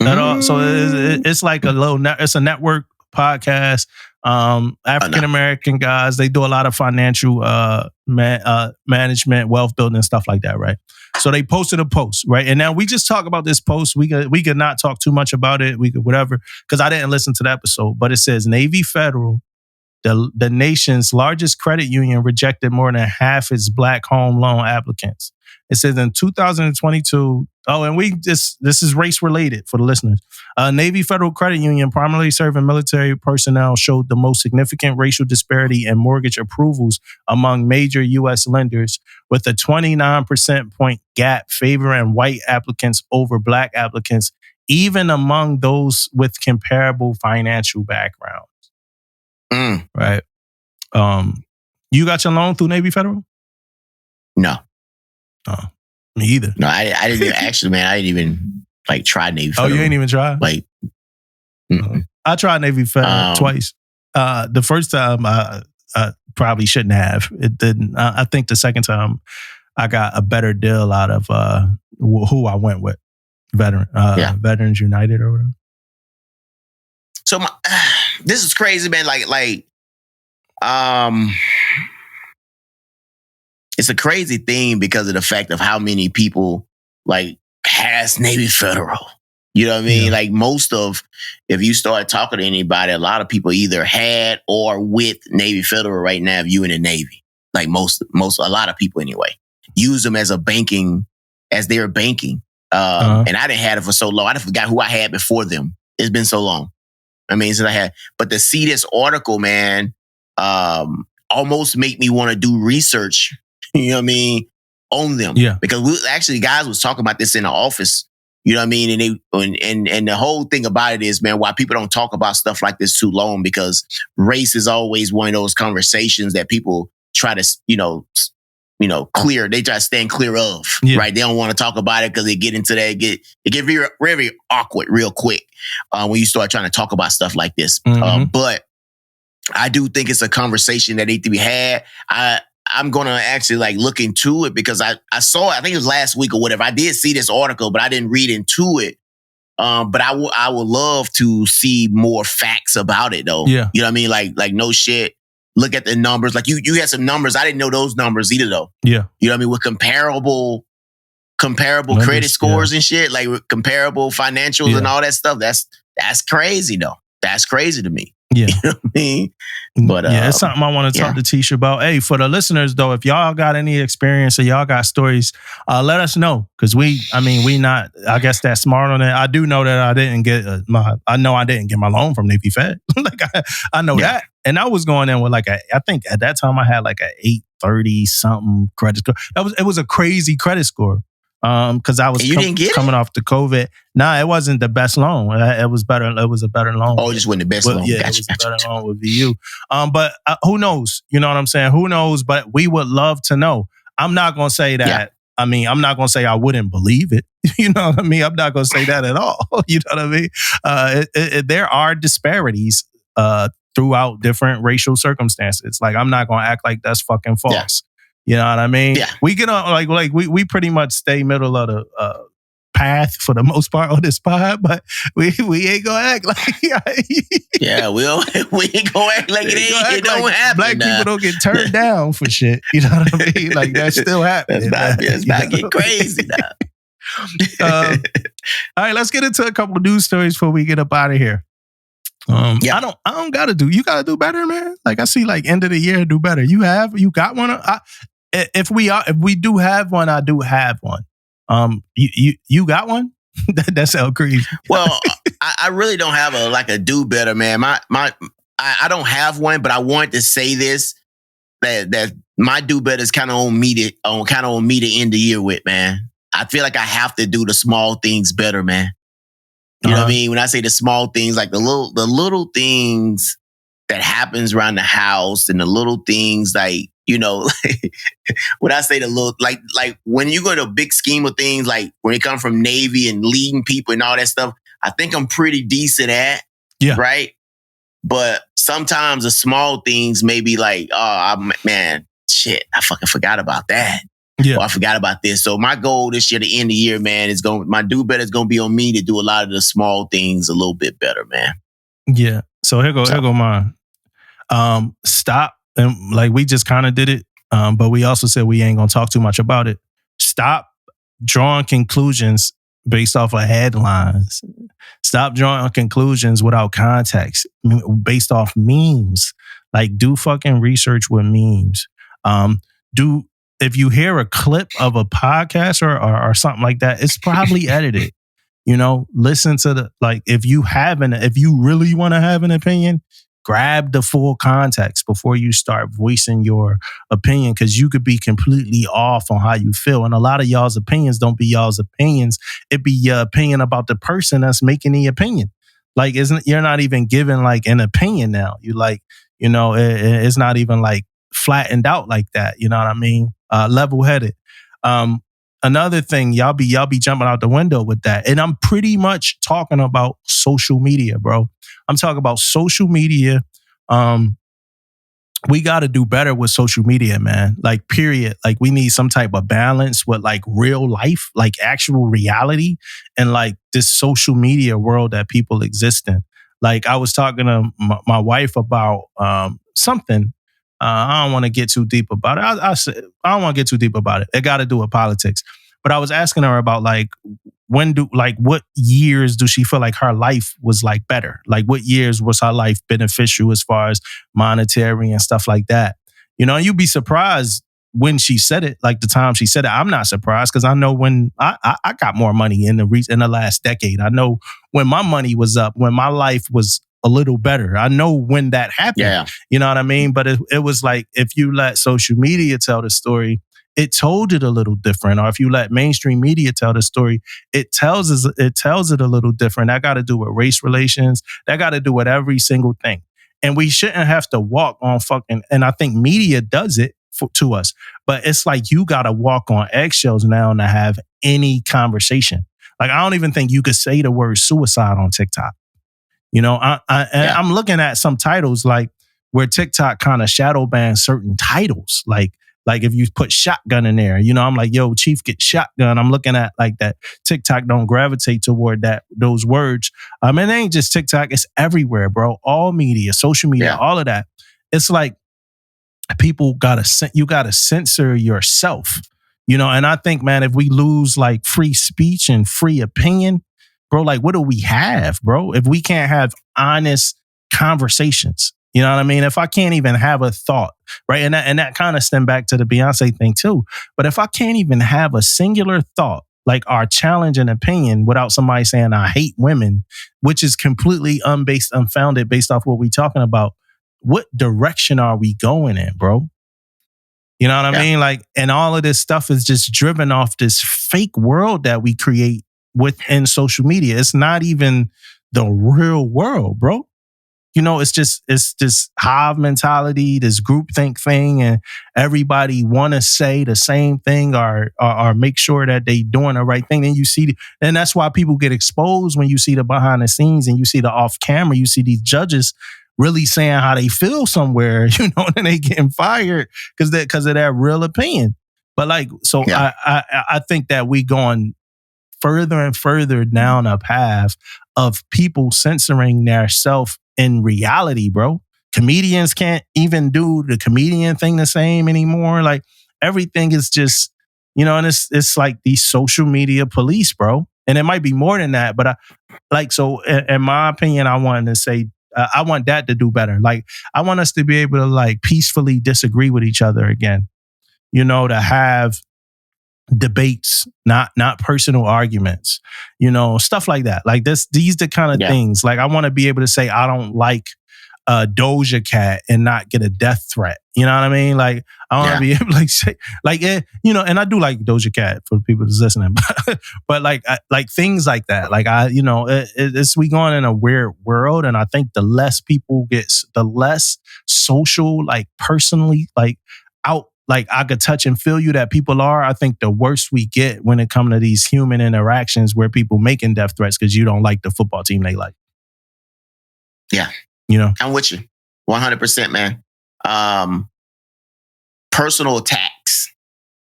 At all? So it's like it's a network podcast. African American guys, they do a lot of financial management, wealth building, and stuff like that, right? So they posted a post, right? And now we just talk about this post. We could not talk too much about it. We could whatever, because I didn't listen to the episode. But it says Navy Federal the nation's largest credit union rejected more than half its black home loan applicants. It says in 2022, and this is race related for the listeners. Navy Federal Credit Union, primarily serving military personnel, showed the most significant racial disparity in mortgage approvals among major U.S. lenders, with a 29% point gap favoring white applicants over black applicants, even among those with comparable financial backgrounds. Right. You got your loan through Navy Federal? No. Oh, me either. No, I didn't even, actually, man, I didn't even like try Navy Federal. Oh, you ain't even try? Like, I tried Navy Federal twice. The first time I probably shouldn't have. It didn't. I think the second time I got a better deal out of who I went with. Veterans United or whatever. So this is crazy, man. It's a crazy thing because of the fact of how many people like has Navy Federal. You know what I mean? Like if you start talking to anybody, a lot of people either had or with Navy Federal right now, if you in the Navy. Like a lot of people anyway, use them as their banking. And I didn't have it for so long. I forgot who I had before them. It's been so long. I mean, since I had, but to see this article, man, almost make me want to do research, you know what I mean, on them. Yeah. Because guys was talking about this in the office, you know what I mean? And the whole thing about it is, man, why people don't talk about stuff like this too long, because race is always one of those conversations that people try to, clear. They try to stand clear of, right? They don't want to talk about it because they get into that. It get very, very awkward real quick when you start trying to talk about stuff like this. But I do think it's a conversation that needs to be had. I'm going to actually look into it because I saw it, I think it was last week or whatever. I did see this article, but I didn't read into it. But I would love to see more facts about it though. Yeah. You know what I mean? Like no shit. Look at the numbers. Like you had some numbers. I didn't know those numbers either though. Yeah. You know what I mean? With comparable numbers, credit scores and shit, like with comparable financials and all that stuff. That's crazy though. That's crazy to me. Yeah. You know what I mean? But it's something I want to talk to Tisha about. Hey, for the listeners though, if y'all got any experience or y'all got stories, let us know. Cause we not, I guess that smart on it. I do know that I didn't get I didn't get my loan from Navy Fed. I know that. And I was going in with I think at that time I had a 830 something credit score. It was a crazy credit score. Because I was coming off the COVID. Nah, it wasn't the best loan. It was better. It was a better loan. Oh, it just wasn't the best loan. Yeah, it was a better loan with VU. But who knows? You know what I'm saying? Who knows? But we would love to know. I'm not going to say that. Yeah. I mean, I'm not going to say I wouldn't believe it. You know what I mean? I'm not going to say that at all. You know what I mean? There are disparities throughout different racial circumstances. I'm not going to act like that's fucking false. Yeah. You know what I mean? Yeah. We get on we pretty much stay middle of the path for the most part on this pod, but we ain't gonna act like we ain't gonna act like it don't happen. Black people don't get turned down for shit. You know what I mean? That's still happening. It's about to get crazy now. All right, let's get into a couple of news stories before we get up out of here. I don't gotta do. You gotta do better, man. I see end of the year do better. You got one. If we do have one, I do have one. You got one? That sounds crazy. Well, I really don't have a do better, man. I don't have one, but I wanted to say this that my do better is kind of on me to end the year with, man. I feel like I have to do the small things better, man. You know what I mean? When I say the small things, the little things that happens around the house and the little things when I say the little, when you go to a big scheme of things, when it comes from Navy and leading people and all that stuff, I think I'm pretty decent at, right? But sometimes the small things may be man, shit, I fucking forgot about that. Yeah. Or I forgot about this. So my goal this year to end the year, man, my do better is going to be on me to do a lot of the small things a little bit better, man. Yeah. So here go mine. Stop. And we just kind of did it. But we also said we ain't going to talk too much about it. Stop drawing conclusions based off of headlines. Stop drawing conclusions without context, based off memes. Like, do fucking research with memes. If you hear a clip of a podcast or something like that, it's probably edited. Listen to if you really want to have an opinion, grab the full context before you start voicing your opinion, because you could be completely off on how you feel. And a lot of y'all's opinions don't be y'all's opinions. It be your opinion about the person that's making the opinion. Like, you're not even giving like an opinion now. It's not even like flattened out like that. You know what I mean? Level-headed. Another thing, y'all be jumping out the window with that. And I'm pretty much talking about social media, bro. I'm talking about social media. We got to do better with social media, man. Like, period. Like, we need some type of balance with like real life, like actual reality, and like this social media world that people exist in. Like, I was talking to my wife about something. I don't want to get too deep about it. I don't want to get too deep about it. It got to do with politics. But I was asking her about like, what years do she feel like her life was like better? Like, what years was her life beneficial as far as monetary and stuff like that? You'd be surprised when she said it, like the time she said it. I'm not surprised, because I know when I got more money in the last decade. I know when my money was up, when my life was a little better. I know when that happened. Yeah. You know what I mean? But it was like, if you let social media tell the story, it told it a little different. Or if you let mainstream media tell the story, it tells it a little different. That got to do with race relations. That got to do with every single thing. And we shouldn't have to walk on and I think media does it to us. But it's like you got to walk on eggshells now to have any conversation. Like, I don't even think you could say the word suicide on TikTok. I'm looking at some titles like where TikTok kind of shadow bans certain titles. Like if you put shotgun in there, I'm like, yo, Chief, get shotgun. I'm looking at like that. TikTok don't gravitate toward those words. It ain't just TikTok. It's everywhere, bro. All media, social media, all of that. It's like you gotta censor yourself, and I think, man, if we lose like free speech and free opinion, bro, like, what do we have, bro? If we can't have honest conversations, you know what I mean? If I can't even have a thought, right? And that kind of stem back to the Beyonce thing too. But if I can't even have a singular thought, like our challenge and opinion, without somebody saying I hate women, which is completely unfounded based off what we're talking about, what direction are we going in, bro? You know what I mean? Like, and all of this stuff is just driven off this fake world that we create within social media. It's not even the real world, bro. It's this hive mentality, this groupthink thing, and everybody want to say the same thing or make sure that they doing the right thing. And that's why people get exposed when you see the behind the scenes and you see the off camera. You see these judges really saying how they feel somewhere, and they getting fired because of their real opinion. But like, so I think that we going further and further down a path of people censoring their self in reality, bro. Comedians can't even do the comedian thing the same anymore. Like, everything is just, and it's like these social media police, bro. And it might be more than that, but in my opinion, I wanted to say, I want that to do better. Like, I want us to be able to like peacefully disagree with each other again, to have debates, not personal arguments, stuff like that. Like these the kind of things. Like, I want to be able to say I don't like Doja Cat and not get a death threat. You know what I mean? Like, I want to be able to like say, like, and I do like Doja Cat for the people that's listening, but like things like that. Like, it's we going in a weird world, and I think the less people the less social, like personally, like out. Like, I could touch and feel you that people are. I think the worse we get when it comes to these human interactions where people making death threats because you don't like the football team they like. Yeah. I'm with you. 100%, man. Personal attacks.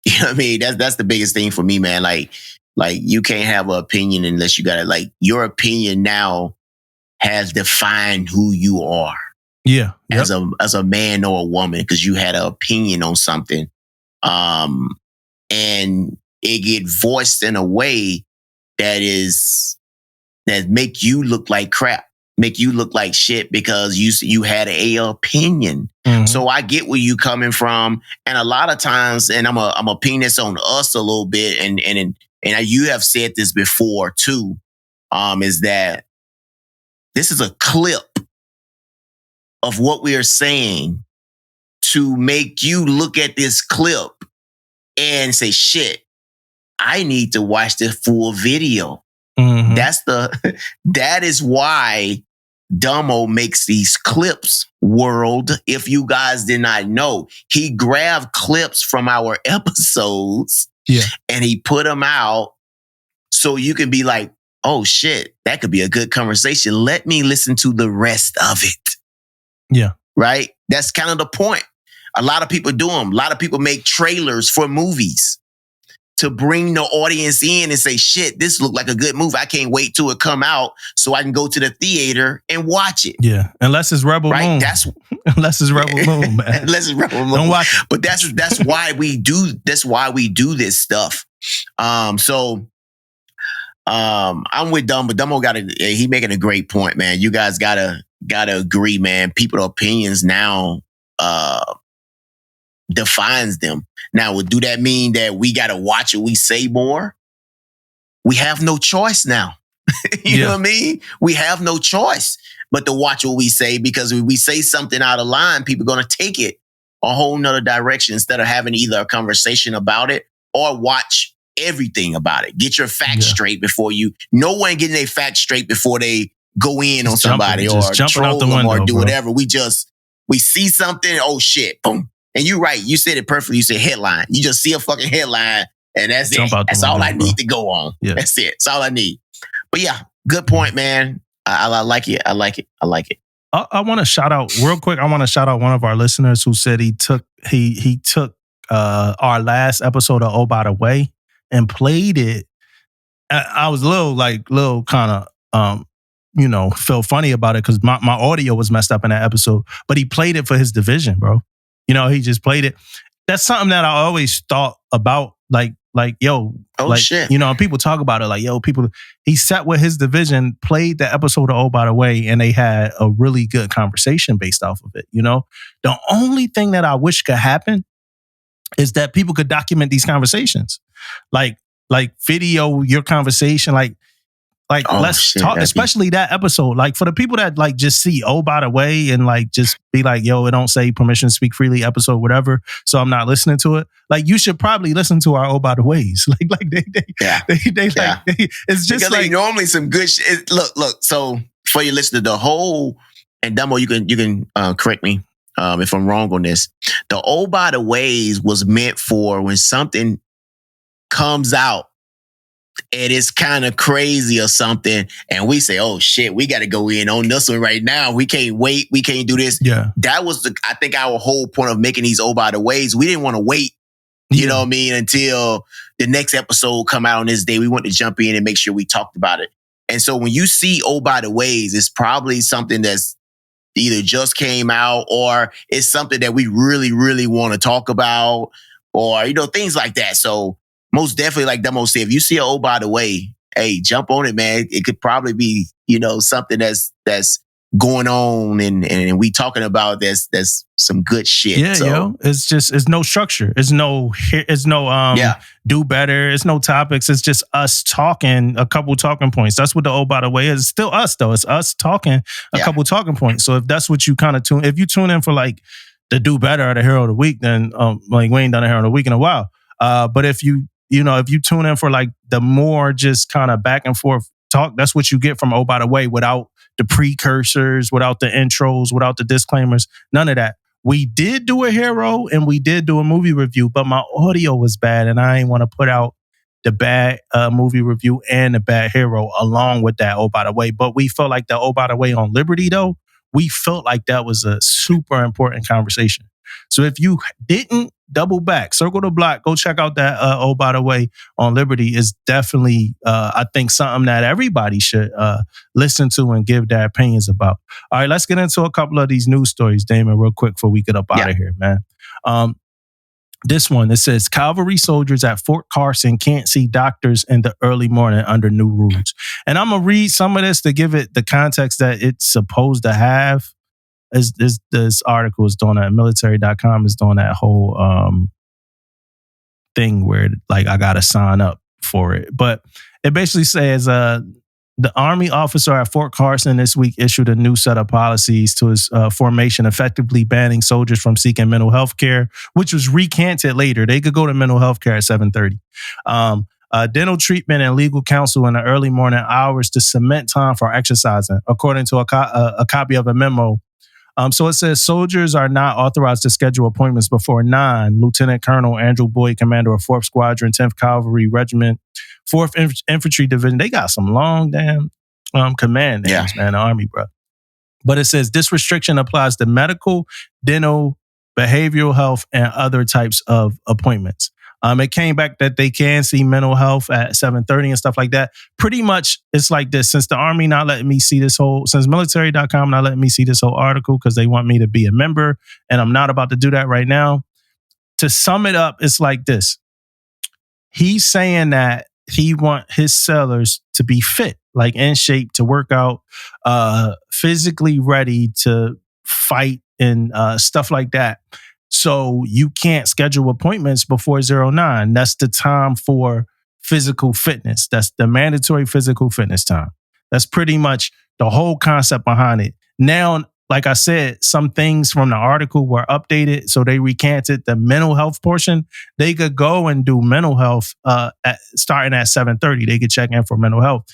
You know what I mean? That's the biggest thing for me, man. Like you can't have an opinion unless you got it. Like, your opinion now has defined who you are. Yeah. As a man or a woman, because you had an opinion on something. And it get voiced in a way that make you look like crap, make you look like shit because you had a opinion. Mhm. So I get where you coming from. And a lot of times, and I'm a pin this on us a little bit, and you have said this before too, is that this is a clip of what we are saying to make you look at this clip and say, shit, I need to watch the full video. Mhm. That is why Damo makes these clips, world. If you guys did not know, he grabbed clips from our episodes and he put them out so you can be like, oh shit, that could be a good conversation. Let me listen to the rest of it. Yeah. Right? That's kind of the point. A lot of people do them. A lot of people make trailers for movies to bring the audience in and say, shit, this looked like a good movie. I can't wait till it come out so I can go to the theater and watch it. Yeah. Unless it's Rebel Moon. Unless it's Rebel Moon, man. Unless it's Rebel Moon. Don't watch it. But that's why we do this stuff. I'm with Damo, but Damo he making a great point, man. You guys gotta agree, man. People's opinions now defines them. Now, do that mean that we got to watch what we say more? We have no choice now. You know what I mean? We have no choice but to watch what we say, because if we say something out of line, people are going to take it a whole nother direction instead of having either a conversation about it or watch everything about it. Get your facts straight before you. No one getting their facts straight before they go in on somebody or troll them or do whatever. We see something, oh shit, boom. And you're right. You said it perfectly. You said headline. You just see a fucking headline and that's it. That's all I need to go on. Yeah. That's it. That's all I need. But yeah, good point, man. I like it. I like it. I want to shout out real quick. I want to shout out one of our listeners who said he took our last episode of Oh By The Way and played it. I was a little kind of, feel funny about it because my audio was messed up in that episode. But he played it for his division, bro. He just played it. That's something that I always thought about, shit. People talk about it like, he sat with his division, played the episode of Oh By The Way, and they had a really good conversation based off of it. The only thing that I wish could happen is that people could document these conversations, like video your conversation, let's talk, especially that episode. Like for the people that just see Oh By The Way and just be like, it don't say permission to speak freely episode, whatever. So I'm not listening to it. You should probably listen to our Oh By The Ways. It's just because normally some good shit. Look. So for your listener, the whole, and Damo, you can correct me if I'm wrong on this. The Oh By The Ways was meant for when something comes out and it's kind of crazy or something, and we say, oh shit, we got to go in on this one right now. We can't wait. We can't do this. Yeah. That was I think our whole point of making these Oh By The Ways. We didn't want to wait, you know what I mean, until the next episode come out on this day. We want to jump in and make sure we talked about it. And so when you see Oh By The Ways, it's probably something that's either just came out or it's something that we really, really want to talk about or, things like that. So most definitely, like Damo said, if you see an Oh By The Way, hey, jump on it, man. It could probably be, something that's going on and we talking about that's some good shit. Yeah, so, it's no structure. It's no do better. It's no topics. It's just us talking a couple talking points. That's what the Oh By The Way is. It's still us though. It's us talking a couple talking points. So if that's what you kind of if you tune in for the do better or the hero of the week, then we ain't done a hero of the week in a while. But if you tune in for the more just kind of back and forth talk, that's what you get from Oh By The Way without the precursors, without the intros, without the disclaimers, none of that. We did do a hero and we did do a movie review, but my audio was bad and I didn't want to put out the bad movie review and the bad hero along with that Oh By The Way. But we felt like the Oh By The Way on Liberty though, we felt like that was a super important conversation. So if you didn't double back, circle the block, go check out that Oh By The Way on Liberty. Is definitely, I think, something that everybody should listen to and give their opinions about. All right, let's get into a couple of these news stories, Damon, real quick before we get up out of here, man. This one, it says, cavalry soldiers at Fort Carson can't see doctors in the early morning under new rules. And I'm going to read some of this to give it the context that it's supposed to have. this article is doing that. Military.com is doing that whole thing where like I gotta sign up for it. But it basically says the Army officer at Fort Carson this week issued a new set of policies to his formation, effectively banning soldiers from seeking mental health care, which was recanted later. They could go to mental health care at 7:30. Dental treatment and legal counsel in the early morning hours to cement time for exercising, according to a copy of a memo. So it says soldiers are not authorized to schedule appointments before 9. Lieutenant Colonel Andrew Boyd, commander of 4th Squadron, 10th Cavalry Regiment, 4th Infantry Division. They got some long damn command names, man, the Army, bro. But it says this restriction applies to medical, dental, behavioral health, and other types of appointments. It came back that they can see mental health at 7:30 and stuff like that. Pretty much, it's like this. Since the Army not letting me see since military.com not letting me see this whole article because they want me to be a member, and I'm not about to do that right now. To sum it up, it's like this. He's saying that he want his sellers to be fit, like in shape, to work out, physically ready to fight and stuff like that. So you can't schedule appointments before 09. That's the time for physical fitness. That's the mandatory physical fitness time. That's pretty much the whole concept behind it. Now, like I said, some things from the article were updated, so they recanted the mental health portion. They could go and do mental health starting at 7:30. They could check in for mental health.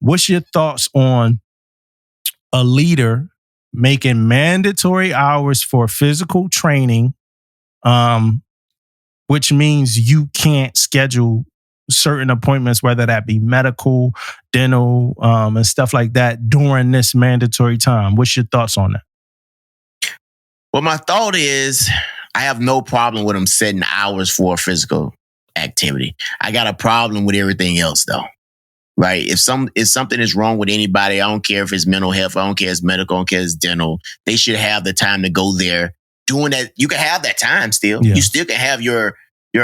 What's your thoughts on a leader making mandatory hours for physical training, which means you can't schedule certain appointments, whether that be medical, dental, and stuff like that during this mandatory time? What's your thoughts on that? Well, my thought is I have no problem with them setting hours for physical activity. I got a problem with everything else, though. Right? If something is wrong with anybody, I don't care if it's mental health, I don't care if it's medical, I don't care if it's dental, they should have the time to go there. Doing that, you can have that time still. Yeah. You still can have your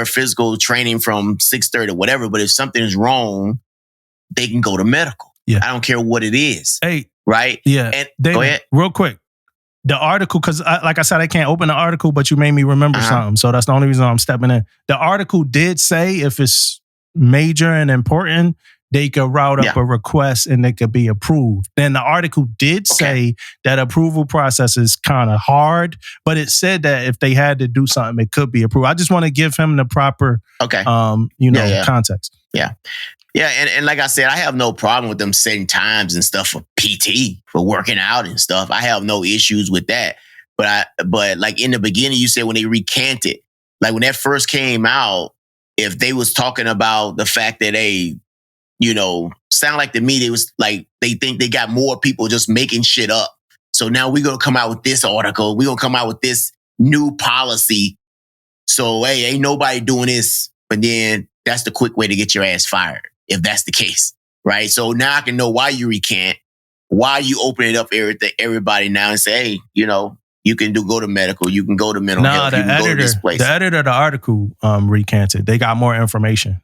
physical training from 6:30 or whatever, but if something is wrong, they can go to medical. Yeah. I don't care what it is. Hey. Right? Yeah. And David, go ahead. Real quick. The article, because like I said, I can't open the article, but you made me remember something. So that's the only reason I'm stepping in. The article did say if it's major and important, they could route up a request and it could be approved. Then the article did say that approval process is kind of hard, but it said that if they had to do something, it could be approved. I just want to give him the proper, context. Yeah. Yeah. And like I said, I have no problem with them setting times and stuff for PT, for working out and stuff. I have no issues with that. But like in the beginning, you said when they recanted, like when that first came out, if they was talking about the fact that sound like to me, they was like, they think they got more people just making shit up. So now we're going to come out with this article. We're going to come out with this new policy. So, hey, ain't nobody doing this. But then that's the quick way to get your ass fired, if that's the case. Right? So now I can know why you recant, why you open it up everybody now and say, hey, you can go to medical, you can go to mental health, you can go to this place. The editor of the article recanted. They got more information.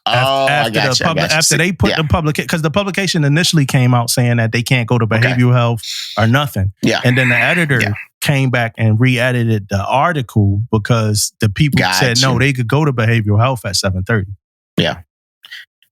After they put the publication, because the publication initially came out saying that they can't go to behavioral health or nothing. Yeah. And then the editor came back and re-edited the article because the people said no, they could go to behavioral health at 7:30. Yeah.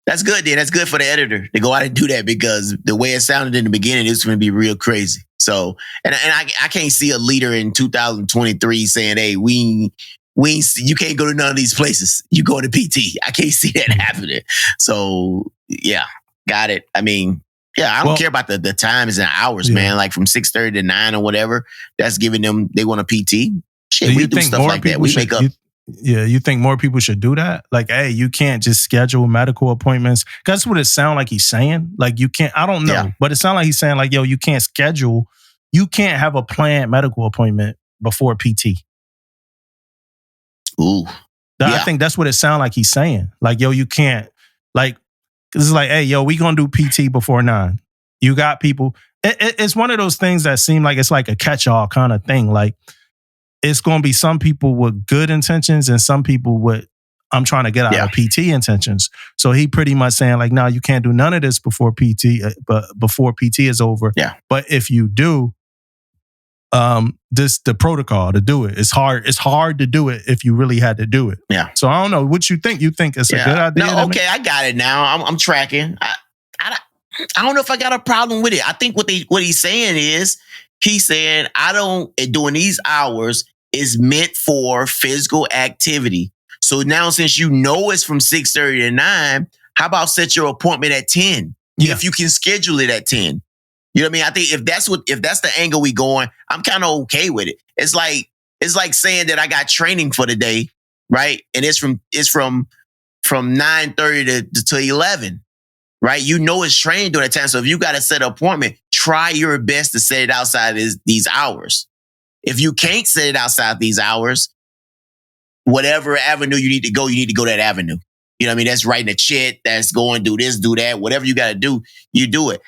That's good, then. That's good for the editor to go out and do that, because the way it sounded in the beginning, it's going to be real crazy. So, and I can't see a leader in 2023 saying, hey, you can't go to none of these places. You go to PT. I can't see that happening. So, yeah, got it. I mean, I don't care about the times and hours, man. Like from 6:30 to 9 or whatever. That's giving them, they want a PT. Shit, we do stuff like that. We make up. You think more people should do that? Like, hey, you can't just schedule medical appointments. That's what it sounds like he's saying. Like, you can't, I don't know, but it sounds like he's saying like, yo, you can't have a planned medical appointment before PT. Ooh. I think that's what it sounds like he's saying. Like, yo, you can't, like, this is like, hey, yo, we gonna do PT before 9. You got people. It's one of those things that seem like it's like a catch-all kind of thing. Like, it's gonna be some people with good intentions and some people with, I'm trying to get out of PT intentions. So he pretty much saying like, no, you can't do none of this before PT, but before PT is over. Yeah. But if you do, the protocol to do it. It's hard to do it if you really had to do it. Yeah. So I don't know what you think. You think it's a good idea? No, okay, I got it now. I'm tracking. I don't know if I got a problem with it. I think what he's saying is, he's saying during these hours is meant for physical activity. So now, since you know it's from 6:30 to 9, how about set your appointment at 10? Yeah. If you can schedule it at 10. You know what I mean? I think if that's the angle we going, I'm kind of okay with it. It's like saying that I got training for the day, right? And it's from 9:30 to 11, right? You know it's training during that time. So if you got to set an appointment, try your best to set it outside these hours. If you can't set it outside these hours, whatever avenue you need to go that avenue. You know what I mean? That's writing a chat, that's going do this, do that, whatever you got to do, you do it.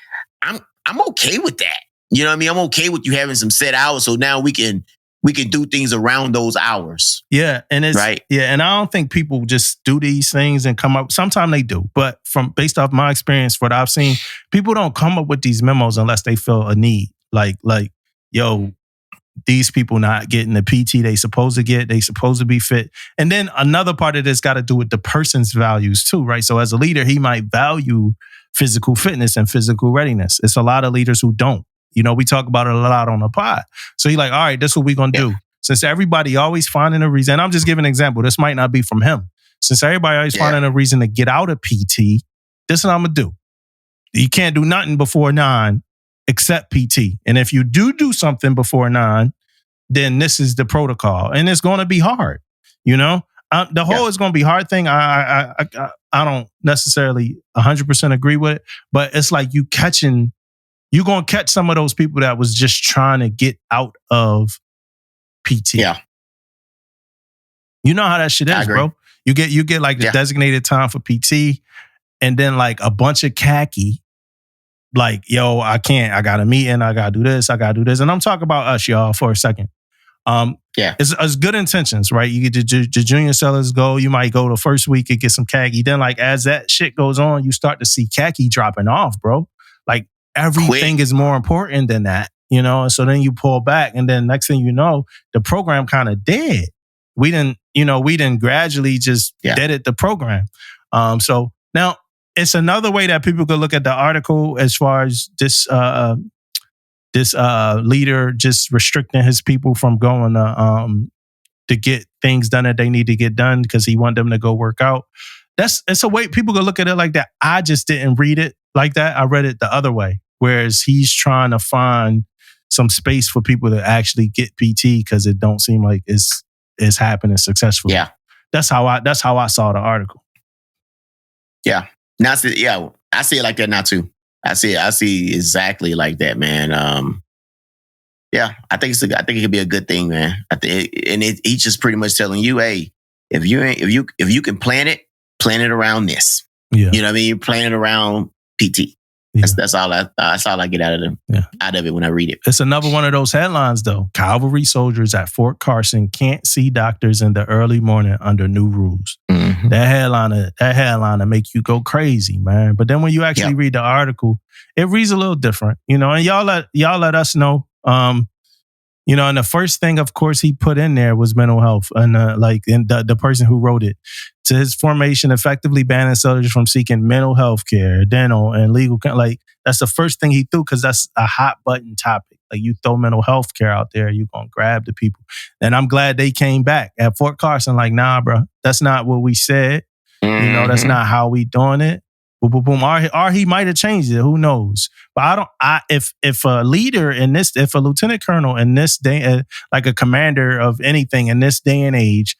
I'm okay with that. You know what I mean? I'm okay with you having some set hours, so now we can do things around those hours. Yeah, and it's right. Yeah, and I don't think people just do these things and come up. Sometimes they do, but based off my experience, what I've seen, people don't come up with these memos unless they feel a need. Like, yo, these people not getting the PT they supposed to get. They supposed to be fit. And then another part of this got to do with the person's values too, right? So as a leader, he might value physical fitness and physical readiness. It's a lot of leaders who don't. You know, we talk about it a lot on the pod. So you're like, all right, this is what we're going to do. Since everybody always finding a reason, and I'm just giving an example. This might not be from him. Since everybody always finding a reason to get out of PT, this is what I'm going to do. You can't do nothing before 9 except PT. And if you do something before 9, then this is the protocol. And it's going to be hard. You know, the whole is going to be hard thing. I don't necessarily 100% agree with it, but it's like you're going to catch some of those people that was just trying to get out of PT. Yeah. You know how that shit is, bro. You get like the designated time for PT, and then like a bunch of khaki. Like, yo, I can't. I got a meeting. I got to do this. And I'm talking about us, y'all, for a second. It's good intentions, right? You get the junior sellers go. You might go the first week and get some khaki. Then, like, as that shit goes on, you start to see khaki dropping off, bro. Like, everything is more important than that, you know? And so then you pull back, and then next thing you know, the program kind of dead. We didn't gradually just deaded the program. So now, it's another way that people could look at the article as far as this leader just restricting his people from going to get things done that they need to get done because he want them to go work out. It's a way people could look at it like that. I just didn't read it like that. I read it the other way, whereas he's trying to find some space for people to actually get PT because it don't seem like it's happening successfully. Yeah, that's how I saw the article. Yeah. Now, I see it like that now too. I see exactly like that, man. I think it could be a good thing, man. He's just pretty much telling you, hey, if you can plan it around this. Yeah. You know what I mean? Plan it around PT. Yeah. That's all I get out of it when I read it. It's another one of those headlines, though. Cavalry soldiers at Fort Carson can't see doctors in the early morning under new rules. Mm-hmm. That headline to make you go crazy, man. But then when you actually read the article, it reads a little different, you know. And y'all let us know. You know, and the first thing, of course, he put in there was mental health, and the person who wrote it, to his formation, effectively banning soldiers from seeking mental health care, dental, and legal. Like, that's the first thing he threw because that's a hot button topic. Like, you throw mental health care out there, you're gonna grab the people. And I'm glad they came back at Fort Carson. Like, nah, bro, that's not what we said. Mm-hmm. You know, that's not how we doing it. Boom, boom, boom. Or he might have changed it. Who knows? But if a leader if a lieutenant colonel in this day, like a commander of anything in this day and age,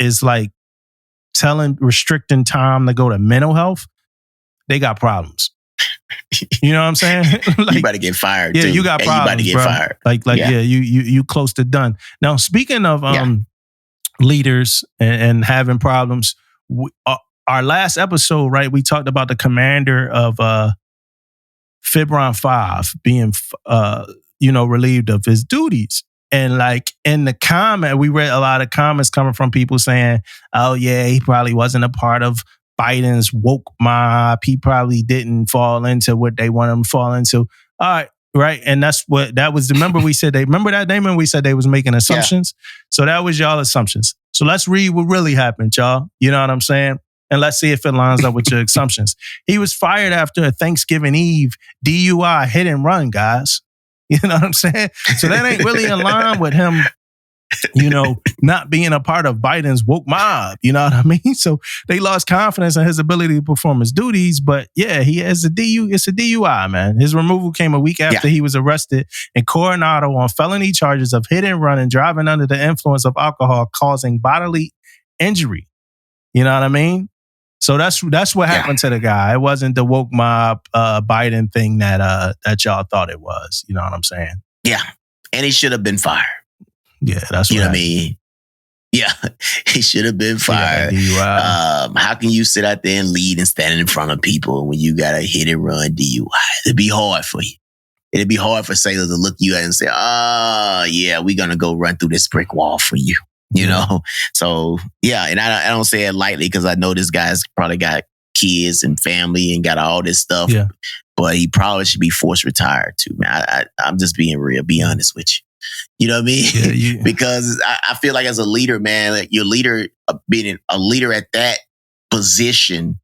is like restricting time to go to mental health, they got problems. You know what I'm saying? Like, you better get fired. Yeah, you got problems. You better get fired. You close to done. Now, speaking of leaders and having problems. Our last episode, right, we talked about the commander of Fibron 5 being, relieved of his duties. And like in the comment, we read a lot of comments coming from people saying, oh yeah, he probably wasn't a part of Biden's woke mob. He probably didn't fall into what they want him to fall into. All right, right? And remember that, Damon? We said they was making assumptions. Yeah. So that was y'all assumptions. So let's read what really happened, y'all. You know what I'm saying? And let's see if it lines up with your assumptions. He was fired after a Thanksgiving Eve DUI hit and run, guys. You know what I'm saying? So that ain't really in line with him, not being a part of Biden's woke mob. You know what I mean? So they lost confidence in his ability to perform his duties. But yeah, it's a DUI, man. His removal came a week after he was arrested in Coronado on felony charges of hit and run and driving under the influence of alcohol causing bodily injury. You know what I mean? So that's what happened to the guy. It wasn't the woke mob Biden thing that y'all thought it was. You know what I'm saying? Yeah. And he should have been fired. Yeah, that's what I mean. Yeah, he should have been fired. How can you sit out there and lead and stand in front of people when you got a hit and run DUI? It'd be hard for you. It'd be hard for sailors to look you at and say, "Oh, yeah, we're gonna go run through this brick wall for you." You know? So yeah, and I don't say it lightly because I know this guy's probably got kids and family and got all this stuff. Yeah. But he probably should be forced retired too, man. I'm just being real, be honest with you. You know what I mean? Yeah. Because I feel like as a leader, man, like your leader, being a leader at that position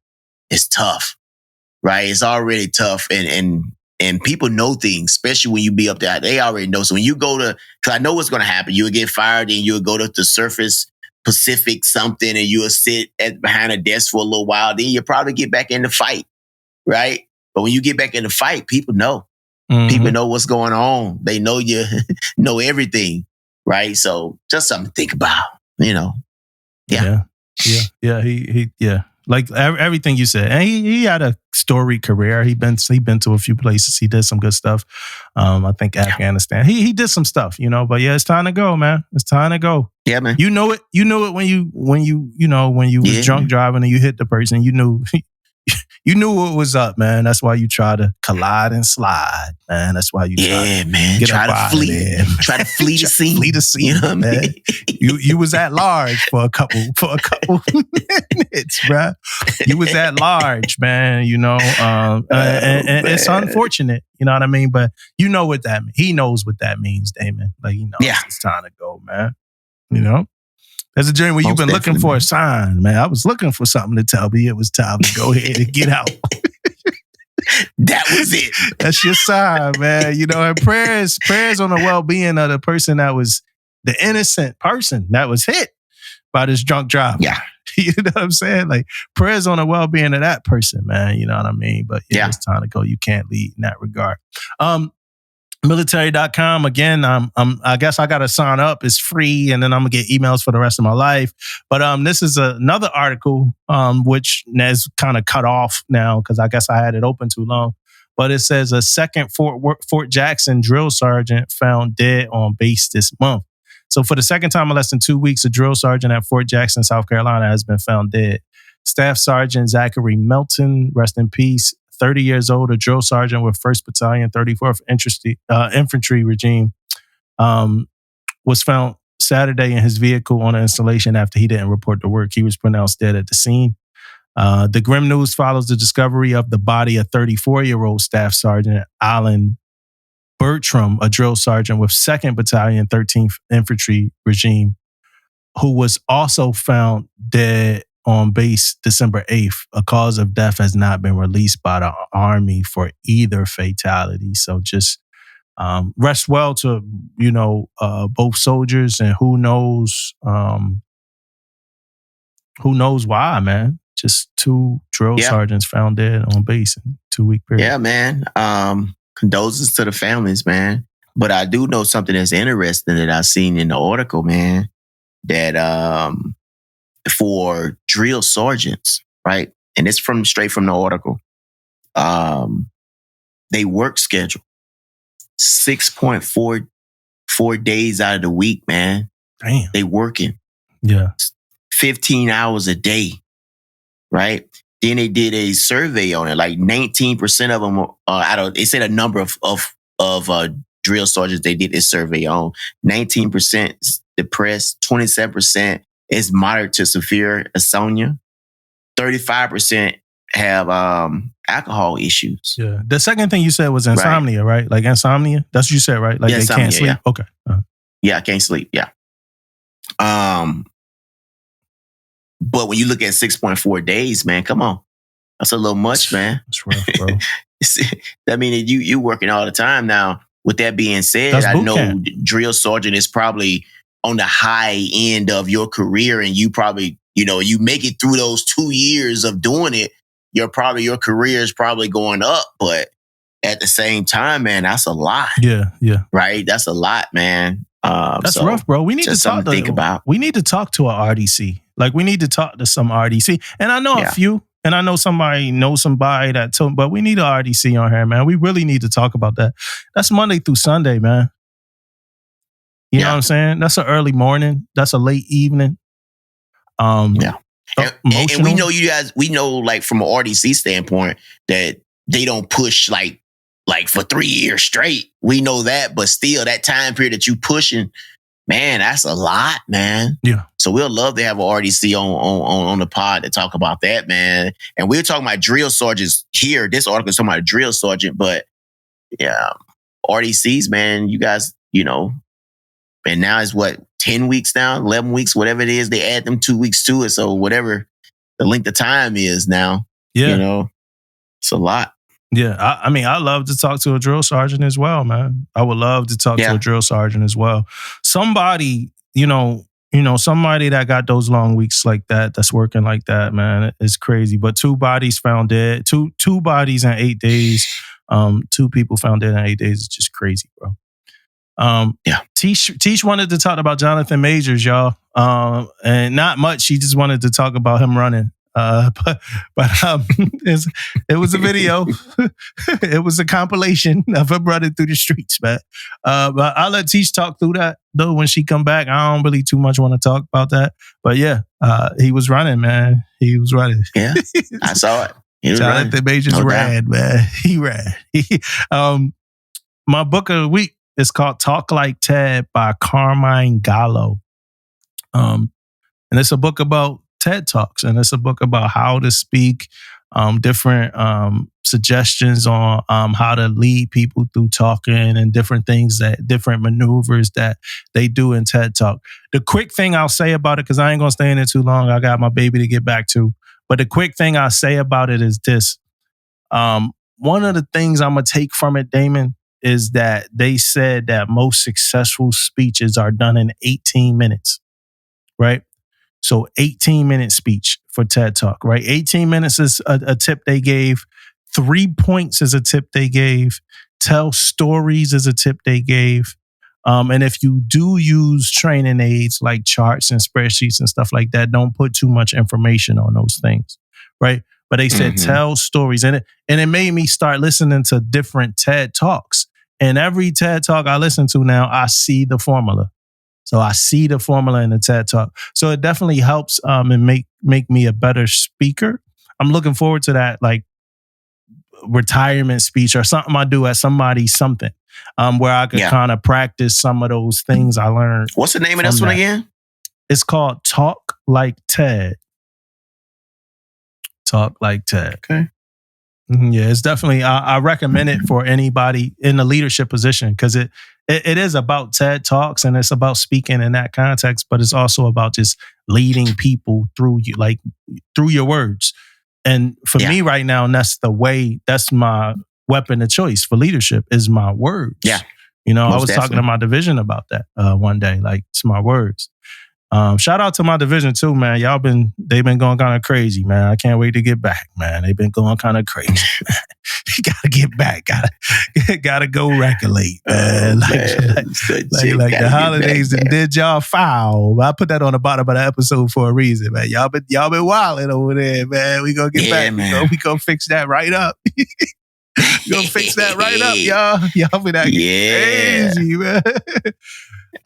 is tough, right? It's already tough. And people know things, especially when you be up there. They already know. So when you go to, because I know what's going to happen. You'll get fired and you'll go to the Surface Pacific something and you'll sit behind a desk for a little while. Then you'll probably get back in the fight, right? But when you get back in the fight, people know. Mm-hmm. People know what's going on. They know you know everything, right? So just something to think about, Yeah. He like everything you said. And he had a storied career. He been to a few places. He did some good stuff. I think Afghanistan. He did some stuff, But yeah, it's time to go, man. It's time to go. Yeah, man. You know it when you was drunk driving and you hit the person. You knew what was up, man. That's why you try to collide and slide, man. That's why you try to flee. Try to flee the scene. Flee the scene, you know what I mean? You was at large for a couple minutes, bro. You was at large, man. And it's unfortunate, you know what I mean? But you know what that means. He knows what that means, Damon. Like it's time to go, man. There's a journey where you've been looking for a sign, man. I was looking for something to tell me it was time to go ahead and get out. That was it. That's your sign, man. And prayers on the well-being of the person that was the innocent person that was hit by this drunk driver. Yeah. You know what I'm saying? Like prayers on the well-being of that person, man. You know what I mean? But it's time to go. You can't lead in that regard. Military.com. Again, I guess I got to sign up. It's free, and then I'm going to get emails for the rest of my life. But this is another article, which is kind of cut off now because I guess I had it open too long. But it says a second Fort Jackson drill sergeant found dead on base this month. So for the second time in less than 2 weeks, a drill sergeant at Fort Jackson, South Carolina, has been found dead. Staff Sergeant Zachary Melton, rest in peace, 30 years old, a drill sergeant with 1st Battalion, 34th Infantry Regime, was found Saturday in his vehicle on an installation after he didn't report to work. He was pronounced dead at the scene. The grim news follows the discovery of the body of 34-year-old Staff Sergeant Alan Bertram, a drill sergeant with 2nd Battalion, 13th Infantry Regime, who was also found dead on base December 8th. A cause of death has not been released by the Army for either fatality. So just rest well to, both soldiers, and who knows why, man. Just 2 drill sergeants found dead on base in 2-week period. Yeah, man. Condolences to the families, man. But I do know something that's interesting that I've seen in the article, man, that for drill sergeants, right? And it's straight from the article. They work schedule 6.4 days out of the week, man. Damn. They working. Yeah. 15 hours a day, right? Then they did a survey on it. Like 19% of them they said a number of drill sergeants they did this survey on. 19% depressed, 27% is moderate to severe insomnia. 35% have alcohol issues. Yeah. The second thing you said was insomnia, right? Like insomnia? That's what you said, right? Like they insomnia, can't sleep? Yeah. Okay. Yeah, I can't sleep. Yeah. But when you look at 6.4 days, man, come on. That's a little much, man. That's rough, bro. I mean, you working all the time now. With that being said, That's I boot know camp. drill sergeant is probably on the high end of your career, and you probably, you make it through those 2 years of doing it. Your career is probably going up, but at the same time, man, that's a lot. Yeah. Right? That's a lot, man. That's rough, bro. We need to talk think about. We need to talk to an RDC. Like we need to talk to some RDC. And I know a few, and I know somebody knows somebody that told, but we need an RDC on here, man. We really need to talk about that. That's Monday through Sunday, man. You know what I'm saying? That's an early morning. That's a late evening. And we know you guys, like from an RDC standpoint that they don't push like for 3 years straight. We know that, but still that time period that you pushing, man, that's a lot, man. Yeah. So we'll love to have an RDC on the pod to talk about that, man. And we're talking about drill sergeants here. This article is talking about a drill sergeant, but yeah, RDCs, man, you guys, and now it's 10 weeks now, 11 weeks, whatever it is, they add them 2 weeks to it. So whatever the length of time is now, it's a lot. Yeah, I mean, I love to talk to a drill sergeant as well, man. I would love to talk to a drill sergeant as well. Somebody, somebody that got those long weeks like that, that's working like that, man, it's crazy. But 2 bodies found dead, two bodies in 8 days. 2 people found dead in 8 days. It's just crazy, bro. Tish wanted to talk about Jonathan Majors, y'all, and not much. She just wanted to talk about him running. But it was a video. It was a compilation of him running through the streets, man. But I'll let Tish talk through that though when she come back. I don't really too much want to talk about that. But yeah, he was running, man. He was running. Yeah, I saw it. Jonathan Majors ran, man. He ran. My book of the week is called Talk Like Ted by Carmine Gallo. And it's a book about TED Talks, and it's a book about how to speak, different suggestions on how to lead people through talking and different maneuvers that they do in TED Talk. The quick thing I'll say about it, because I ain't going to stay in it too long, I got my baby to get back to, but the quick thing I'll say about it is this. One of the things I'm going to take from it, Damon, is that they said that most successful speeches are done in 18 minutes, right? So 18-minute speech for TED Talk, right? 18 minutes is a tip they gave. 3 points is a tip they gave. Tell stories is a tip they gave. And if you do use training aids like charts and spreadsheets and stuff like that, don't put too much information on those things, right? But they said tell stories. And it made me start listening to different TED Talks. And every TED Talk I listen to now, I see the formula. So I see the formula in the TED Talk. So it definitely helps and make me a better speaker. I'm looking forward to that, like retirement speech or something I do at somebody's something, where I could kind of practice some of those things I learned. What's the name of this one again? It's called Talk Like Ted. Talk Like Ted. Okay. Yeah, it's definitely, I recommend it for anybody in the leadership position because it is about TED Talks and it's about speaking in that context, but it's also about just leading people through your words. And for me right now, and that's my weapon of choice for leadership is my words. Yeah. I was talking to my division about that one day, like it's my words. Shout out to my division too, man. They've been going kind of crazy, man. I can't wait to get back, man. They've been going kind of crazy, man. Gotta get back. Gotta go regulate, man. Like the holidays and did y'all foul. I put that on the bottom of the episode for a reason, man. Y'all been wilding over there, man. We gonna get back. Man. We gonna fix that right up. We gonna fix that right up, y'all. Y'all been acting crazy, man.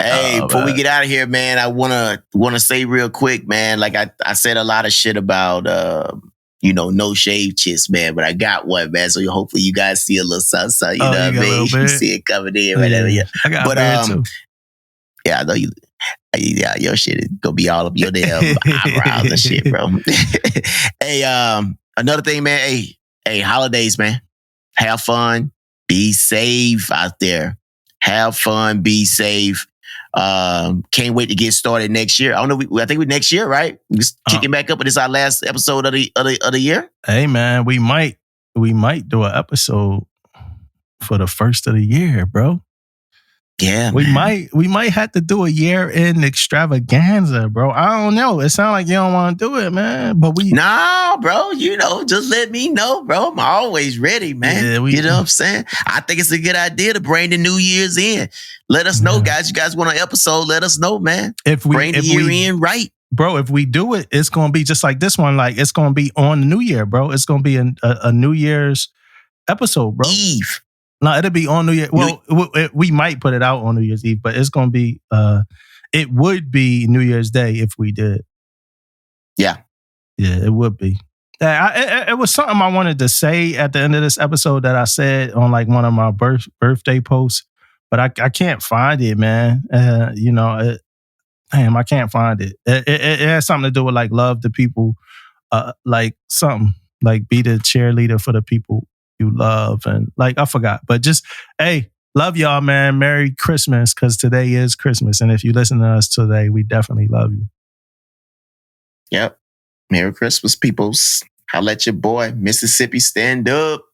Hey, before we get out of here, man, I wanna say real quick, man. Like I said a lot of shit about no shave chits, man, but I got one, man. So hopefully you guys see a little something, you know what I mean? You see it coming in, whatever. Yeah. I got too. Yeah, I know you. Yeah, your shit is gonna be all up your damn eyebrows and shit, bro. Hey, another thing, man. Hey, holidays, man. Have fun. Be safe out there. Have fun. Be safe. Can't wait to get started next year. I don't know. I think we next year, right? We just kicking back up. But this is our last episode of the year. Hey, man, we might do an episode for the first of the year, bro. Yeah, we might have to do a year-end extravaganza, bro. I don't know. It sounds like you don't want to do it, man. But no, bro. Just let me know, bro. I'm always ready, man. Yeah, you know what I'm saying? I think it's a good idea to bring the New Year's in. Let us know, guys. You guys want an episode? Let us know, man. Bring the year in right. Bro, if we do it, it's going to be just like this one. Like, it's going to be on the New Year, bro. It's going to be a New Year's episode, bro. Eve. No, it'll be on New Year. Well, we might put it out on New Year's Eve, but it's going to be, it would be New Year's Day if we did. Yeah. Yeah, it would be. It was something I wanted to say at the end of this episode that I said on like one of my birthday posts, but I can't find it, man. I can't find it. It has something to do with like love the people, like something like be the cheerleader for the people you love, and like I forgot, but just hey, love y'all, man. Merry Christmas, because today is Christmas, and if you listen to us today, we definitely love you. Yep. Merry Christmas, peoples. Holla at your boy, Mississippi Stand Up.